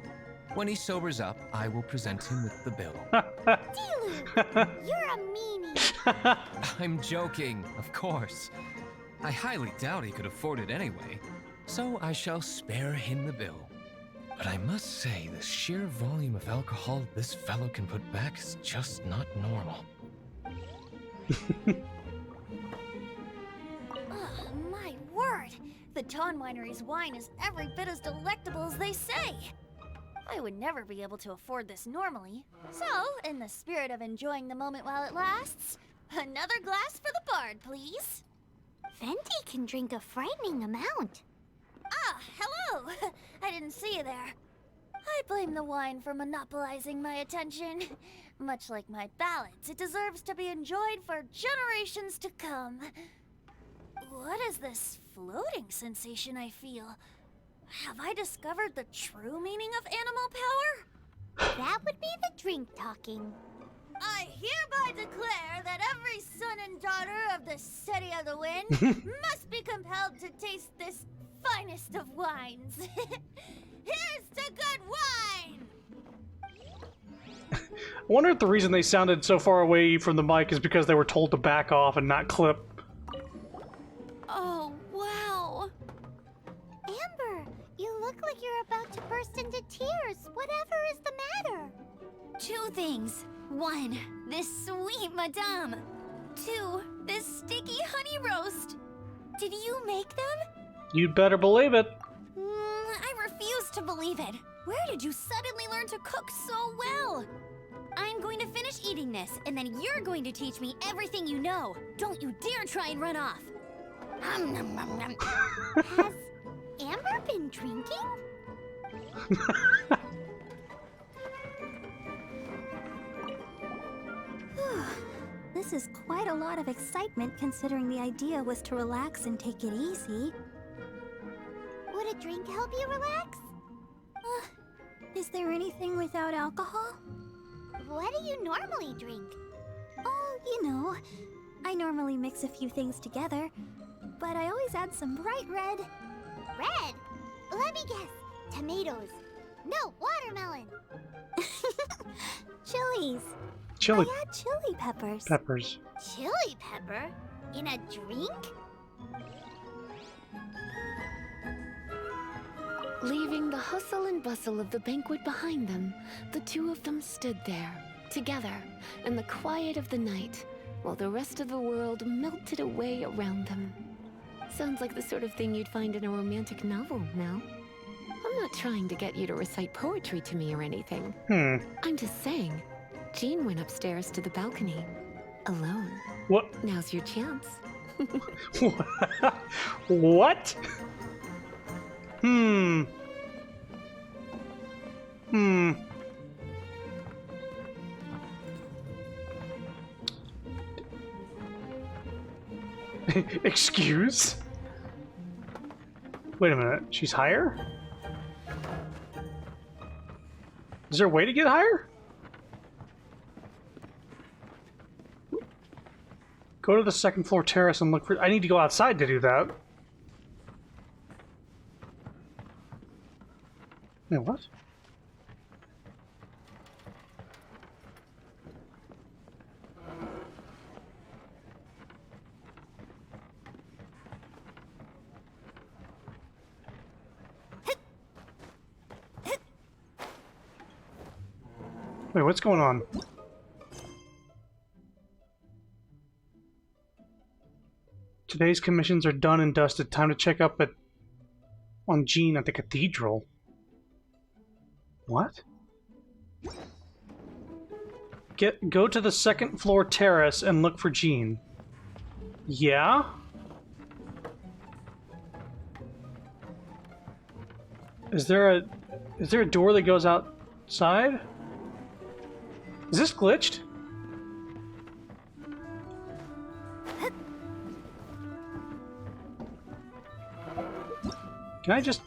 Speaker 7: When he sobers up, I will present him with the bill.
Speaker 3: Diluc, you're a meanie.
Speaker 7: I'm joking, of course. I highly doubt he could afford it anyway, so I shall spare him the bill. But I must say, the sheer volume of alcohol this fellow can put back is just not normal.
Speaker 17: Oh, my word! The Dawn Winery's wine is every bit as delectable as they say. I would never be able to afford this normally. So, in the spirit of enjoying the moment while it lasts, another glass for the bard, please.
Speaker 3: Venti can drink a frightening amount.
Speaker 17: Ah, hello! I didn't see you there. I blame the wine for monopolizing my attention. Much like my ballads, it deserves to be enjoyed for generations to come. What is this floating sensation I feel? Have I discovered the true meaning of animal power?
Speaker 3: That would be the drink talking.
Speaker 17: I hereby declare that every son and daughter of the City of the Wind must be compelled to taste this finest of wines. Here's to good wine!
Speaker 1: I wonder if the reason they sounded so far away from the mic is because they were told to back off and not clip.
Speaker 10: Oh, wow.
Speaker 3: Amber, you look like you're about to burst into tears. Whatever is the matter?
Speaker 2: 2 things. 1, this sweet madame. 2, this sticky honey roast. Did you make them?
Speaker 1: You'd better believe it.
Speaker 2: I refuse to believe it. Where did you suddenly learn to cook so well? I'm going to finish eating this, and then you're going to teach me everything you know. Don't you dare try and run off.
Speaker 3: Has Amber been drinking?
Speaker 10: This is quite a lot of excitement considering the idea was to relax and take it easy.
Speaker 3: Would a drink help you relax?
Speaker 10: Is there anything without alcohol?
Speaker 3: What do you normally drink?
Speaker 10: Oh, you know, I normally mix a few things together, but I always add some bright red.
Speaker 3: Red? Let me guess. Tomatoes. No, watermelon.
Speaker 10: Chilies.
Speaker 1: Chili.
Speaker 10: I add chili peppers.
Speaker 1: Peppers.
Speaker 3: Chili pepper? In a drink?
Speaker 8: Leaving the hustle and bustle of the banquet behind them, the two of them stood there, together, in the quiet of the night, while the rest of the world melted away around them. Sounds like the sort of thing you'd find in a romantic novel, no? I'm not trying to get you to recite poetry to me or anything. I'm just saying, Jean went upstairs to the balcony, alone.
Speaker 1: What?
Speaker 8: Now's your chance.
Speaker 1: What? Excuse? Wait a minute, she's higher? Is there a way to get higher? Go to the second floor terrace and look for... I need to go outside to do that. Wait, what? Wait, what's going on? Today's commissions are done and dusted. Time to check up on Jean at the cathedral. What? Go to the second floor terrace and look for Jean. Yeah? Is there a door that goes outside? Is this glitched? Can I just...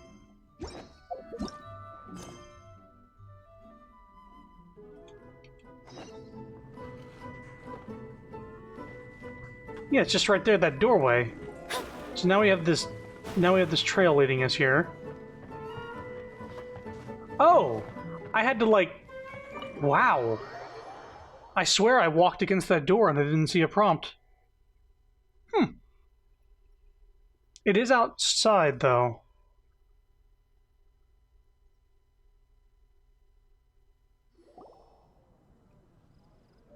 Speaker 1: Yeah, it's just right there, that doorway. So now we have this trail leading us here. Oh! I had to, like... Wow. I swear I walked against that door and I didn't see a prompt. It is outside, though.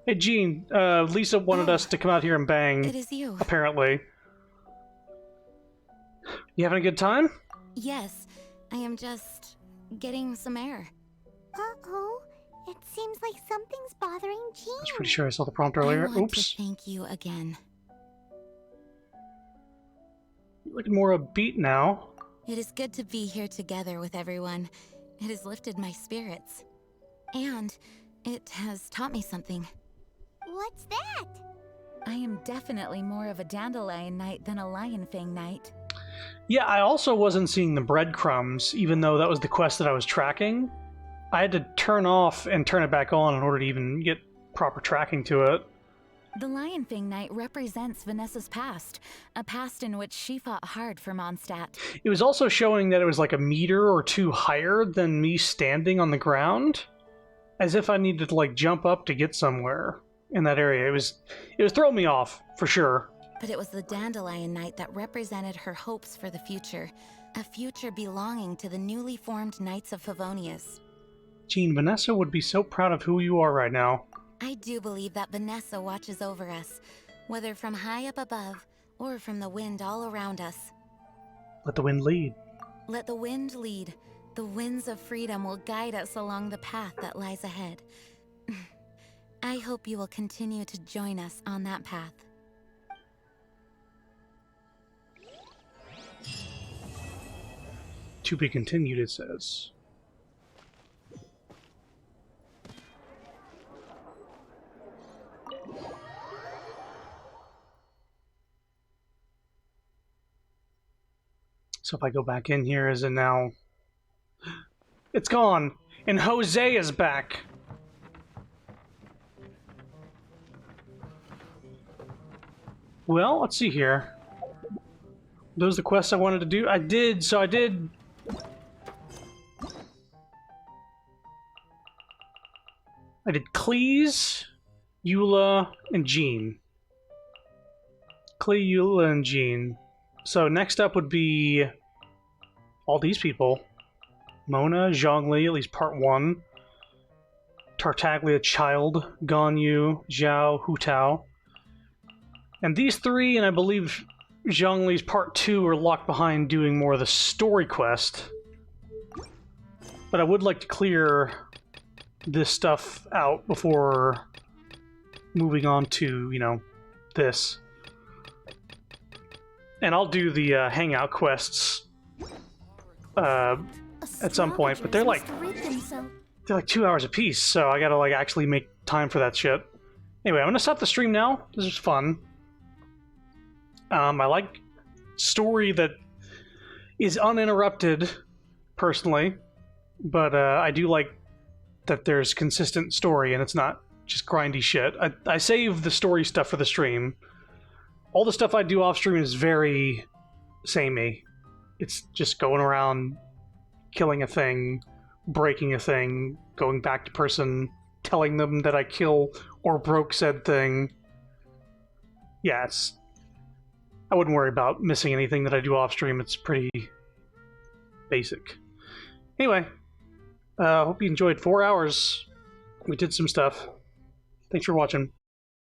Speaker 1: Hey, Jean, Lisa wanted us to come out here and bang.
Speaker 4: It is you.
Speaker 1: Apparently. You having a good time?
Speaker 4: Yes, I am just getting some air.
Speaker 3: Uh-oh. It seems like something's bothering Jean.
Speaker 1: I was pretty sure I saw the prompt earlier.
Speaker 4: I want
Speaker 1: Oops.
Speaker 4: to thank you again.
Speaker 1: You're looking more upbeat now.
Speaker 4: It is good to be here together with everyone. It has lifted my spirits. And it has taught me something.
Speaker 3: What's that?
Speaker 15: I am definitely more of a dandelion knight than a lion fang knight.
Speaker 1: Yeah, I also wasn't seeing the breadcrumbs, even though that was the quest that I was tracking. I had to turn off and turn it back on in order to even get proper tracking to it.
Speaker 15: The lion fang knight represents Vanessa's past, a past in which she fought hard for Mondstadt.
Speaker 1: It was also showing that it was like a meter or two higher than me standing on the ground, as if I needed to like jump up to get somewhere in that area. It was throwing me off, for sure.
Speaker 4: But it was the dandelion knight that represented her hopes for the future, a future belonging to the newly formed Knights of Favonius.
Speaker 1: Jean, Vanessa would be so proud of who you are right now.
Speaker 4: I do believe that Vanessa watches over us, whether from high up above or from the wind all around us.
Speaker 1: Let the wind lead.
Speaker 4: Let the wind lead. The winds of freedom will guide us along the path that lies ahead. I hope you will continue to join us on that path.
Speaker 1: To be continued, it says. So if I go back in here, is it now... It's gone! And Jose is back! Well, let's see here. Those are the quests I wanted to do. I did. I did Cleese, Eula, and Jean. Clee, Eula, and Jean. So next up would be all these people. Mona, Zhongli, at least part 1. Tartaglia Child, Ganyu, Zhao, Hu Tao. And these 3, and I believe Zhongli's part 2, are locked behind doing more of the story quest. But I would like to clear this stuff out before moving on to, you know, this. And I'll do the hangout quests at some point, but they're like 2 hours a piece, so I gotta like actually make time for that shit. Anyway, I'm gonna stop the stream now. This is fun. I like story that is uninterrupted, personally, but I do like that there's consistent story and it's not just grindy shit. I save the story stuff for the stream. All the stuff I do off stream is very samey. It's just going around, killing a thing, breaking a thing, going back to person, telling them that I kill or broke said thing. Yeah, I wouldn't worry about missing anything that I do off stream. It's pretty basic. Anyway, hope you enjoyed 4 hours. We did some stuff. Thanks for watching.